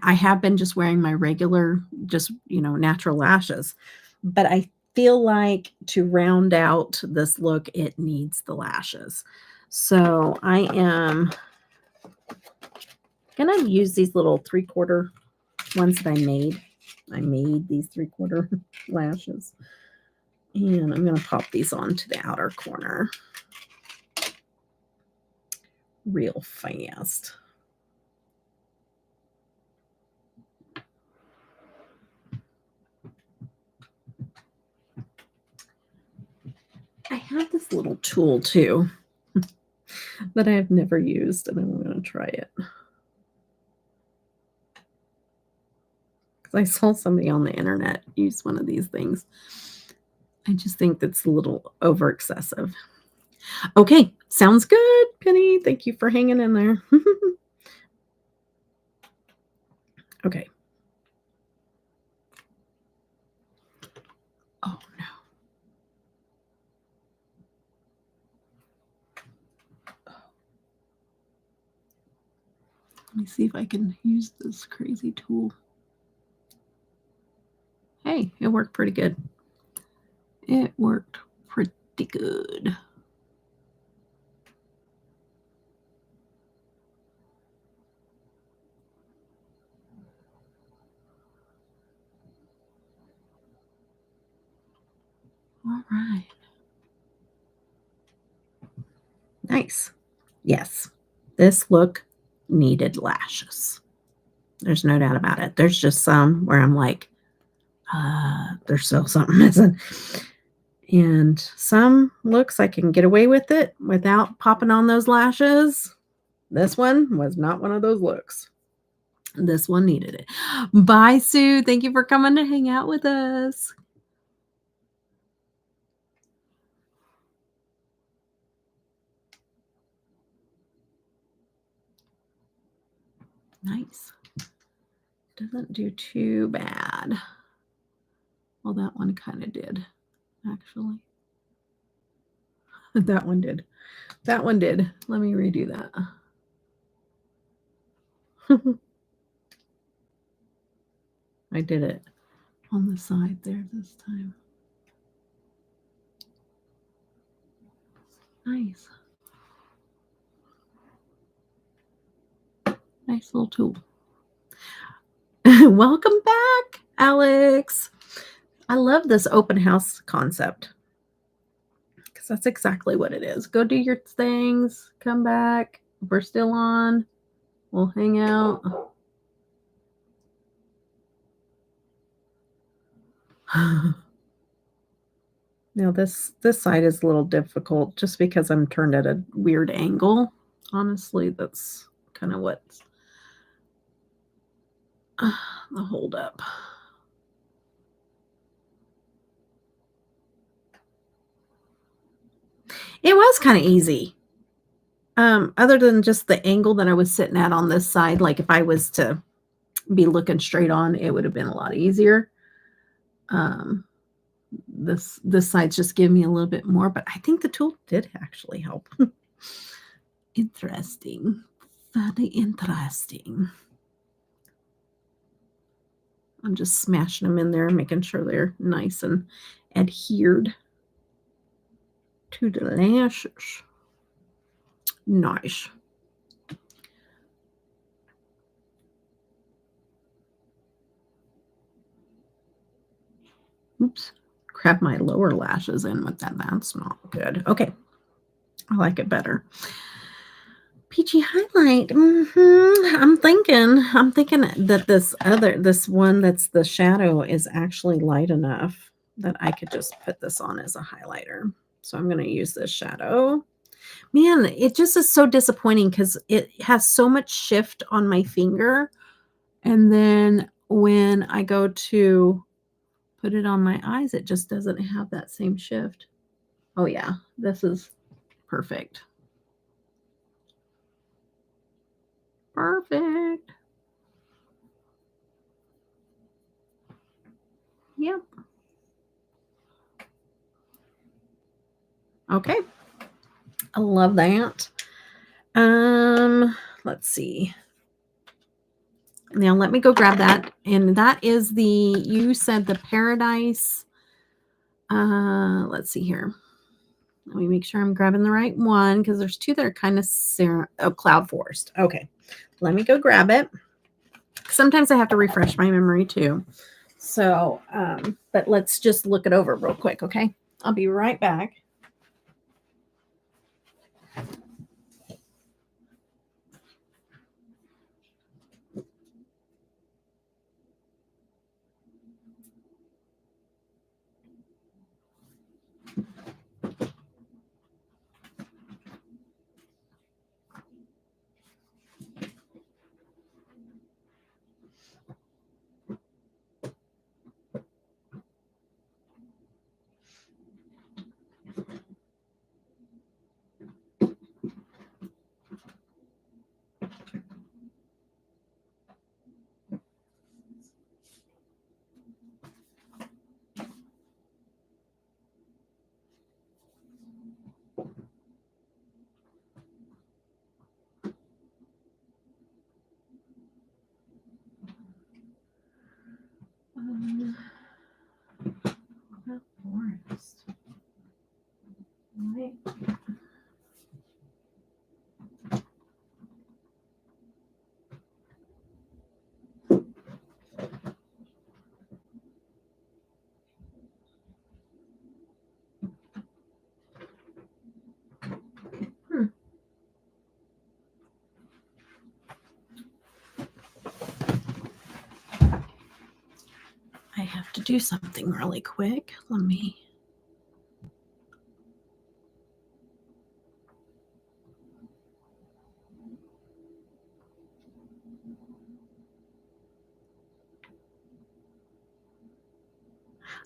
have been just wearing my regular, just natural lashes, but I feel like to round out this look, it needs the lashes. So I am gonna use these little 3/4 ones that I made. I made these 3/4 lashes, and I'm gonna pop these onto the outer corner real fast. I have this little tool too that I have never used, and I'm gonna try it. Because I saw somebody on the internet use one of these things. I just think that's a little over excessive. Okay, sounds good, Penny. Thank you for hanging in there. Okay. Oh no. Let me see if I can use this crazy tool. Hey, it worked pretty good. It worked pretty good. All right. Nice. Yes. This look needed lashes. There's no doubt about it. There's just some where I'm like, There's still something missing. And some looks I can get away with it without popping on those lashes. This one was not one of those looks. This one needed it. Bye, Sue. Thank you for coming to hang out with us. Nice. Doesn't do too bad. Well, that one kind of did, actually. That one did. That one did. Let me redo that. I did it on the side there this time. Nice. Nice little tool. Welcome back, Alex. I love this open house concept because that's exactly what it is. Go do your things, come back. If we're still on, we'll hang out. Now this side is a little difficult just because I'm turned at a weird angle. Honestly, that's kind of what's the hold up. It was kind of easy. Other than just the angle that I was sitting at on this side, like if I was to be looking straight on, it would have been a lot easier. This side's just giving me a little bit more, but I think the tool did actually help. Interesting. Very interesting. I'm just smashing them in there, making sure they're nice and adhered to the lashes. Nice. Oops. Grab my lower lashes in with that. That's not good. Okay. I like it better. Peachy highlight. I'm thinking that this one that's the shadow is actually light enough that I could just put this on as a highlighter. So I'm going to use this shadow. Man, it just is so disappointing because it has so much shift on my finger. And then when I go to put it on my eyes, it just doesn't have that same shift. Oh yeah, this is perfect. Perfect. Yep. Okay. I love that. Let's see. Now let me go grab that. And that is you said the Paradise. Let's see here. Let me make sure I'm grabbing the right one because there's two that are kind of Cloud Forest. Okay. Let me go grab it. Sometimes I have to refresh my memory too. So, but let's just look it over real quick. Okay. I'll be right back. Forest. Right. I have to do something really quick. Let me.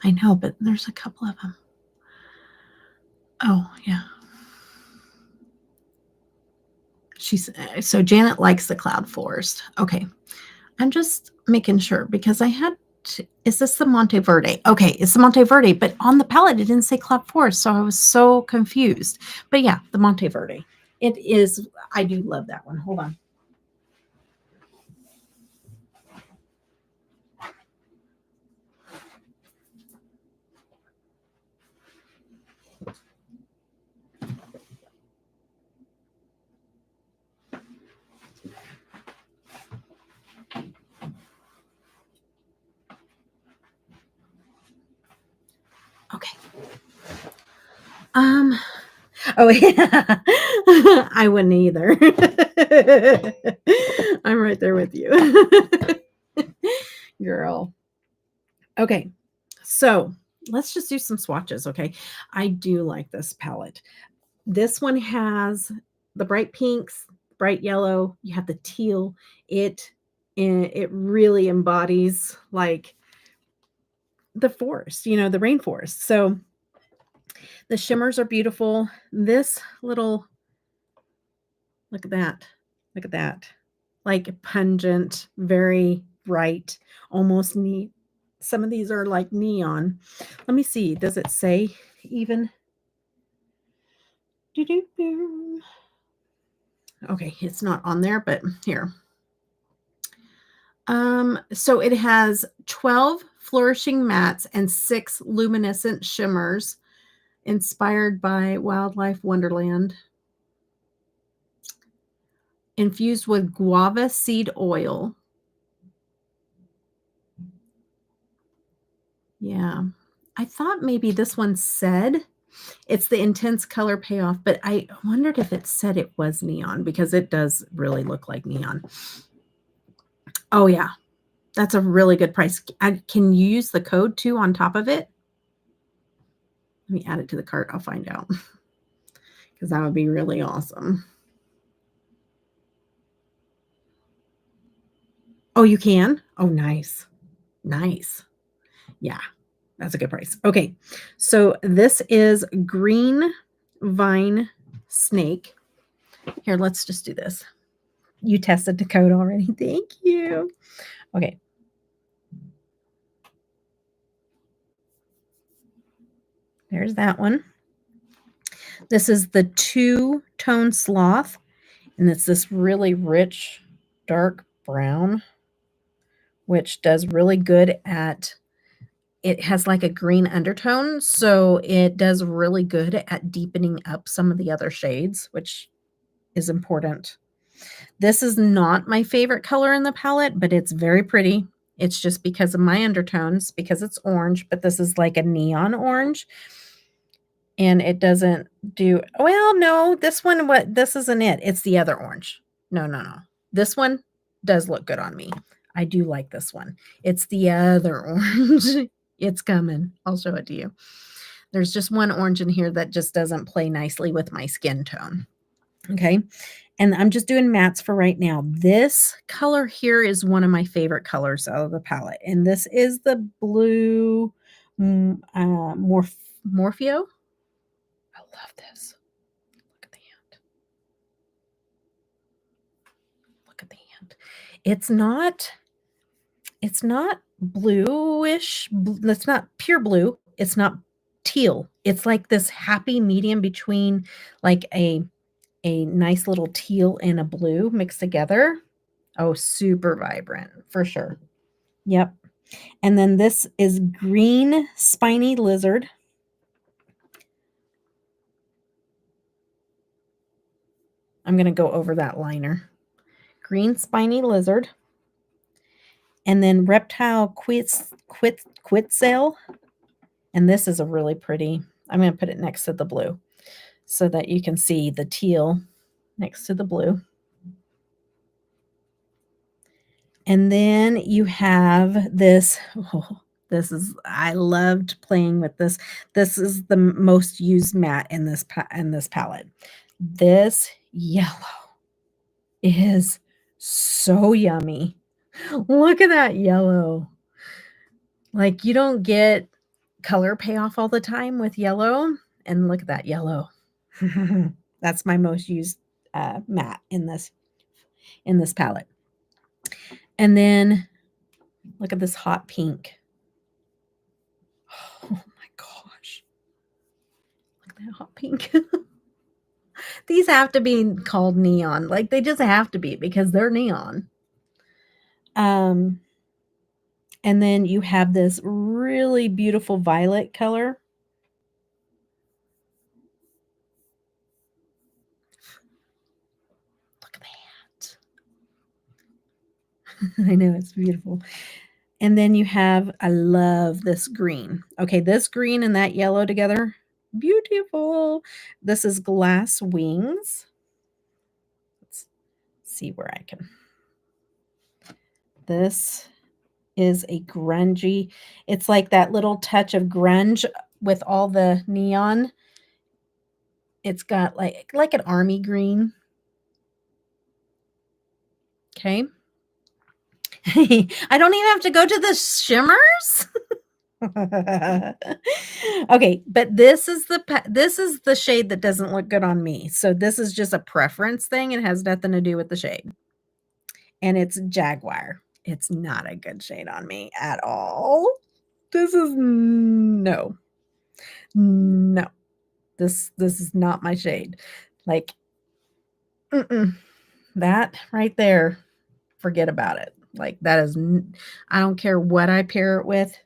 I know, but there's a couple of them. Oh, yeah. So Janet likes the Cloud Forest. Okay. I'm just making sure because is this the Monteverde? Okay, it's the Monteverde, but on the palette it didn't say Cloud Forest, so I was so confused. But yeah, the Monteverde. It is, I do love that one. Hold on. Okay. Oh yeah. I wouldn't either. I'm right there with you. Girl. Okay. So let's just do some swatches. Okay. I do like this palette. This one has the bright pinks, bright yellow, you have the teal. It really embodies like the forest, the rainforest. So the shimmers are beautiful. This little, look at that. Look at that. Like pungent, very bright, almost neat. Some of these are like neon. Let me see. Does it say even? Doo-doo-doo. Okay, it's not on there, but here. So it has 12 flourishing mattes and 6 luminescent shimmers inspired by Wildlife Wonderland. Infused with guava seed oil. Yeah. I thought maybe this one said it's the intense color payoff, but I wondered if it said it was neon because it does really look like neon. Oh, yeah. That's a really good price. Can you use the code too on top of it? Let me add it to the cart. I'll find out because that would be really awesome. Oh, you can? Oh, nice. Nice. Yeah, that's a good price. Okay, so this is Green Vine Snake. Here, let's just do this. You tested the code already. Thank you. Okay. There's that one. This is the Two-Tone Sloth, and it's this really rich, dark brown, which does really good at, it has like a green undertone, so it does really good at deepening up some of the other shades, which is important. This is not my favorite color in the palette, but it's very pretty. It's just because of my undertones, because it's orange, but this is like a neon orange. And it doesn't do, well, no, this one, this isn't it. It's the other orange. No. This one does look good on me. I do like this one. It's the other orange. It's coming. I'll show it to you. There's just one orange in here that just doesn't play nicely with my skin tone. Okay. And I'm just doing mattes for right now. This color here is one of my favorite colors out of the palette. And this is the blue Morpheo. I love this. Look at the hand. Look at the hand. It's not bluish. It's not pure blue. It's not teal. It's like this happy medium between like a nice little teal and a blue mixed together. Oh, super vibrant for sure. Yep. And then this is Green Spiny Lizard. I'm going to go over that liner. Green Spiny Lizard. And then Reptile Quetzal. And this is a really pretty, I'm going to put it next to the blue so that you can see the teal next to the blue. And then you have this, I loved playing with this. This is the most used matte in this palette. This yellow is so yummy. Look at that yellow. Like, you don't get color payoff all the time with yellow, and look at that yellow. That's my most used, matte in this palette. And then look at this hot pink. Oh my gosh. Look at that hot pink. These have to be called neon. Like, they just have to be because they're neon. And then you have this really beautiful violet color. Look at that. I know, it's beautiful. And then you have I love this green. Okay, this green and that yellow together, beautiful. This is Glass Wings. Let's see where I can. This is a grungy. It's like that little touch of grunge with all the neon. It's got like an army green. Okay. I don't even have to go to the shimmers. Okay, but this is the shade that doesn't look good on me. So this is just a preference thing. It has nothing to do with the shade. And it's Jaguar. It's not a good shade on me at all. This is no. No. This is not my shade. Like that right there, forget about it. Like that is I don't care what I pair it with.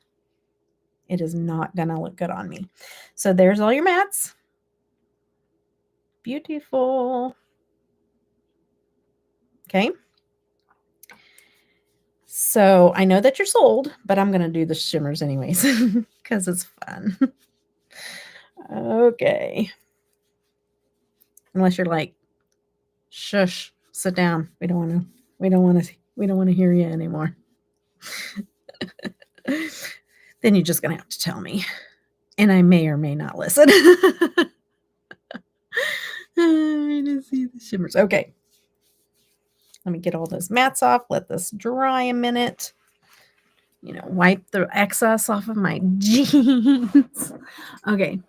It is not going to look good on me. So there's all your mattes. Beautiful. Okay. So I know that you're sold, but I'm going to do the shimmers anyways because it's fun. Okay. Unless you're like, shush, sit down. We don't want to hear you anymore. Then you're just going to have to tell me. And I may or may not listen. I didn't see the shimmers. Okay. Let me get all those mattes off. Let this dry a minute. You know, wipe the excess off of my jeans. Okay.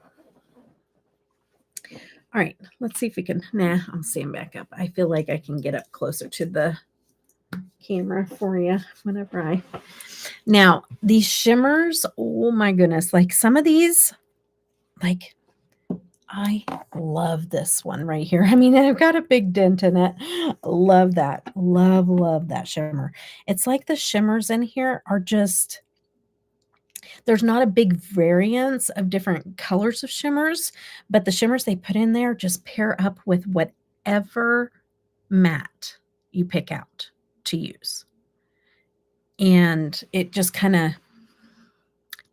All right. Let's see if we can. Nah, I'll stand back up. I feel like I can get up closer to the camera for you whenever I. Now, these shimmers, oh my goodness. Like some of these, like I love this one right here. I mean, I've got a big dent in it. Love that. Love that shimmer. It's like the shimmers in here are just, there's not a big variance of different colors of shimmers, but the shimmers they put in there just pair up with whatever matte you pick out to use. And it just kind of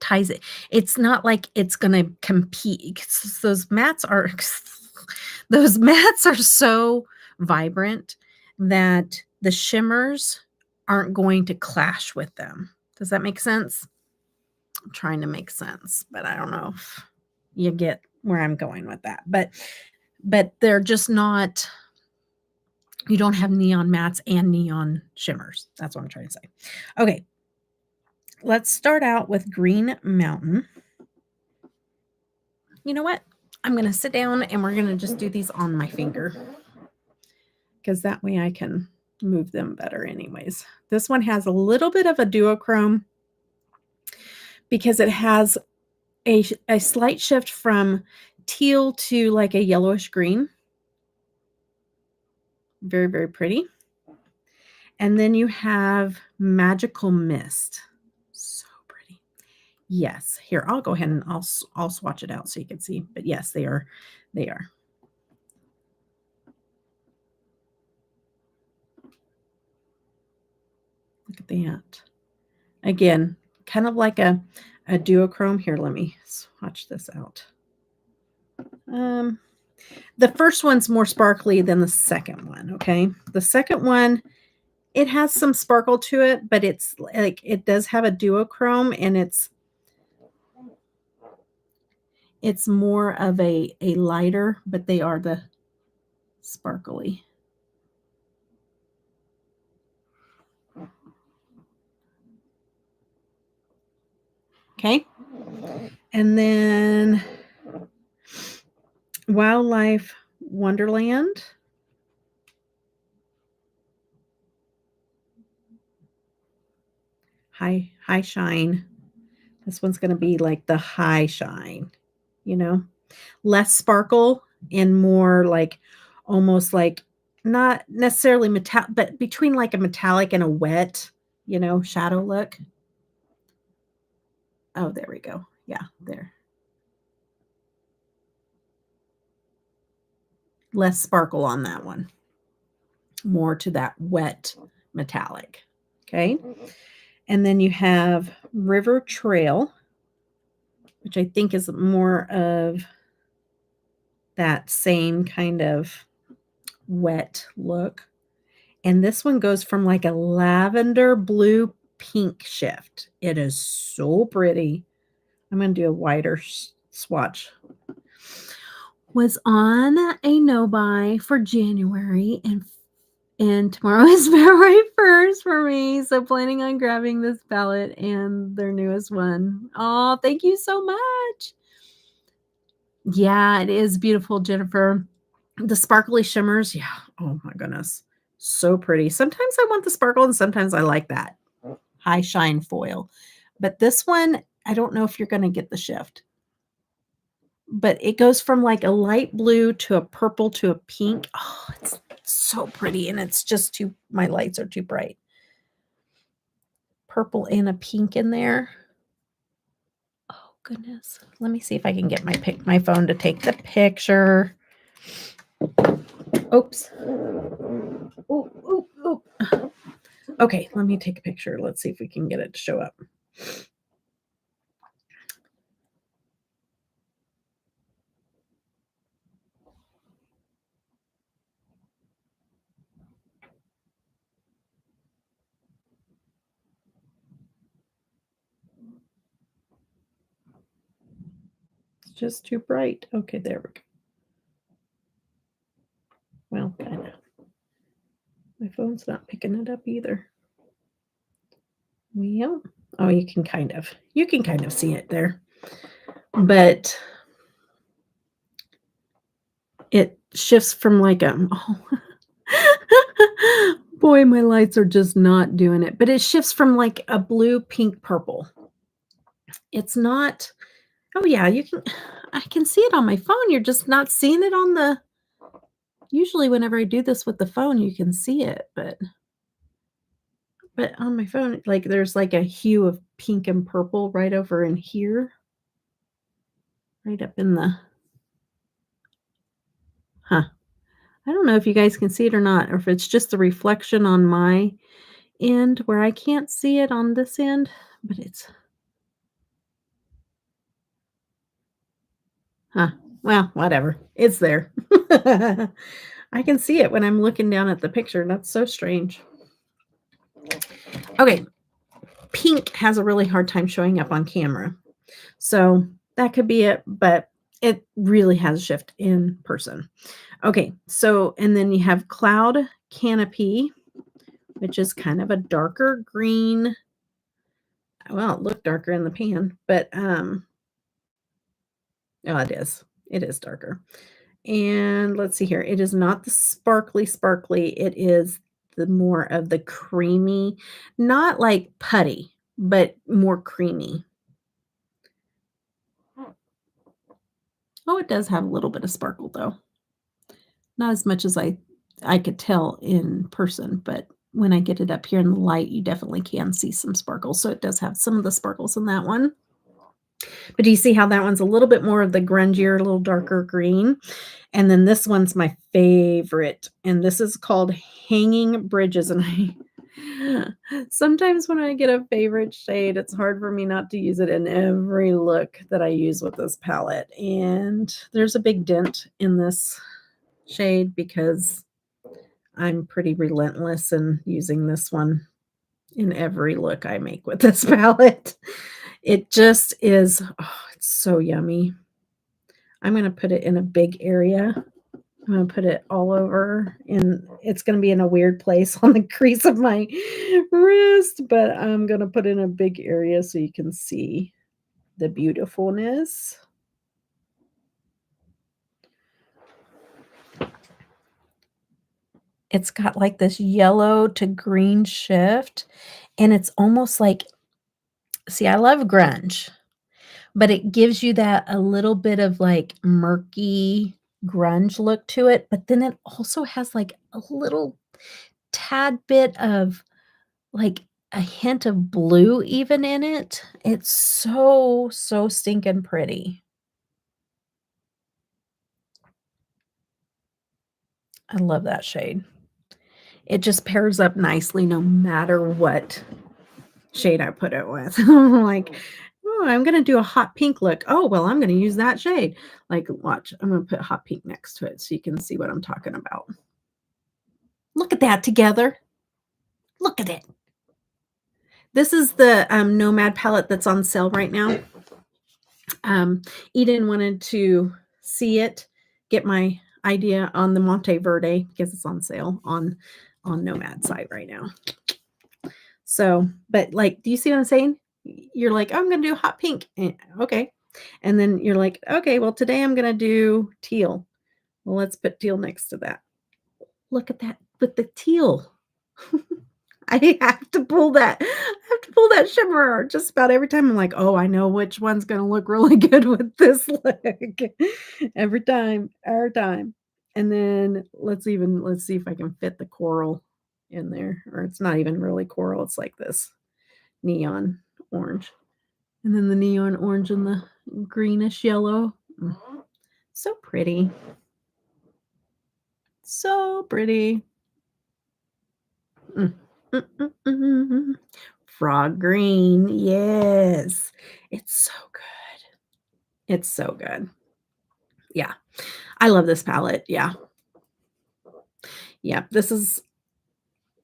ties it. It's not like it's going to compete. Those mattes are so vibrant that the shimmers aren't going to clash with them. Does that make sense? I'm trying to make sense, but I don't know if you get where I'm going with that. But they're just not, you don't have neon mattes and neon shimmers. That's what I'm trying to say. Okay. Let's start out with Green Mountain. You know what? I'm going to sit down and we're going to just do these on my finger because that way I can move them better anyways. This one has a little bit of a duochrome because it has a slight shift from teal to like a yellowish green. Very, very pretty. And then you have Magical Mist. So pretty. Yes. Here, I'll go ahead and I'll swatch it out so you can see. But yes, they are. They are. Look at that. Again, kind of like a duochrome. Here, let me swatch this out. The first one's more sparkly than the second one, okay? The second one, it has some sparkle to it, but it's like it does have a duochrome and it's It's more of a lighter, but they are the sparkly. Okay. And then Wildlife Wonderland. High shine. This one's gonna be like the high shine, you know? Less sparkle and more like almost like not necessarily metal but between like a metallic and a wet, shadow look. Oh, there we go. Yeah, there. Less sparkle on that one. More to that wet metallic. Okay. And then you have River Trail, which I think is more of that same kind of wet look. And this one goes from like a lavender blue pink shift. It is so pretty. I'm going to do a wider swatch. Was on a no buy for January and tomorrow is February 1st for me. So planning on grabbing this palette and their newest one. Oh, thank you so much. Yeah, it is beautiful, Jennifer. The sparkly shimmers. Yeah. Oh my goodness. So pretty. Sometimes I want the sparkle and sometimes I like that high shine foil. But this one, I don't know if you're going to get the shift. But it goes from like a light blue to a purple to a pink. Oh, it's so pretty. And it's just my lights are too bright. Purple and a pink in there. Oh, goodness. Let me see if I can get my phone to take the picture. Oops. Oop. Okay, let me take a picture. Let's see if we can get it to show up. It's just too bright. Okay, there we go. Well, kind of. My phone's not picking it up either. Well, oh, you can kind of see it there. But it shifts from like boy, my lights are just not doing it. But it shifts from like a blue, pink, purple. It's not, oh yeah, I can see it on my phone. You're just not seeing it on usually whenever I do this with the phone, you can see it, but on my phone, like there's like a hue of pink and purple right over in here. Right up in I don't know if you guys can see it or not, or if it's just a reflection on my end where I can't see it on this end, but it's well, whatever. It's there. I can see it when I'm looking down at the picture. That's so strange. Okay. Pink has a really hard time showing up on camera. So that could be it, but it really has a shift in person. Okay. So, and then you have Cloud Canopy, which is kind of a darker green. Well, it looked darker in the pan, but oh, it is. It is darker. And let's see here. It is not the sparkly. It is the more of the creamy, not like putty, but more creamy. Oh, it does have a little bit of sparkle though. Not as much as I could tell in person, but when I get it up here in the light, you definitely can see some sparkles. So it does have some of the sparkles in that one. But do you see how that one's a little bit more of the grungier, a little darker green? And then this one's my favorite, and this is called Hanging Bridges. And sometimes when I get a favorite shade, it's hard for me not to use it in every look that I use with this palette. And there's a big dent in this shade because I'm pretty relentless in using this one in every look I make with this palette. It just is, oh, it's so yummy. I'm gonna put it in a big area. I'm gonna put it all over, and it's gonna be in a weird place on the crease of my wrist, but I'm gonna put it in a big area so you can see the beautifulness. It's got like this yellow to green shift, and it's almost like, see, I love grunge, but it gives you that a little bit of like murky grunge look to it, but then it also has like a little tad bit of like a hint of blue even in it. It's so, so stinking pretty. I love that shade. It just pairs up nicely no matter what shade I put it with. I'm like, "Oh, I'm gonna do a hot pink look. Oh, well, I'm gonna use that shade." Like, watch, I'm gonna put hot pink next to it so you can see what I'm talking about. Look at that together. Look at it. This is the, Nomad palette that's on sale right now. Um, Eden wanted to see it, get my idea on the Monte Verde because it's on sale on Nomad site right now. So, but like, do you see what I'm saying? You're like, "Oh, I'm gonna do hot pink." Okay. And then you're like, "Okay, well, today I'm gonna do teal." Well, let's put teal next to that. Look at that with the teal. I have to pull that. I have to pull that shimmer just about every time. I'm like, "Oh, I know which one's gonna look really good with this look." Every time. And then let's see if I can fit the coral in there, or it's not even really coral, it's like this neon orange. And then the neon orange and the greenish yellow. So pretty. So pretty. Mm, mm. Frog green, yes. It's so good. It's so good. Yeah, I love this palette, yeah. Yeah, this, is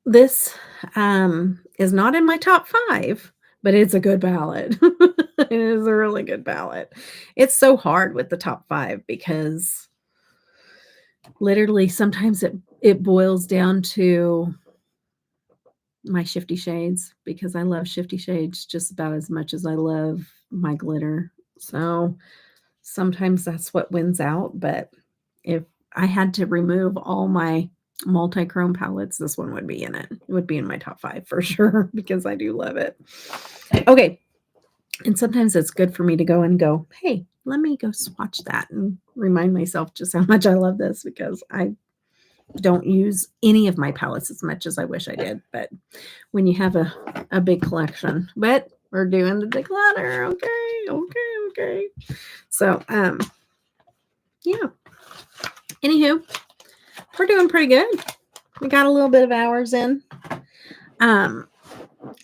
not in my top 5, but it's a good palette. It is a really good palette. It's so hard with the top 5 because literally sometimes it boils down to my Shifty Shades because I love Shifty Shades just about as much as I love my glitter. So, sometimes that's what wins out, but if I had to remove all my multi-chrome palettes, this one would be in it. It would be in my top 5 for sure because I do love it. Okay, and sometimes it's good for me to go and go, "Hey, let me go swatch that," and remind myself just how much I love this because I don't use any of my palettes as much as I wish I did, but when you have a big collection. But we're doing the declutter, okay. So, yeah. Anywho, we're doing pretty good. We got a little bit of hours in. Um,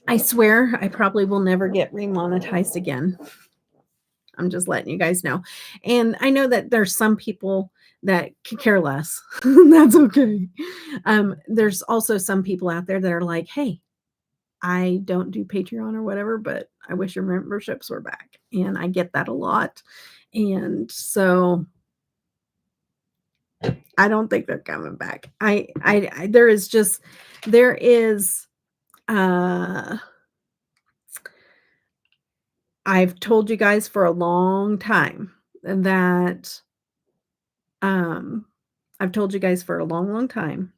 I swear I probably will never get remonetized again. I'm just letting you guys know. And I know that there's some people that could care less. That's okay. There's also some people out there that are like, "Hey, I don't do Patreon or whatever, but I wish your memberships were back." And I get that a lot. And so I don't think they're coming back. I there is just there is uh I've told you guys for a long time that um I've told you guys for a long, long time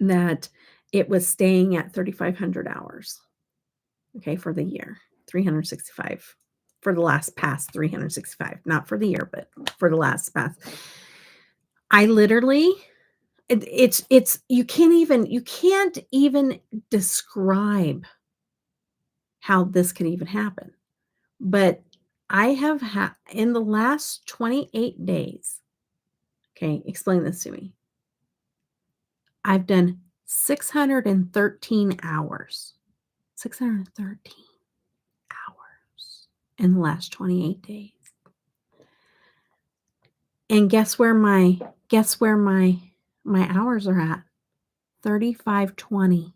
that it was staying at 3,500 hours, okay, for the year, 365 for the last past 365, not for the year, but for the last past. I literally it's you can't even describe how this could even happen. But I have had in the last 28 days, okay, explain this to me. I've done 613 hours. 613 hours in the last 28 days. And guess where my hours are at? 3520.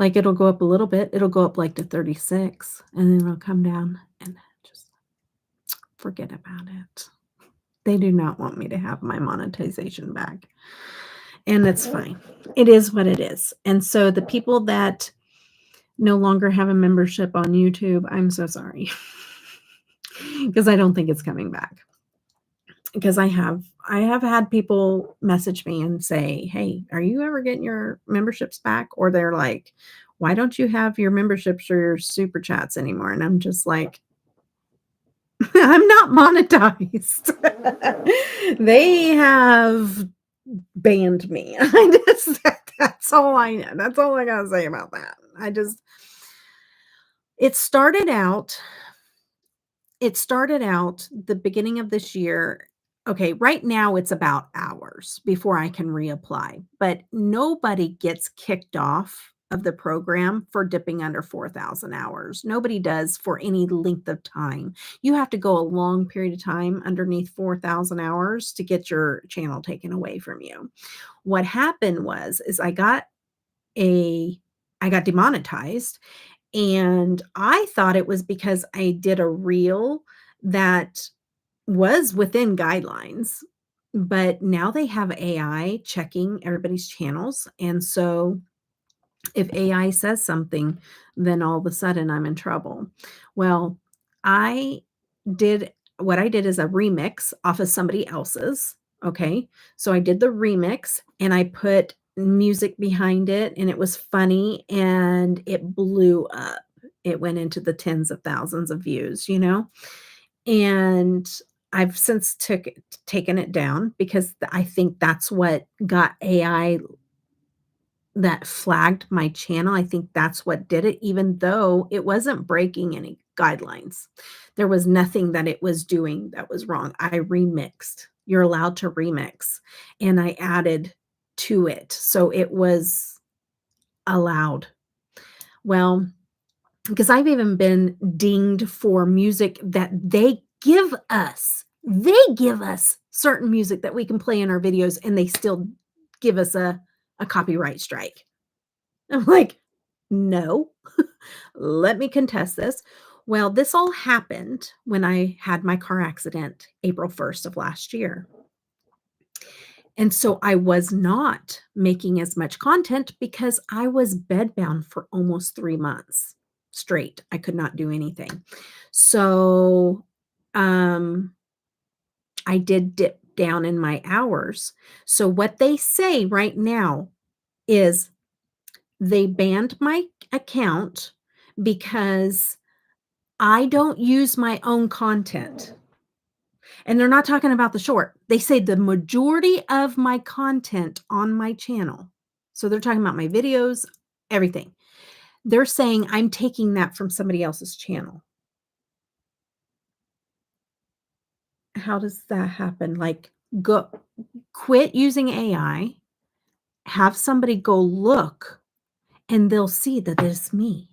Like, it'll go up a little bit. It'll go up, like, to 36, and then it'll come down, and just forget about it. They do not want me to have my monetization back, and it's fine. It is what it is, and so the people that no longer have a membership on YouTube, I'm so sorry, because I don't think it's coming back. Because I have had people message me and say, "Hey, are you ever getting your memberships back?" Or they're like, "Why don't you have your memberships or your super chats anymore?" And I'm just like, "I'm not monetized." They have banned me. That's all I gotta say about that. It started out It started out the beginning of this year. Okay, right now it's about hours before I can reapply, but nobody gets kicked off of the program for dipping under 4,000 hours. Nobody does for any length of time. You have to go a long period of time underneath 4,000 hours to get your channel taken away from you. What happened was is a I got demonetized, and I thought it was because I did a reel that was within guidelines, but now they have AI checking everybody's channels, and so if AI says something, then all of a sudden I'm in trouble. Well, I did what I did is a remix off of somebody else's, okay? So I did the remix and I put music behind it and it was funny and it blew up. It went into the tens of thousands of views, you know? And I've since taken it down because I think that's what got AI that flagged my channel. I think that's what did it, even though it wasn't breaking any guidelines. There was nothing that it was doing that was wrong. I remixed. You're allowed to remix, and I added to it, so it was allowed. Well, because I've even been dinged for music that they give us. They give us certain music that we can play in our videos, and they still give us a copyright strike. I'm like, "No, let me contest this." Well, this all happened when I had my car accident April 1st of last year. And so I was not making as much content because I was bedbound for almost 3 months straight. I could not do anything. So, um, I did dip down in my hours. So what they say right now is they banned my account because I don't use my own content. And they're not talking about the short. They say the majority of my content on my channel. So they're talking about my videos, everything. They're saying I'm taking that from somebody else's channel. How does that happen? Like, go quit using AI, have somebody go look, and they'll see that it's me.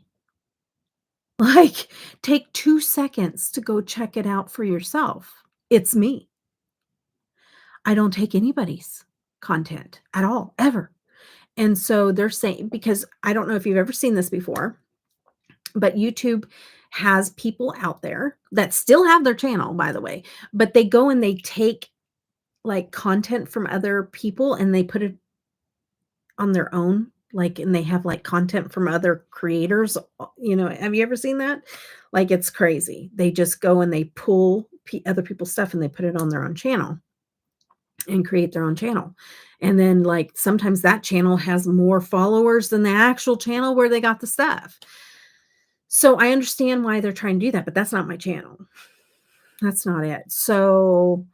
Like, take 2 seconds to go check it out for yourself. It's me. I don't take anybody's content at all, ever. And so they're saying because I don't know if you've ever seen this before, but YouTube has people out there that still have their channel, by the way, but they go and they take, like, content from other people and they put it on their own, like, and they have, like, content from other creators, have you ever seen that? Like, it's crazy. They just go and they pull other people's stuff and they put it on their own channel and create their own channel. And then, like, sometimes that channel has more followers than the actual channel where they got the stuff. So I understand why they're trying to do that, but that's not my channel. That's not it. So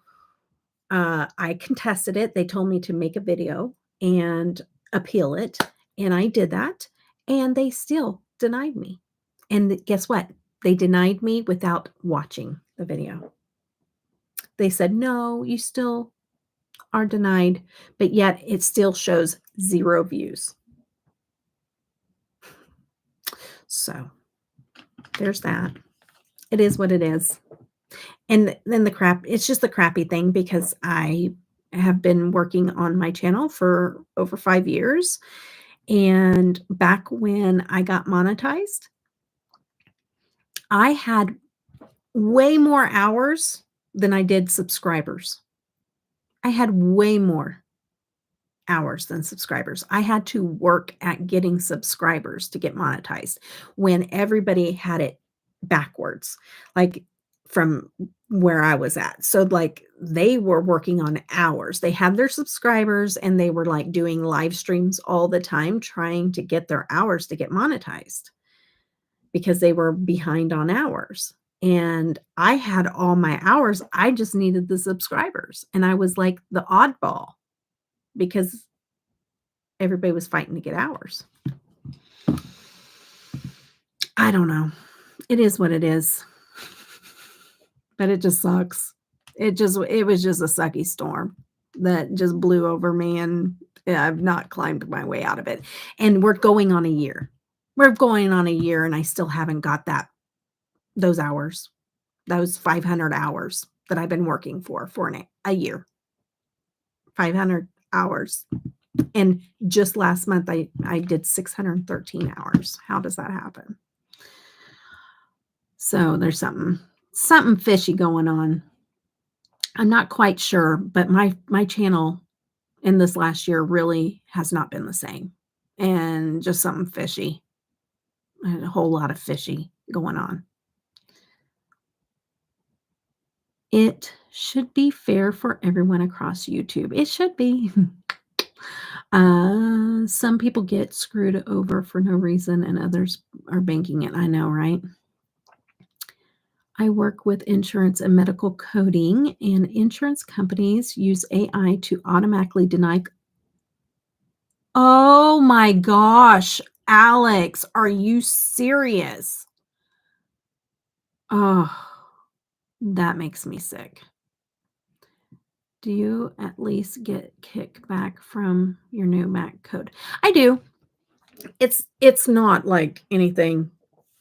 I contested it. They told me to make a video and appeal it. And I did that. And they still denied me. And guess what? They denied me without watching the video. They said, no, you still are denied, but yet it still shows 0 views. So there's that. It is what it is. And then it's just the crappy thing because I have been working on my channel for over 5 years And back when I got monetized, I had way more hours than I did subscribers. I had way more hours than subscribers. I had to work at getting subscribers to get monetized when everybody had it backwards, like from where I was at. So, like, they were working on hours. They had their subscribers and they were like doing live streams all the time, trying to get their hours to get monetized because they were behind on hours. And I had all my hours. I just needed the subscribers. And I was like the oddball because everybody was fighting to get hours. I don't know. It is what it is. But it just sucks. It was just a sucky storm that just blew over me, and yeah, I've not climbed my way out of it. And we're going on a year. We're going on a year and I still haven't got those hours. Those 500 hours that I've been working for a year. 500 hours. And just last month I did 613 hours. How does that happen? So there's something fishy going on. I'm not quite sure, but my channel in this last year really has not been the same. And just something fishy. A whole lot of fishy going on. It should be fair for everyone across YouTube. It should be. Some people get screwed over for no reason and others are banking it. I know, right? I work with insurance and medical coding, and insurance companies use AI to automatically deny. Oh my gosh, Alex, are you serious? Oh, that makes me sick. Do you at least get kickback from your new Mac code? I do. It's not like anything,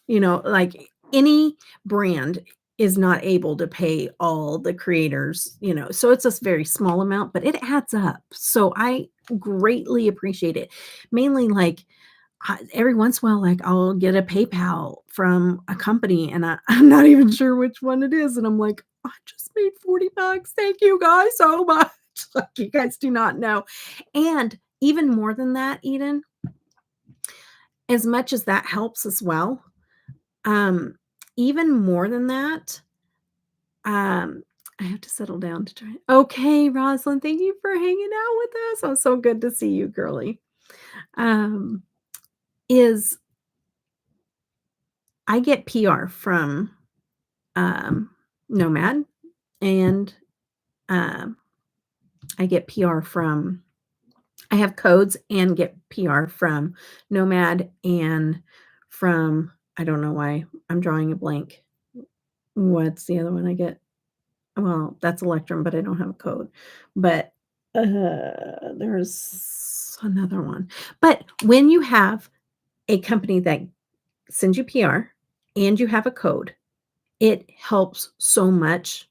like any brand is not able to pay all the creators, so it's a very small amount, but it adds up. So I greatly appreciate it. Mainly like every once in a while, like I'll get a PayPal from a company and I'm not even sure which one it is. And I'm like, I just made $40. Thank you guys so much. Like you guys do not know. And even more than that, Eden, as much as that helps as well, um, even more than that, I have to settle down to try. Okay, Rosalind, thank you for hanging out with us. Oh, so good to see you, girly. Um, is I get PR from Nomad, and um, I get PR from. I have codes and get PR from Nomad and from. I don't know why I'm drawing a blank. What's the other one I get? Well, that's Electrum, but I don't have a code. But there's another one. But when you have a company that sends you PR and you have a code, it helps so much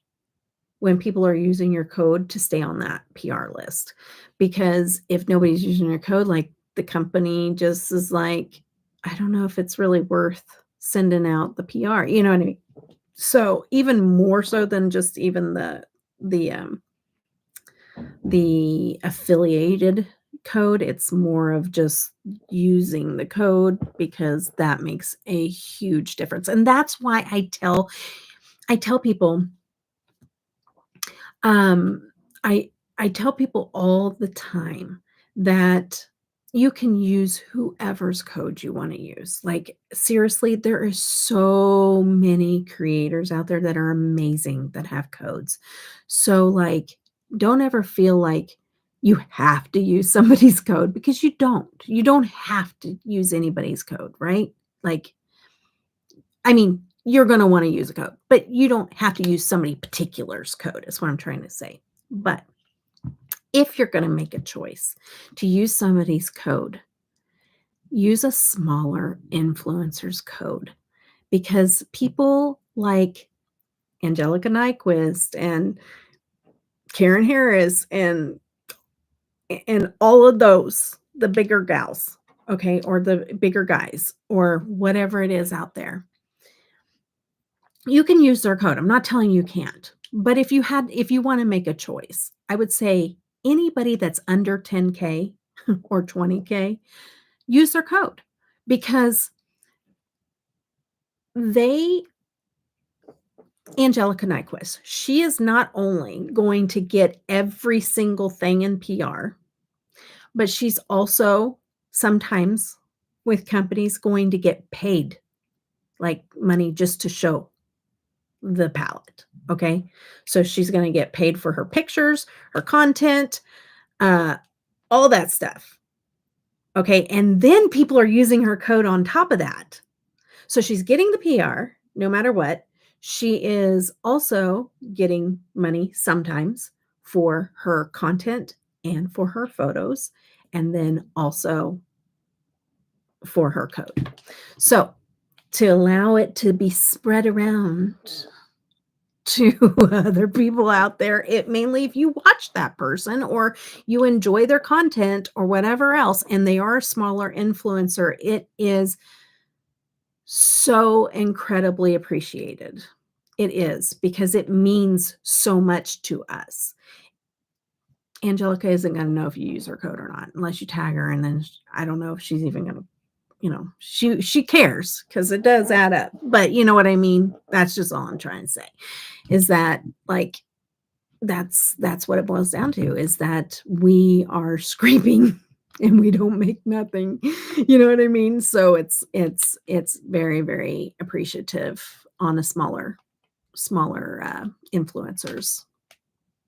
when people are using your code to stay on that PR list. Because if nobody's using your code, like the company just is like, I don't know if it's really worth sending out the PR. You know what I mean? So even more so than just even the the affiliated code, it's more of just using the code because that makes a huge difference. And that's why I tell people, um, I tell people all the time that you can use whoever's code you want to use. Like seriously, there are so many creators out there that are amazing that have codes. So like don't ever feel like you have to use somebody's code because you don't. You don't have to use anybody's code, right? Like I mean, you're going to want to use a code, but you don't have to use somebody particular's code, is what I'm trying to say. But if you're going to make a choice to use somebody's code, use a smaller influencer's code because people like Angelica Nyquist and Karen Harris and all of those, the bigger gals, okay, or the bigger guys, or whatever it is out there. You can use their code. I'm not telling you can't. But if you wanna make a choice, I would say anybody that's under 10K or 20K, use their code because they Angelica Nyquist, she is not only going to get every single thing in PR, but she's also sometimes with companies going to get paid, like, money just to show the palette, okay? So she's gonna get paid for her pictures, her content, uh, all that stuff, okay? And then people are using her code on top of that. So she's getting the PR no matter what. She is also getting money sometimes for her content and for her photos, and then also for her code. So to allow it to be spread around to other people out there, it mainly if you watch that person or you enjoy their content or whatever else, and they are a smaller influencer, it is so incredibly appreciated. It is because it means so much to us. Angelica isn't gonna know if you use her code or not unless you tag her, and then I don't know if she's even gonna, she cares because it does add up. But you know what I mean? That's just all I'm trying to say is that like that's what it boils down to is that we are scraping and we don't make nothing. You know what I mean? So it's very, very appreciative on a smaller influencers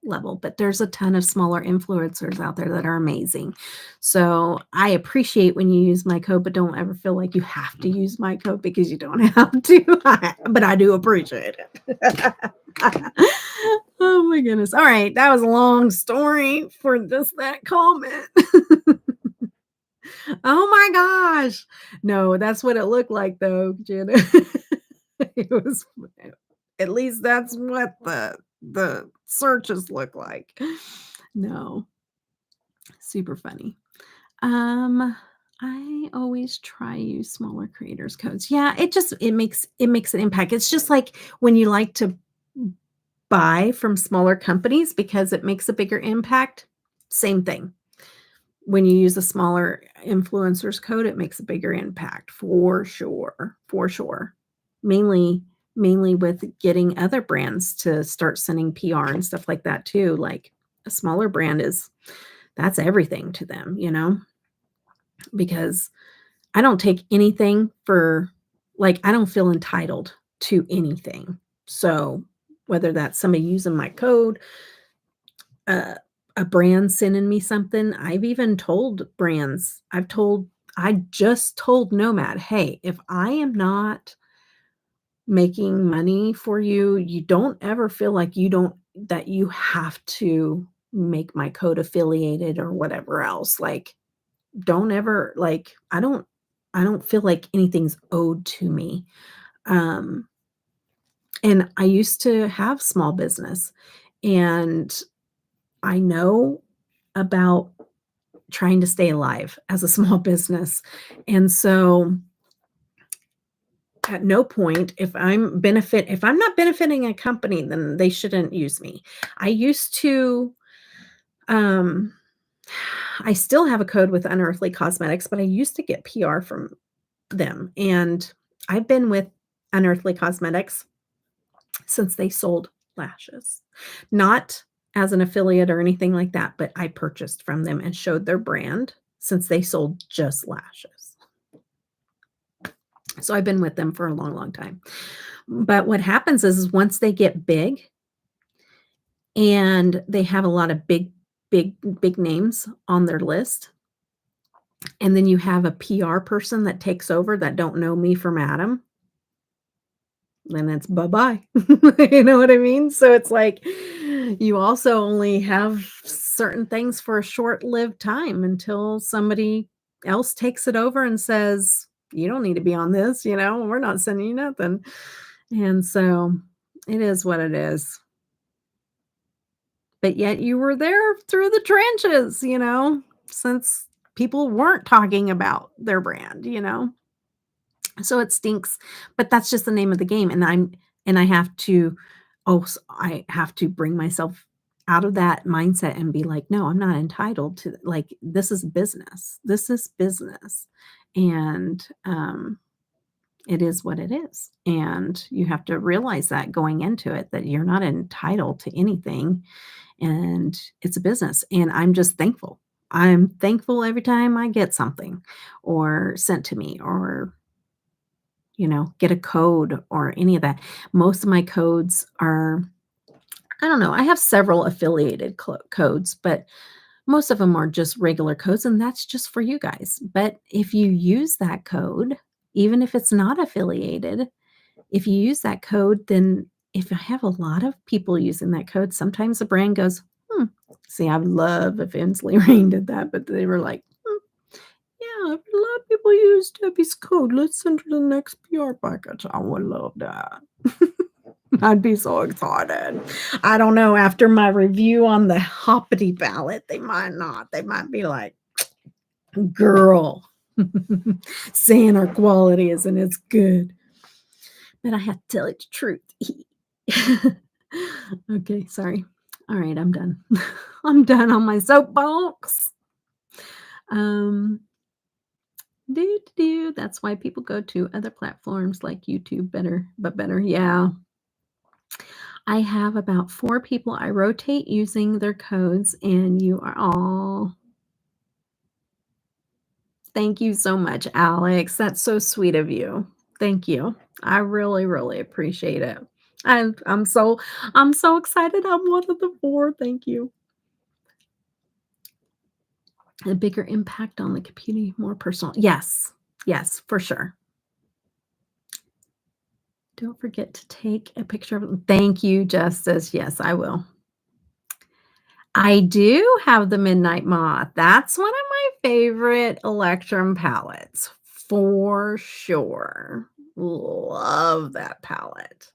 level, but there's a ton of smaller influencers out there that are amazing. So I appreciate when you use my code, but don't ever feel like you have to use my code because you don't have to. But I do appreciate it. Oh my goodness. All right. That was a long story for just that comment. Oh my gosh. No, that's what it looked like though, Jenna. It was at least that's what the searches look like. No, super funny. Um, I always try use smaller creators codes. Yeah, it makes an impact. It's just like when you like to buy from smaller companies because it makes a bigger impact. Same thing. When you use a smaller influencers code, it makes a bigger impact for sure, for sure. Mainly mainly with getting other brands to start sending PR and stuff like that too. Like a smaller brand is that's everything to them, because I don't take anything for like I don't feel entitled to anything. So whether that's somebody using my code, uh, a brand sending me something. I've even told brands, I just told Nomad, hey, if I am not making money for you, you don't ever feel like that you have to make my code affiliated or whatever else. Like, don't ever, like, I don't feel like anything's owed to me. Um, and I used to have small business and I know about trying to stay alive as a small business. And so at no point if I'm not benefiting a company, then they shouldn't use me. I used to um I still have a code with Unearthly Cosmetics, but I used to get PR from them. And I've been with Unearthly Cosmetics since they sold lashes. Not as an affiliate or anything like that, but I purchased from them and showed their brand since they sold just lashes. So I've been with them for a long, long time. But what happens is once they get big and they have a lot of big names on their list, and then you have a PR person that takes over that don't know me from Adam, then it's bye-bye. You know what I mean? So it's like you also only have certain things for a short-lived time until somebody else takes it over and says, "You don't need to be on this, we're not sending you nothing." And so it is what it is. But yet you were there through the trenches, since people weren't talking about their brand, you know? So it stinks, but that's just the name of the game, and I have to I have to bring myself out of that mindset and be like, "No, I'm not entitled to like, this is business. This is business." And, it is what it is, and you have to realize that going into it, that you're not entitled to anything, and it's a business, and I'm just thankful. I'm thankful every time I get something or sent to me or get a code or any of that. Most of my codes are I don't know, I have several affiliated codes, but most of them are just regular codes, and that's just for you guys. But if you use that code, even if it's not affiliated, if you use that code, then if I have a lot of people using that code, sometimes the brand goes, "Hmm." See, I would love if Inslee Rain did that, but they were like, "Hmm, yeah, if a lot of people use Debbie's code. Let's send her the next PR package." I would love that. I'd be so excited. I don't know, after my review on the Hoppity palette, they might not. They might be like, "Girl, saying our quality isn't as good." But I have to tell you the truth. Okay, sorry. Alright, I'm done. I'm done on my soapbox. Um That's why people go to other platforms like YouTube better. Yeah. I have about 4 people I rotate using their codes, and you are all thank you so much, Alex. That's so sweet of you. Thank you. I really, really appreciate it. I'm so excited I'm one of the 4. Thank you. A bigger impact on the community, more personal. Yes. Yes, for sure. Don't forget to take a picture of it. Thank you, Justice. Yes, I will. I do have the Midnight Moth. That's one of my favorite Electrum palettes, for sure. Love that palette.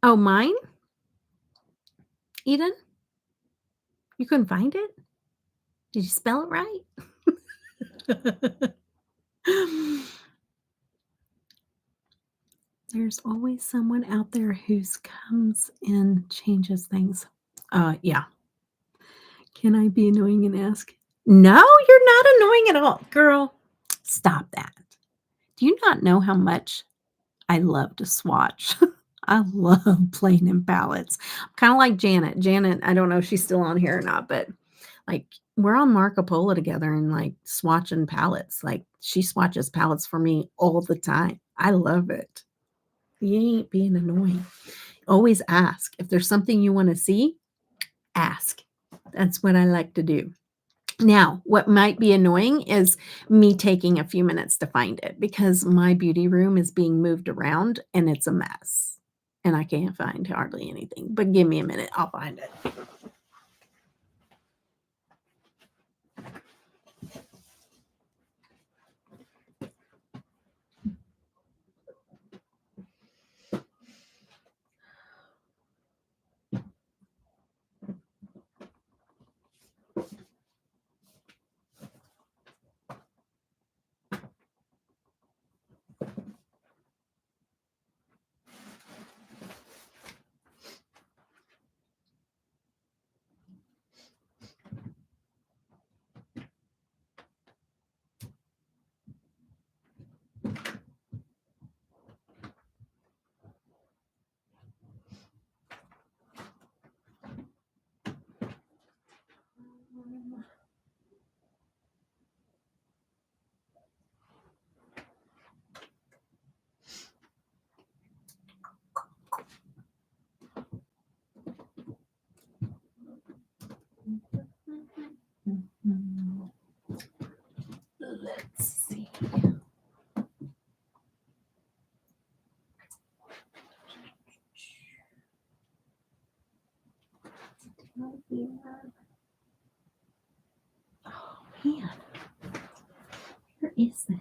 Oh, mine? Eden? You couldn't find it? Did you spell it right? There's always someone out there who's comes and changes things. Yeah. Can I be annoying and ask? No, you're not annoying at all. Girl, stop that. Do you not know how much I love to swatch? I love playing in palettes. Kinda like Janet. Janet, I don't know if she's still on here or not, but, like, we're on Marco Polo together and, like, swatching palettes. Like, she swatches palettes for me all the time. I love it. You ain't being annoying. Always ask. If there's something you wanna see, ask. That's what I like to do. Now, what might be annoying is me taking a few minutes to find it because my beauty room is being moved around and it's a mess, and I can't find hardly anything, but give me a minute, I'll find it. Let's see. Oh, man. Where is that?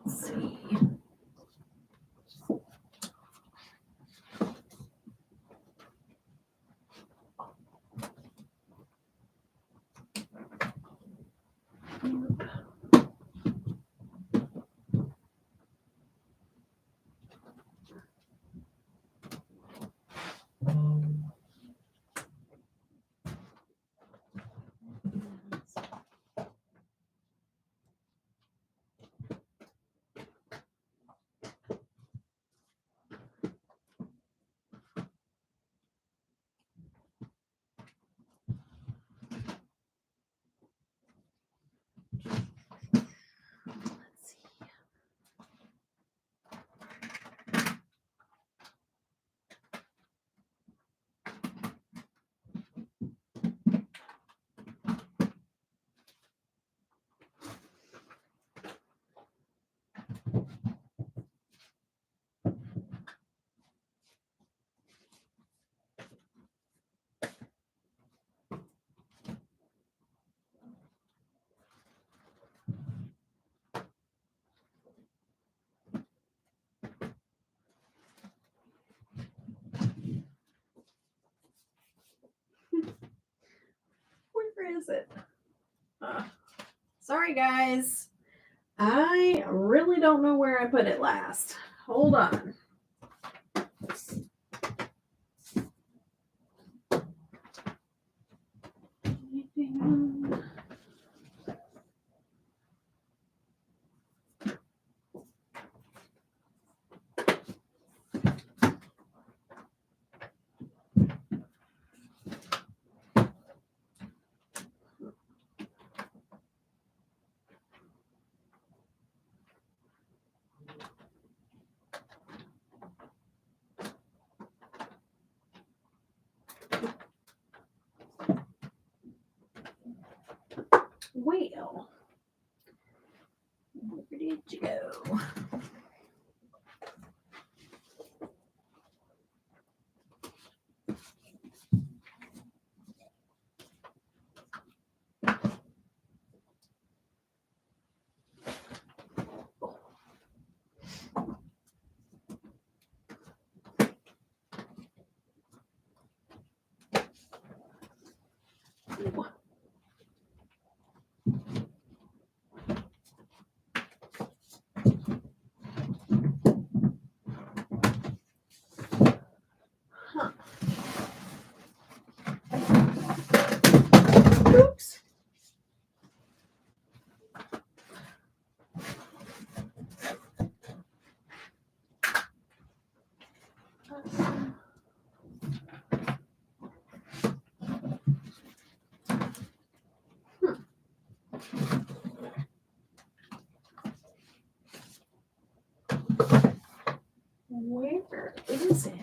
Let's see. Where is it? Sorry, guys. I really don't know where I put it last. Hold on. Well, where did you go? Huh. Oops. Where is it?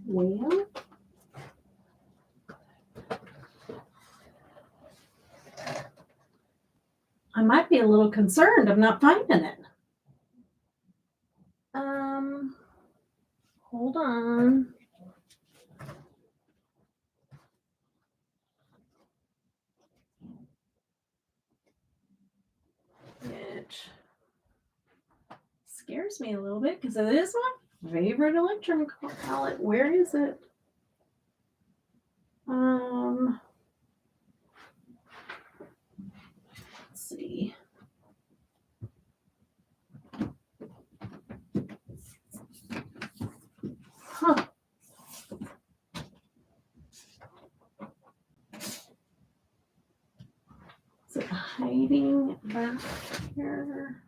Well, I might be a little concerned of not finding it. Hold on. Which scares me a little bit because it is my favorite electrum palette. Where is it? Let's see. Huh. Is it hiding back here?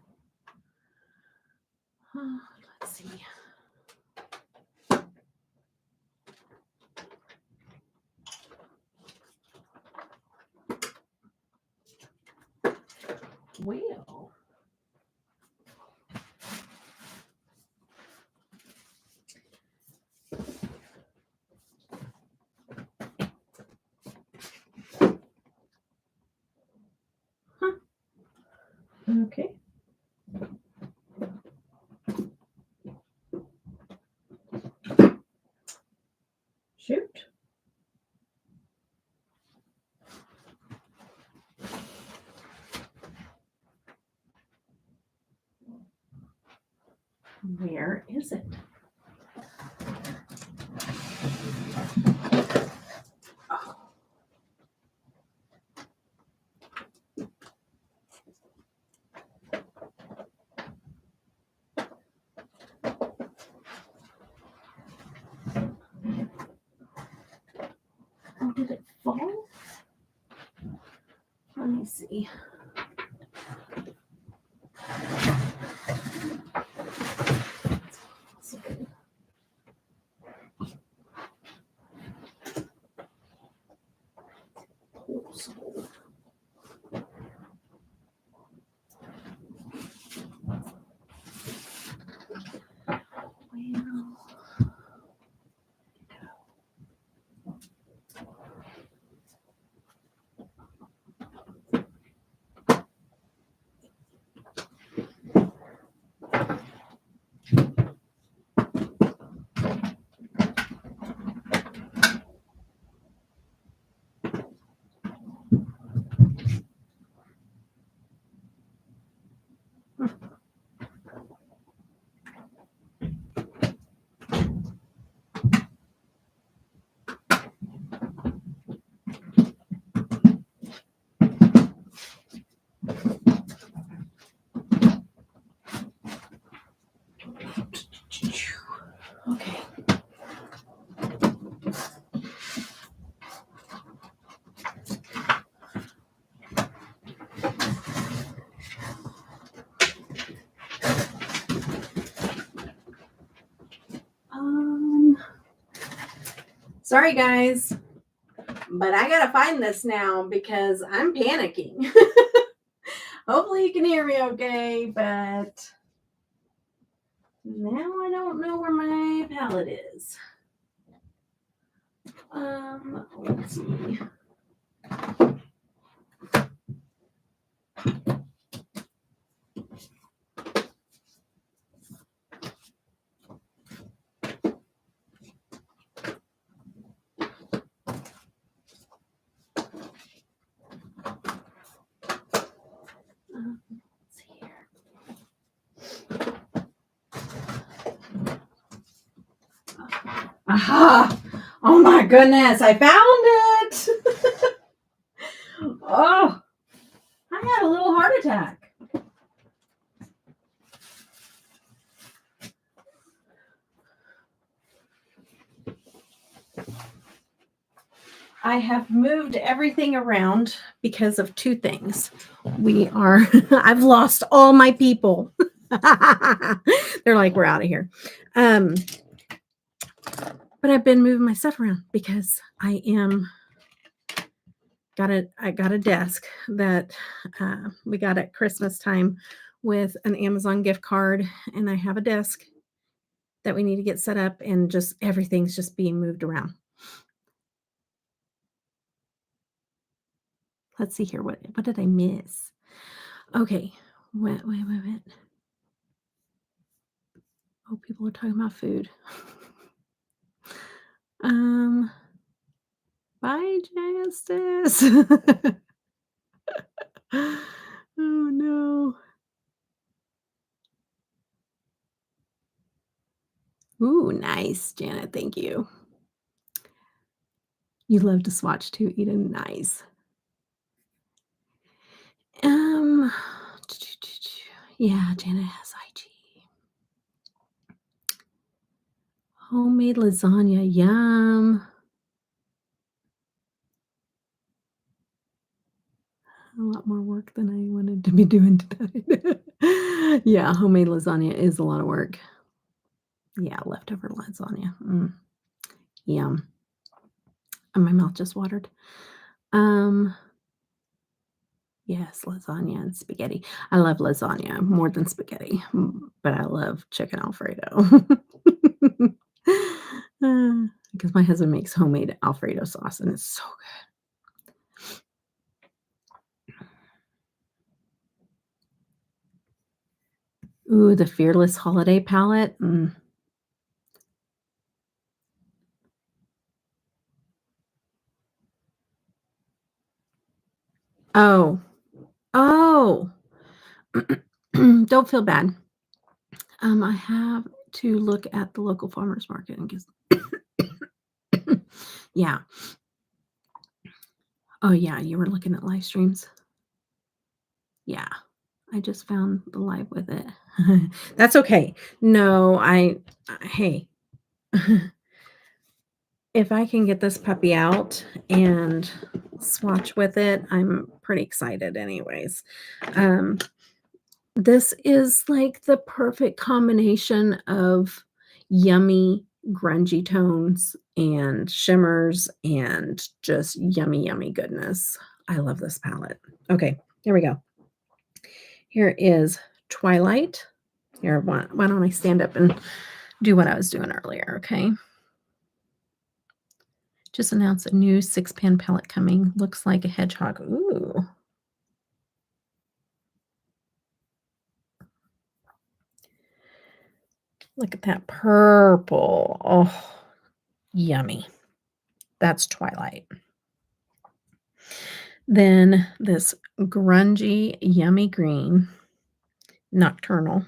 Let's see. Well. Huh. Okay. Shoot. Where is it? Oh. Oh, did it fall? Let me see. Okay. Sorry guys, but I gotta find this now because I'm panicking. Hopefully you can hear me okay, but now I don't know where my palette is. Let's see. Let's see here. Aha! Oh my goodness, I found it! Oh, I had a little heart attack. I have moved everything around because of two things. I've lost all my people. They're like, we're out of here. But I've been moving my stuff around because I got a desk that we got at Christmas time with an Amazon gift card, and I have a desk that we need to get set up, and just everything's just being moved around. Let's see here. What did I miss? Okay. Wait. Oh, people are talking about food. Bye, Justice. Oh no. Ooh, nice, Janet. Thank you. You love to swatch too, Eden. Nice. Yeah, Janet has IG. Homemade lasagna, yum. A lot more work than I wanted to be doing today. Yeah, homemade lasagna is a lot of work. Yeah, leftover lasagna. Yum. And my mouth just watered. Um, yes, lasagna and spaghetti. I love lasagna more than spaghetti, but I love chicken Alfredo. Because my husband makes homemade Alfredo sauce, and it's so good. Ooh, the Fearless Holiday palette. Oh. Oh. Don't feel bad. I have to look at the local farmer's market and get Yeah. Oh, yeah, you were looking at live streams? Yeah. I just found the live with it. That's okay. No, hey, if I can get this puppy out and swatch with it, I'm pretty excited anyways. Um, this is like the perfect combination of yummy, grungy tones and shimmers and just yummy, yummy goodness. I love this palette. Okay, here we go. Here is Twilight. Here, why don't I stand up and do what I was doing earlier, okay? Just announced a new 6-pan palette coming. Looks like a hedgehog. Ooh. Look at that purple. Oh, yummy. That's Twilight. Then this grungy, yummy green, Nocturnal.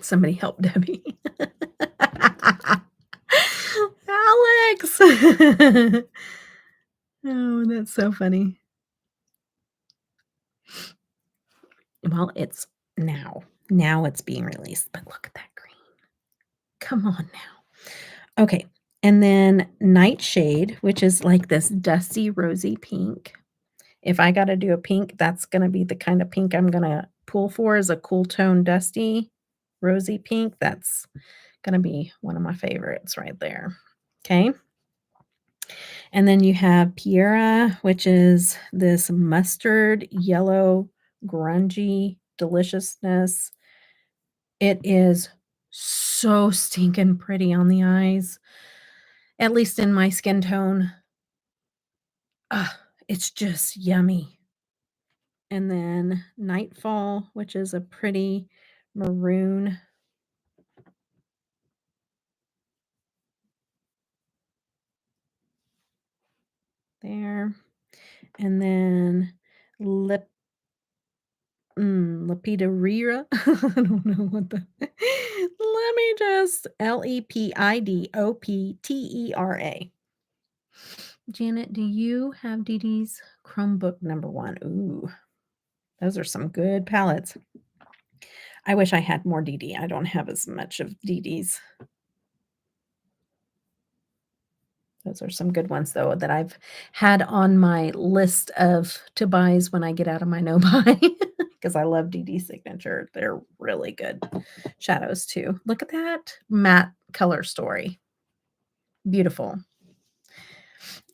Somebody help Debbie. Alex. Oh, that's so funny. Well, it's now. Now it's being released, but look at that green. Come on now. Okay, and then Nightshade, which is like this dusty rosy pink. If I gotta do a pink, that's gonna be the kind of pink I'm gonna pull for is a cool tone dusty rosy pink. That's gonna be one of my favorites right there. Okay. And then you have Piera, which is this mustard yellow grungy deliciousness. It is so stinking pretty on the eyes, at least in my skin tone. Ah, it's just yummy. And then Nightfall, which is a pretty maroon. There. And then Lip Lepidoptera. I don't know what the let me just Lepidoptera. Janet, do you have Dee Dee's Chromebook number 1? Ooh, those are some good palettes. I wish I had more Dee Dee. I don't have as much of Dee Dee's. Those are some good ones, though, that I've had on my list of to buys when I get out of my no buy because I love Dee Dee's Signature. They're really good shadows, too. Look at that matte color story. Beautiful.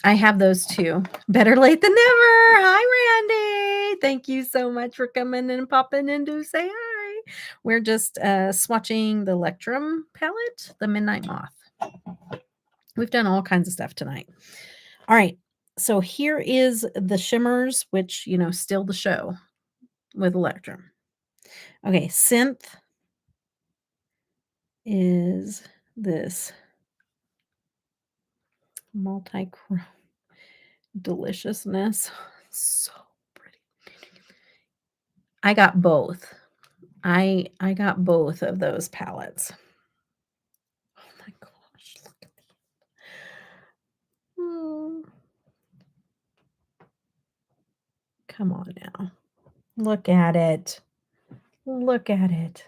I have those too. Better late than never. Hi, Randy. Thank you so much for coming and popping in to say hi. We're just swatching the Electrum palette, the Midnight Moth. We've done all kinds of stuff tonight. All right. So here is the shimmers, which, still the show with Electrum. Okay. Synth is this multi-chrome deliciousness. So pretty. I got both. I got both of those palettes. Oh my gosh, look at these. Mm. Come on now. Look at it. Look at it.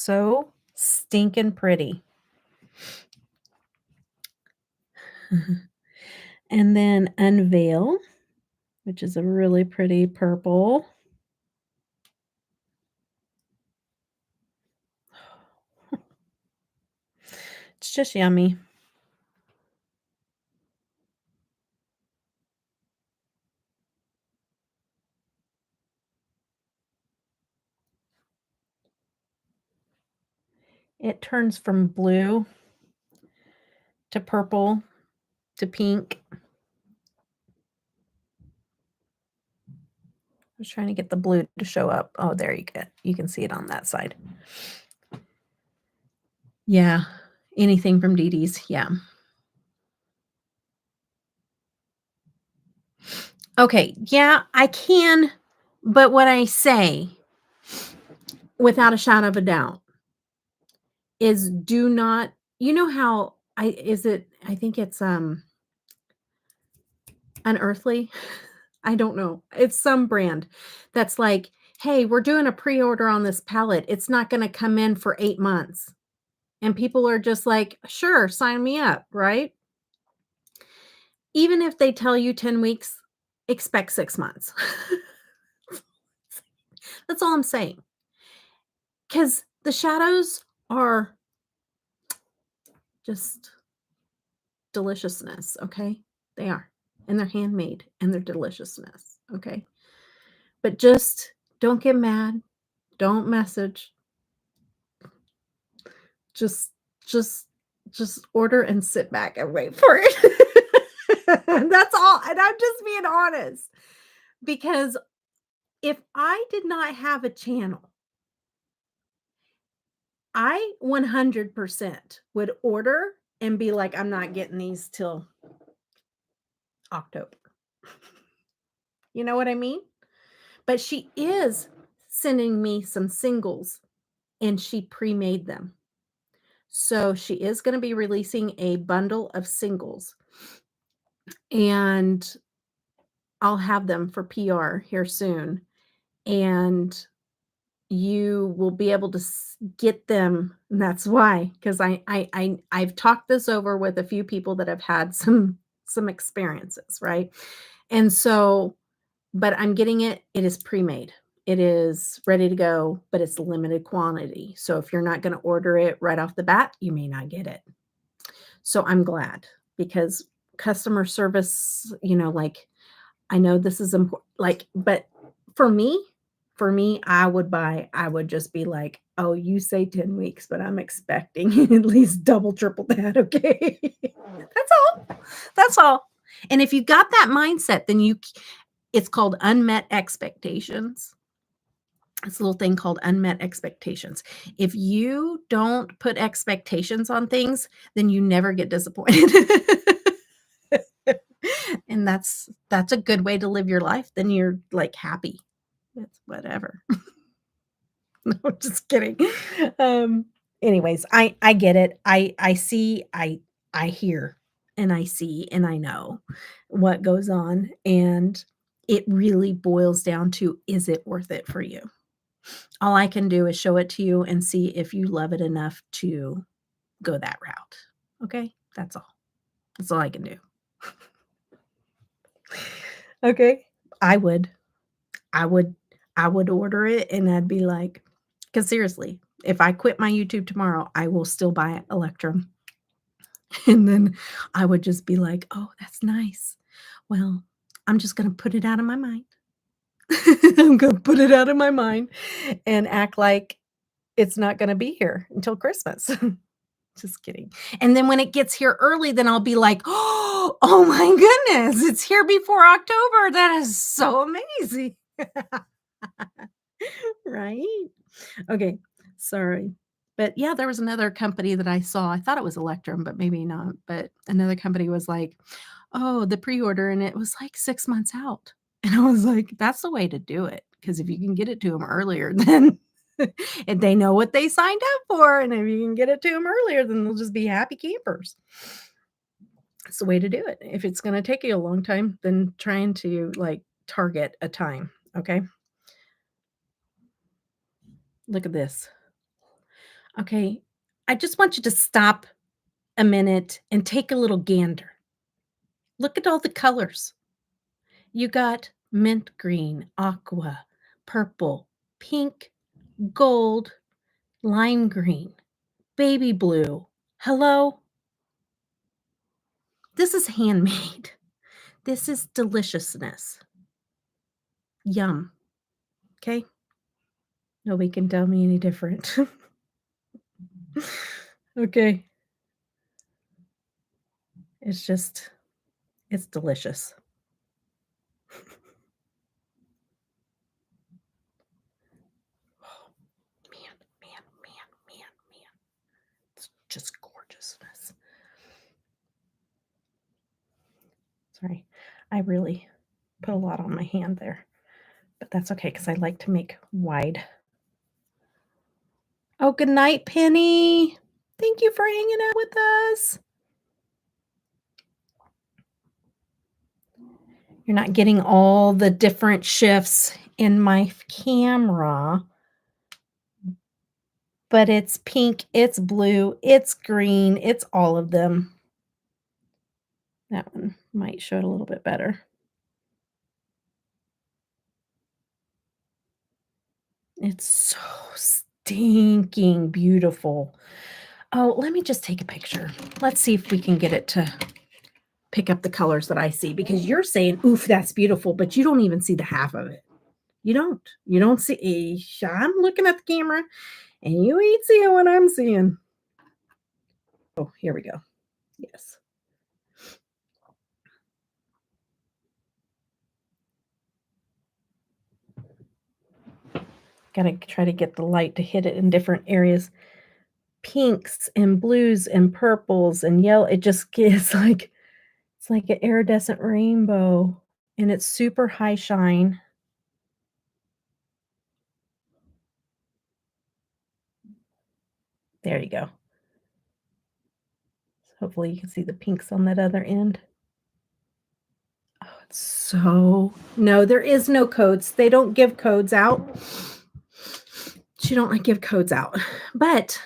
so stinking pretty. And then Unveil, which is a really pretty purple. It's just yummy. It turns from blue to purple to pink. I was trying to get the blue to show up. Oh, there you go. You can see it on that side. Yeah, anything from Dee Dee's, yeah. Okay, yeah, I can, but what I say, without a shadow of a doubt, is do not you know how I think it's, Unearthly? I don't know. It's some brand that's like, "Hey, we're doing a pre-order on this palette. It's not gonna come in for 8 months." And people are just like, "Sure, sign me up," right? Even if they tell you 10 weeks, expect 6 months. That's all I'm saying. Because the shadows are just deliciousness, okay? They are, and they're handmade, and they're deliciousness, okay? But just don't get mad, don't message, just just just order and sit back and wait for it. That's all, and I'm just being honest, because if I did not have a channel, I 100% would order and be like, "I'm not getting these till October." You know what I mean? But she is sending me some singles, and she pre-made them. So she is gonna be releasing a bundle of singles, and I'll have them for PR here soon, and you will be able to get them, and that's why, because I've talked this over with a few people that have had some experiences, right? And so, but I'm getting it is pre-made. It is ready to go, but it's limited quantity. So if you're not going to order it right off the bat, you may not get it. So I'm glad, because customer service, like, I know this is important, like, but for me I would just be like, "Oh, you say 10 weeks, but I'm expecting at least double, triple that, okay?" That's all. That's all. And if you got that mindset, then it's called unmet expectations. It's a little thing called unmet expectations. If you don't put expectations on things, then you never get disappointed. And that's a good way to live your life, then you're, like, happy. It's whatever. No, just kidding. Um, Anyways, I get it. I see, I hear, and I see, and I know what goes on, and it really boils down to, is it worth it for you? All I can do is show it to you and see if you love it enough to go that route. Okay? That's all. That's all I can do. Okay? I would. I would I would order it, and I'd be like, because seriously, if I quit my YouTube tomorrow, I will still buy Electrum, and then I would just be like, "Oh, that's nice. Well, I'm just gonna put it out of my mind." I'm gonna put it out of my mind and act like it's not gonna be here until Christmas. Just kidding. And then when it gets here early, then I'll be like, "Oh my goodness, it's here before October. That is so amazing." Right? Okay, sorry. But yeah, there was another company that I saw. I thought it was Electrum, but maybe not. But another company was like, "Oh, the pre-order," and it was like 6 months out. And I was like, "That's the way to do it, because if you can get it to them earlier, then and they know what they signed up for, and if you can get it to them earlier, then they'll just be happy campers." It's the way to do it. If it's gonna take you a long time, then trying to, like, target a time, okay? Look at this. Okay. I just want you to stop a minute and take a little gander. Look at all the colors. You got mint green, aqua, purple, pink, gold, lime green, baby blue. Hello? This is handmade. This is deliciousness. Yum. Okay? Nobody can tell me any different. Okay. It's just it's delicious. Oh, man, man, man, man, man. It's just gorgeousness. Sorry. I really put a lot on my hand there, but that's okay because I like to make wide. Oh, good night, Penny. Thank you for hanging out with us. You're not getting all the different shifts in my camera, but it's pink, it's blue, it's green, it's all of them. That one might show it a little bit better. It's so stinking beautiful. Oh, let me just take a picture. Let's see if we can get it to pick up the colors that I see because you're saying, "Oof, that's beautiful," but you don't even see the half of it. You don't. You don't see. I'm looking at the camera, and you ain't seeing what I'm seeing. Oh, here we go. Yes. Gotta try to get the light to hit it in different areas. Pinks and blues and purples and yellow. It just gets like it's like an iridescent rainbow, and it's super high shine. There you go. Hopefully, you can see the pinks on that other end. Oh, it's so no, there is no codes. They don't give codes out. She don't, like, give codes out, but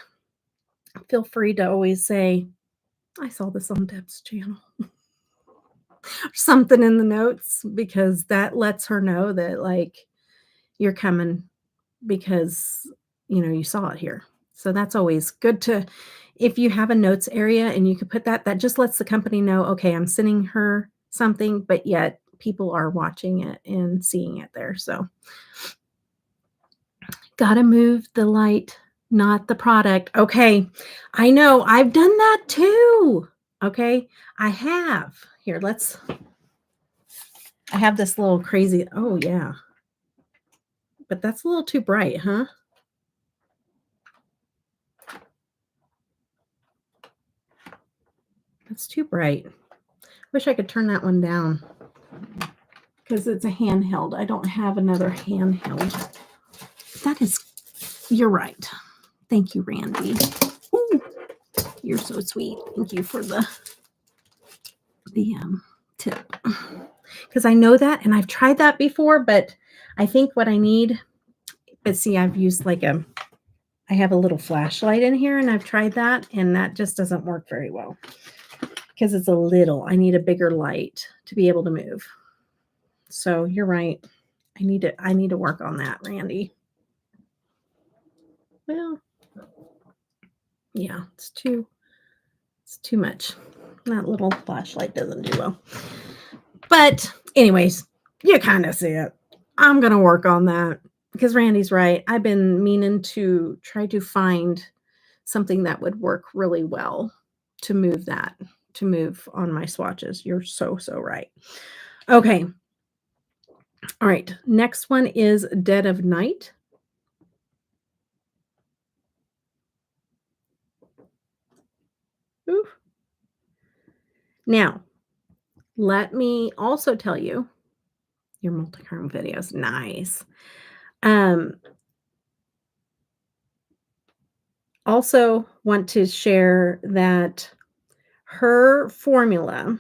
feel free to always say, "I saw this on Deb's channel," or something in the notes because that lets her know that, like, you're coming because, you saw it here. So that's always good to if you have a notes area and you could put that, that just lets the company know, "Okay, I'm sending her something, but yet people are watching it and seeing it there." So, gotta move the light, not the product. Okay, I know, I've done that too. Okay, I have. Here, I have this little crazy oh, yeah, but that's a little too bright, huh? That's too bright. Wish I could turn that one down because it's a handheld. I don't have another handheld. That is you're right. Thank you, Randy. Ooh, you're so sweet. Thank you for the tip. Because I know that and I've tried that before, but I think what I need but see, I've used like I have a little flashlight in here and I've tried that and that just doesn't work very well because it's a little. I need a bigger light to be able to move. So you're right. I need to work on that, Randy. Well, yeah, it's too much. That little flashlight doesn't do well. But anyways, you kind of see it. I'm gonna work on that because Randy's right. I've been meaning to try to find something that would work really well to move that, to move on my swatches. You're so right. Okay. All right. Next one is Dead of Night. Ooh. Now, let me also tell you your multi-chrome videos. Nice. Um, also want to share that her formula,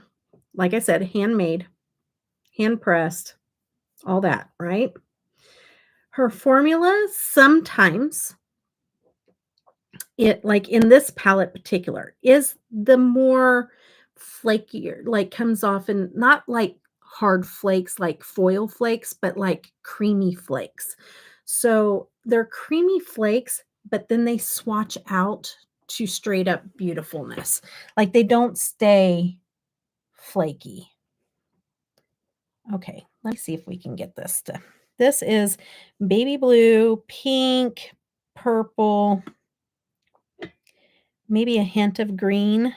like I said, handmade, hand pressed, all that, right? Her formula sometimes it like in this palette particular, is the more flakier, like comes off in not like hard flakes, like foil flakes, but like creamy flakes. So they're creamy flakes, but then they swatch out to straight up beautifulness. Like they don't stay flaky. Okay, let me see if we can get this to. This is baby blue, pink, purple, maybe a hint of green.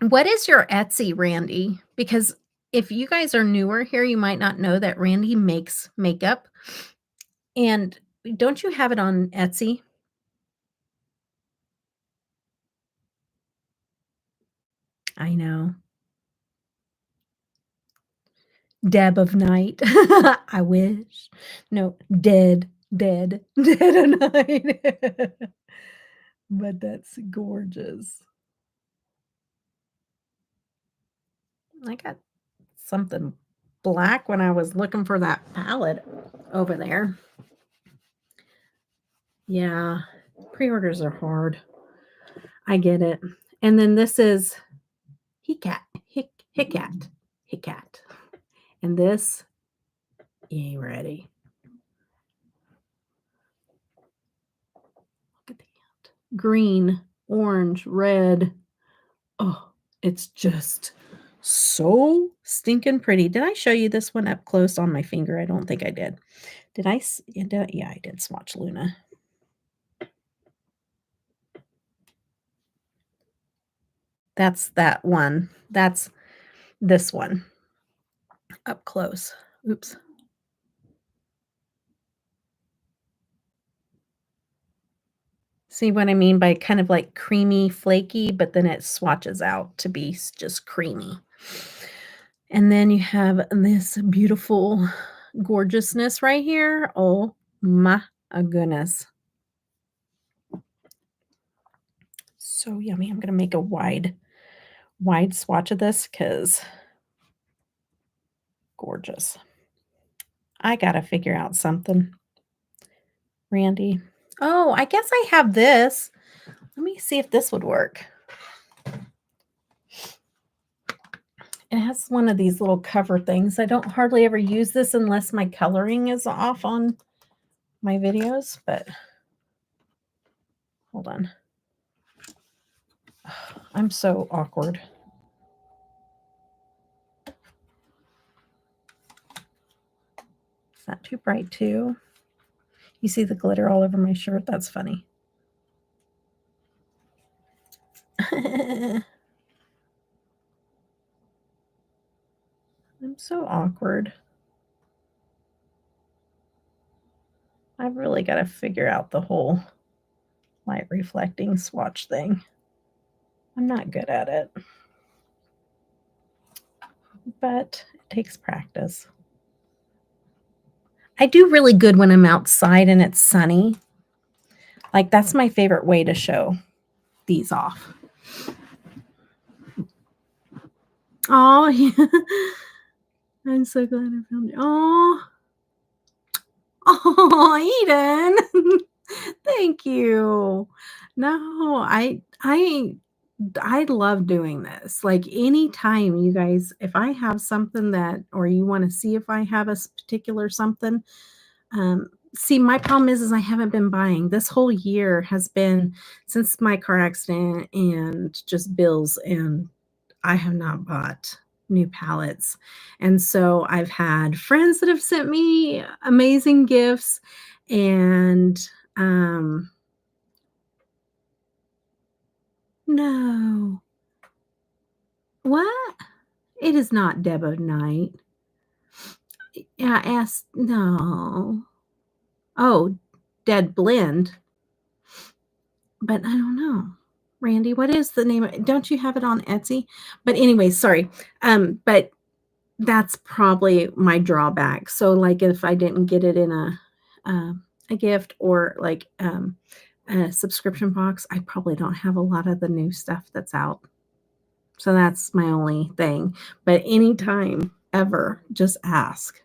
What is your Etsy, Randy? Because if you guys are newer here, you might not know that Randy makes makeup. And don't you have it on Etsy? I know. Deb of Night. I wish. No, dead, dead, dead of night. But that's gorgeous. I got something black when I was looking for that palette over there. Yeah, pre-orders are hard. I get it. And then this is Hicat, Hicat, Hicat. And this, you ain't ready. Look at that. Green, orange, red. Oh, it's just so stinking pretty. Did I show you this one up close on my finger? I don't think I did. Did I? Yeah, I did swatch Luna. That's that one. That's this one up close. Oops. See what I mean by kind of like creamy, flaky, but then it swatches out to be just creamy. And then you have this beautiful gorgeousness right here. Oh my goodness. So yummy. I'm going to make a wide swatch of this because gorgeous. I got to figure out something. Randy. Oh, I guess I have this. Let me see if this would work. It has one of these little cover things. I don't hardly ever use this unless my coloring is off on my videos, but hold on. I'm so awkward. It's not too bright too. You see the glitter all over my shirt? That's funny. I'm so awkward. I've really got to figure out the whole light reflecting swatch thing. I'm not good at it, but it takes practice. I do really good when I'm outside and it's sunny. Like that's my favorite way to show these off. Oh, yeah. I'm so glad I found you. Oh, oh, Eden. Thank you. No, I love doing this. Like anytime you guys, if I have something that, or you want to see if I have a particular something, see, my problem is I haven't been buying. This whole year has been since my car accident and just bills, and I have not bought new palettes. And so I've had friends that have sent me amazing gifts, and no. What? It is not Deb of Night. Yeah, I asked no. Oh, Dead Blend. But I don't know. Randy, what is the name don't you have it on Etsy? But anyway, sorry. But that's probably my drawback. So, like, if I didn't get it in a gift or, like, subscription box, I probably don't have a lot of the new stuff that's out. So that's my only thing. But anytime ever, just ask.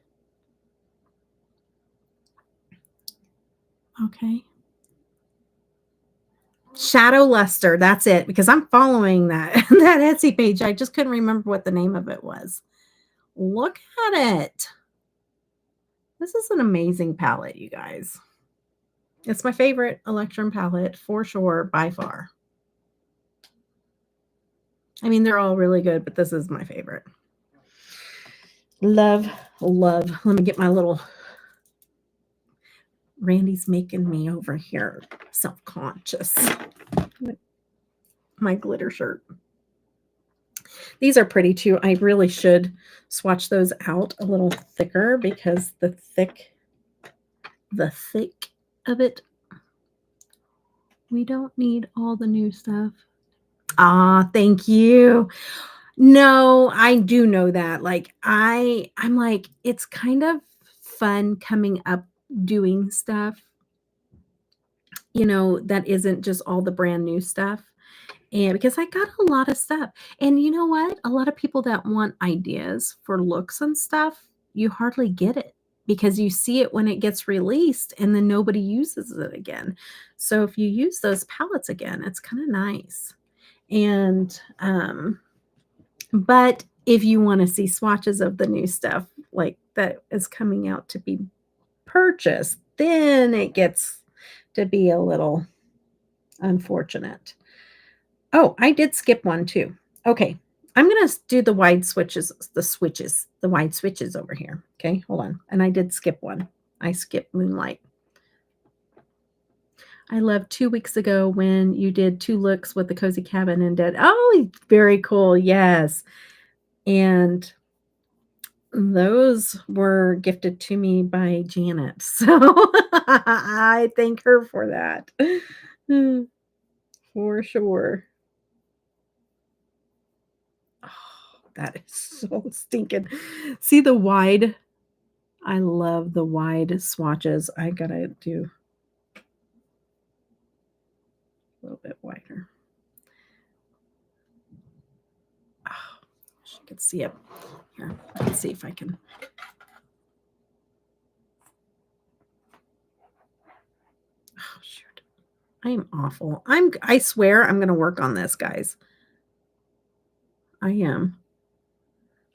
Okay. Shadow Luster, that's it, because I'm following that that Etsy page. I just couldn't remember what the name of it was. Look at it. This is an amazing palette, you guys. It's my favorite Electrum palette for sure, by far. I mean, they're all really good, but this is my favorite. Love, love. Let me get my little Randy's making me over here self-conscious. My glitter shirt. These are pretty too. I really should swatch those out a little thicker because the thick of it, we don't need all the new stuff. Ah, thank you. No, I do know that. Like I'm like, it's kind of fun coming up doing stuff, that isn't just all the brand new stuff. And because I got a lot of stuff. And you know what? A lot of people that want ideas for looks and stuff, you hardly get it because you see it when it gets released and then nobody uses it again. So if you use those palettes again, it's kind of nice. And but if you want to see swatches of the new stuff like that is coming out to be purchased, then it gets to be a little unfortunate. Oh, I did skip one too. Okay. I'm going to do the wide switches over here. Okay, hold on. And I did skip one. I skipped Moonlight. I love 2 weeks ago when you did 2 looks with the cozy cabin and did. Oh, very cool. Yes. And those were gifted to me by Janet. So I thank her for that. For sure. Oh, that is so stinking. See the wide? I love the wide swatches. I gotta do a little bit wider. Oh, wish you could see it. Here, let's see if I can. Oh shoot. I am awful. I swear I'm gonna work on this, guys. I am.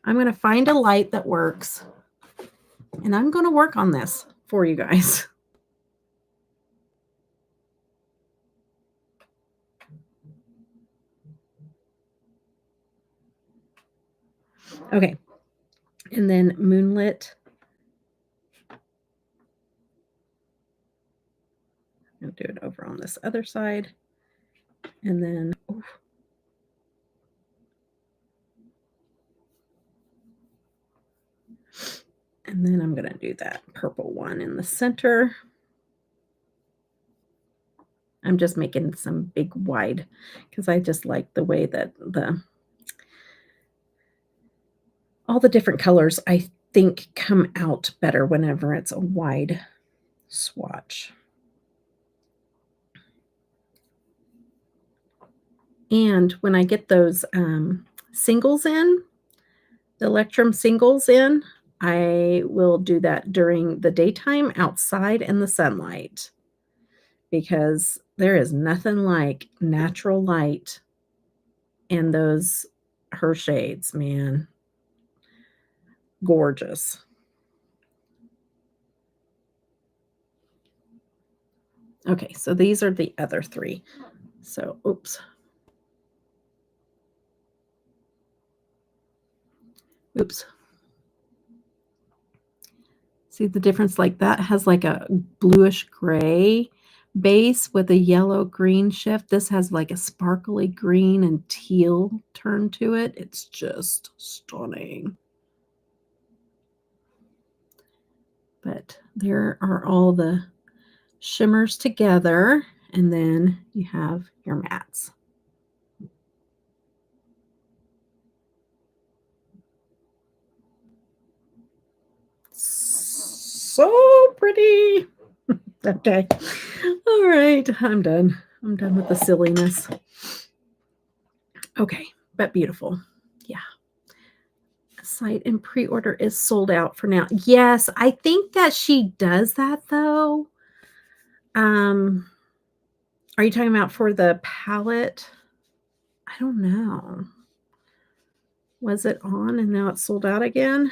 I'm gonna find a light that works. And I'm gonna work on this for you guys. Okay. And then Moonlit. I'll do it over on this other side. And then, and then I'm going to do that purple one in the center. I'm just making some big wide because I just like the way that all the different colors I think come out better whenever it's a wide swatch. And when I get those singles in, the Electrum singles in, I will do that during the daytime outside in the sunlight because there is nothing like natural light in those her shades, man. Gorgeous. Okay, so these are the other 3. So, oops. Oops. See the difference? Like that has like a bluish gray base with a yellow green shift. This has like a sparkly green and teal turn to it. It's just stunning. But there are all the shimmers together, and then you have your mattes. So pretty. Okay. All right. I'm done. I'm done with the silliness. Okay. But beautiful. Yeah. Site and pre-order is sold out for now. Yes, I think that she does that though. Um, are you talking about for the palette? I don't know. Was it on and now it's sold out again?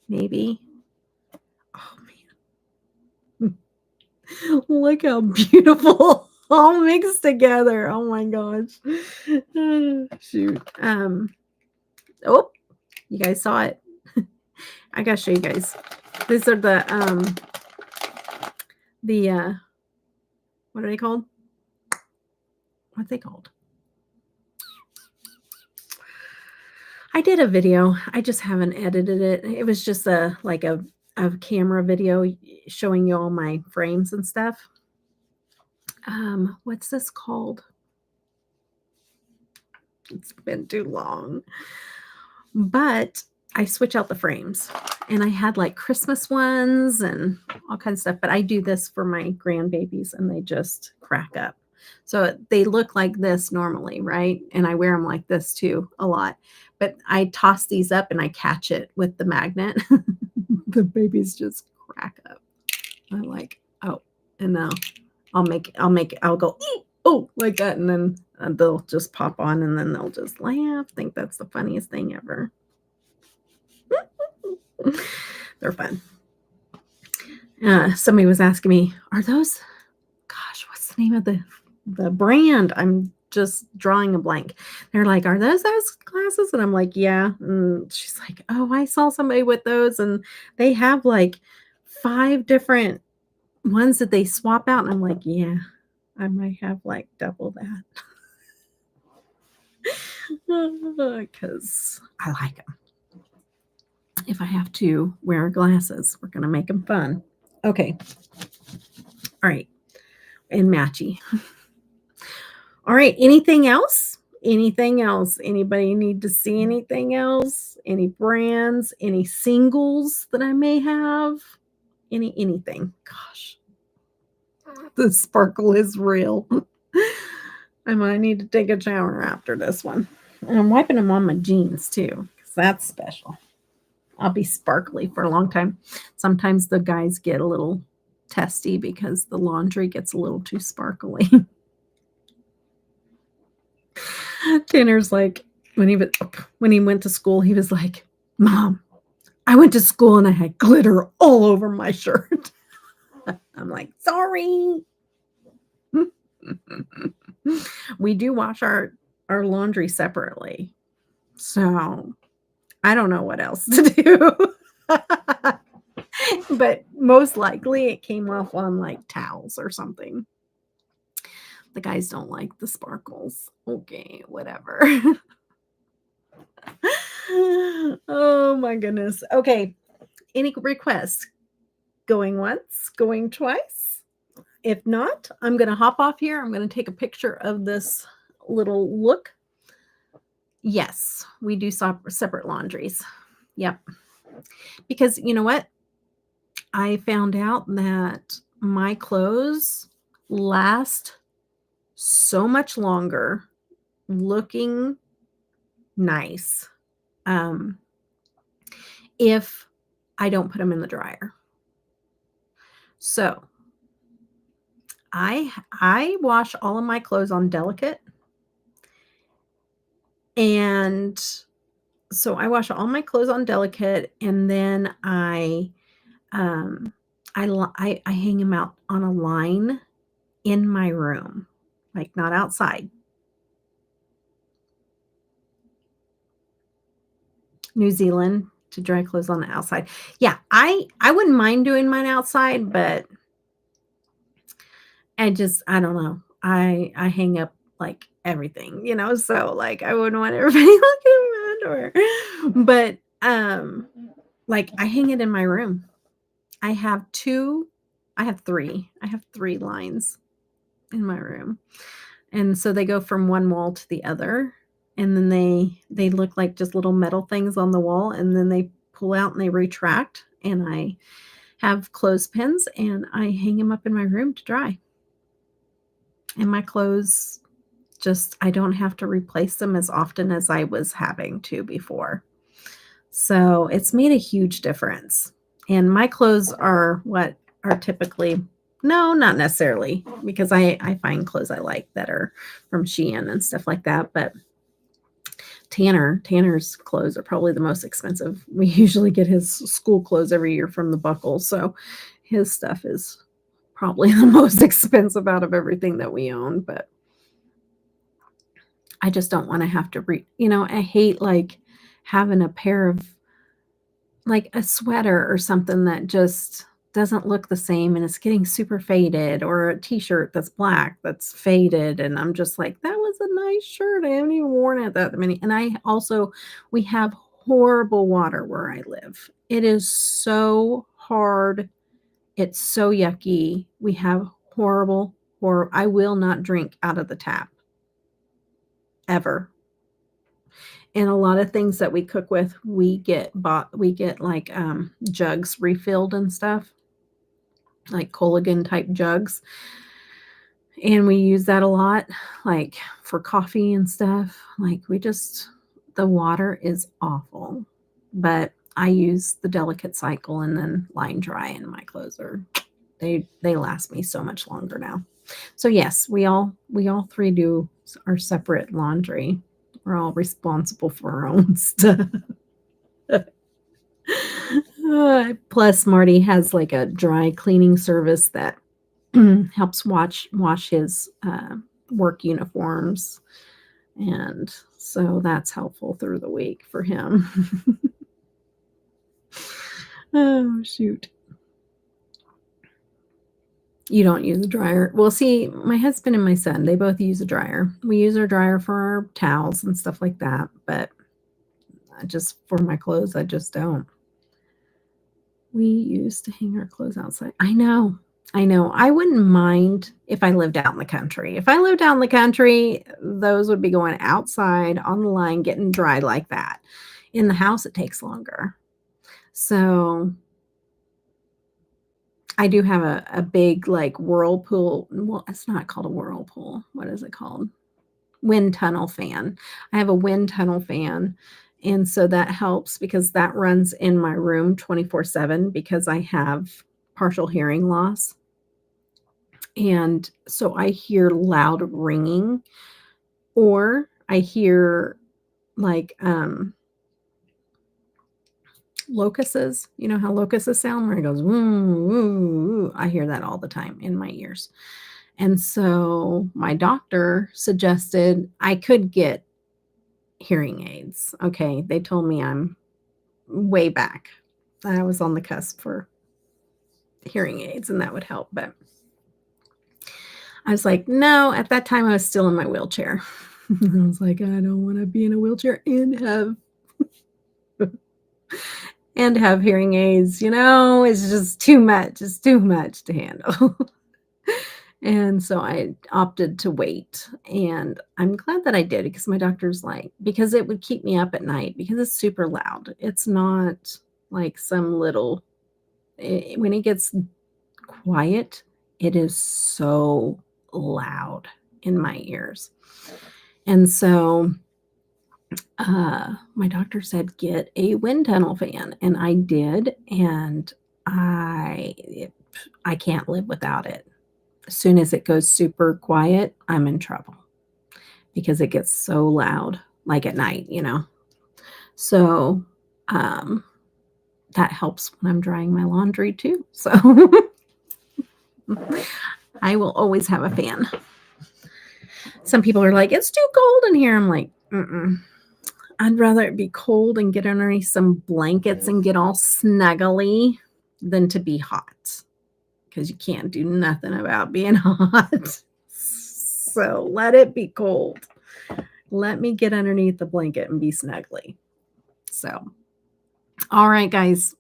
Maybe. Oh man. Look how beautiful all mixed together. Oh my gosh. Shoot. Oh, you guys saw it. I gotta show you guys. These are the what are they called? What are they called? I did a video. I just haven't edited it. It was just a camera video showing you all my frames and stuff. What's this called? It's been too long. But I switch out the frames. And I had like Christmas ones and all kinds of stuff. But I do this for my grandbabies and they just crack up. So they look like this normally, right? And I wear them like this too a lot. But I toss these up and I catch it with the magnet. The babies just crack up. I'm like, oh, and now I'll go, oh, like that. And then they'll just pop on and then they'll just laugh. Think that's the funniest thing ever. They're fun. Somebody was asking me, are those, gosh, what's the name of the brand? I'm just drawing a blank. They're like, are those glasses? And I'm like, yeah. And she's like, oh, I saw somebody with those and they have like 5 different ones that they swap out. And I'm like, yeah, I might have like double that. Because I like them. If I have to wear glasses, we're going to make them fun. Okay. All right. And matchy. All right. Anything else? Anything else? Anybody need to see anything else? Any brands? Any singles that I may have? Anything? Gosh. The sparkle is real. I might need to take a shower after this one. And I'm wiping them on my jeans too, because that's special. I'll be sparkly for a long time. Sometimes the guys get a little testy because the laundry gets a little too sparkly. Tanner's like, when he went to school, he was like, Mom, I went to school and I had glitter all over my shirt. I'm like, sorry. We do wash our laundry separately. So I don't know what else to do. But most likely it came off on like towels or something. The guys don't like the sparkles. Okay, whatever. Oh my goodness. Okay. Any requests? Going once, going twice? If not, I'm going to hop off here. I'm going to take a picture of this little look. Yes, we do separate laundries. Yep. Because you know what? I found out that my clothes last so much longer looking nice if I don't put them in the dryer. So I wash all of my clothes on delicate. And so I wash all my clothes on delicate and then I hang them out on a line in my room, like not outside. New Zealand to dry clothes on the outside. Yeah, I wouldn't mind doing mine outside, but I don't know. I hang up like everything, so like I wouldn't want everybody looking at my underwear. But like I hang it in my room. I have 3. I have 3 lines in my room. And so they go from one wall to the other. And then they look like just little metal things on the wall. And then they pull out and they retract. And I have clothespins, and I hang them up in my room to dry. And my clothes just I don't have to replace them as often as I was having to before. So, it's made a huge difference. And my clothes are what are typically no, not necessarily, because I find clothes I like that are from Shein and stuff like that, but Tanner's clothes are probably the most expensive. We usually get his school clothes every year from the Buckle, so his stuff is probably the most expensive out of everything that we own, but I just don't wanna have to I hate, like, having a pair of like, a sweater or something that just doesn't look the same and it's getting super faded, or a t-shirt that's black that's faded, and I'm just like, "That was a nice shirt, I haven't even worn it that many." And we have horrible water where I live. It is so hard, it's so yucky. We have I will not drink out of the tap, ever. And a lot of things that we cook with, we get, like, jugs refilled and stuff, like Culligan type jugs, and we use that a lot, like, for coffee and stuff. Like, the water is awful, but I use the delicate cycle and then line dry, and my clothes they last me so much longer now. So, yes, we all 3 do our separate laundry. We're all responsible for our own stuff. Plus, Marty has, like, a dry cleaning service that helps wash his, work uniforms, and so that's helpful through the week for him. Oh, shoot. You don't use a dryer? Well, see, my husband and my son, they both use a dryer. We use our dryer for our towels and stuff like that, but I just for my clothes, I just don't. We used to hang our clothes outside. I know. I know. I wouldn't mind if I lived out in the country. If I lived out in the country, those would be going outside on the line, getting dried like that. In the house, it takes longer. So I do have a big like whirlpool. Well, it's not called a whirlpool. What is it called? Wind tunnel fan. I have a wind tunnel fan, and so that helps because that runs in my room 24/7 because I have partial hearing loss, and so I hear loud ringing, or I hear, like, locusts. You know how locusts sound where it goes, "Woo, woo, woo." I hear that all the time in my ears, and so my doctor suggested I could get hearing aids. Okay, they told me I'm way back. I was on the cusp for hearing aids and that would help, but I was like, "No," at that time I was still in my wheelchair. I was like, "I don't wanna be in a wheelchair and have hearing aids," it's just too much. It's too much to handle. And so I opted to wait, and I'm glad that I did because my doctor's like because it would keep me up at night because it's super loud. It's not like some little when it gets quiet, it is so loud in my ears. And so, my doctor said, "Get a wind tunnel fan," and I did, and I I can't live without it. As soon as it goes super quiet, I'm in trouble because it gets so loud, like at night. So, um, that helps when I'm drying my laundry too. So, I will always have a fan. Some people are like, "It's too cold in here." I'm like, "Mm-mm. I'd rather it be cold and get underneath some blankets and get all snuggly than to be hot because you can't do nothing about being hot. So let it be cold. Let me get underneath the blanket and be snuggly." So, all right, guys.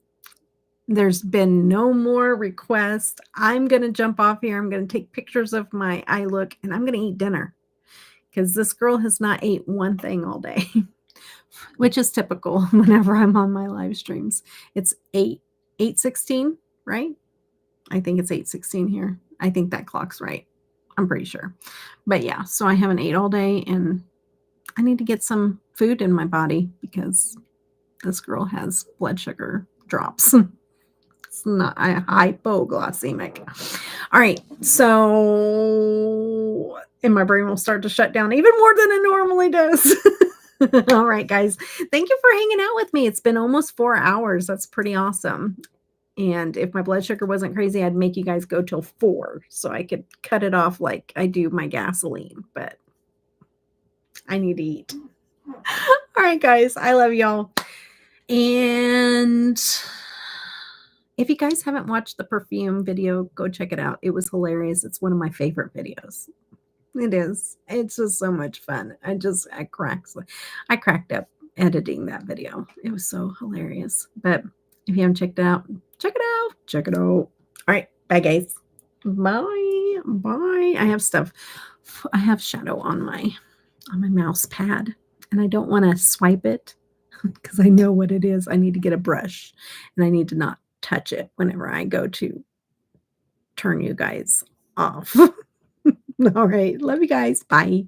There's been no more requests. I'm going to jump off here. I'm going to take pictures of my eye look and I'm going to eat dinner because this girl has not ate one thing all day, which is typical whenever I'm on my live streams. It's 8:16. right? I think it's 8:16 here. I think that clock's right. I'm pretty sure. But yeah, so I haven't ate all day and I need to get some food in my body because this girl has blood sugar drops. It's not hypoglycemic. All right. So, and my brain will start to shut down even more than it normally does. All right, guys. Thank you for hanging out with me. It's been almost 4 hours. That's pretty awesome. And if my blood sugar wasn't crazy, I'd make you guys go till 4 so I could cut it off like I do my gasoline. But I need to eat. All right, guys. I love y'all. And if you guys haven't watched the perfume video, go check it out. It was hilarious. It's one of my favorite videos. It is. It's just so much fun. I cracked up editing that video. It was so hilarious. But if you haven't checked it out, check it out. Check it out. All right. Bye, guys. Bye. Bye. I have shadow on my mouse pad, and I don't want to swipe it because I know what it is. I need to get a brush, and I need to not touch it whenever I go to turn you guys off. All right. Love you guys. Bye.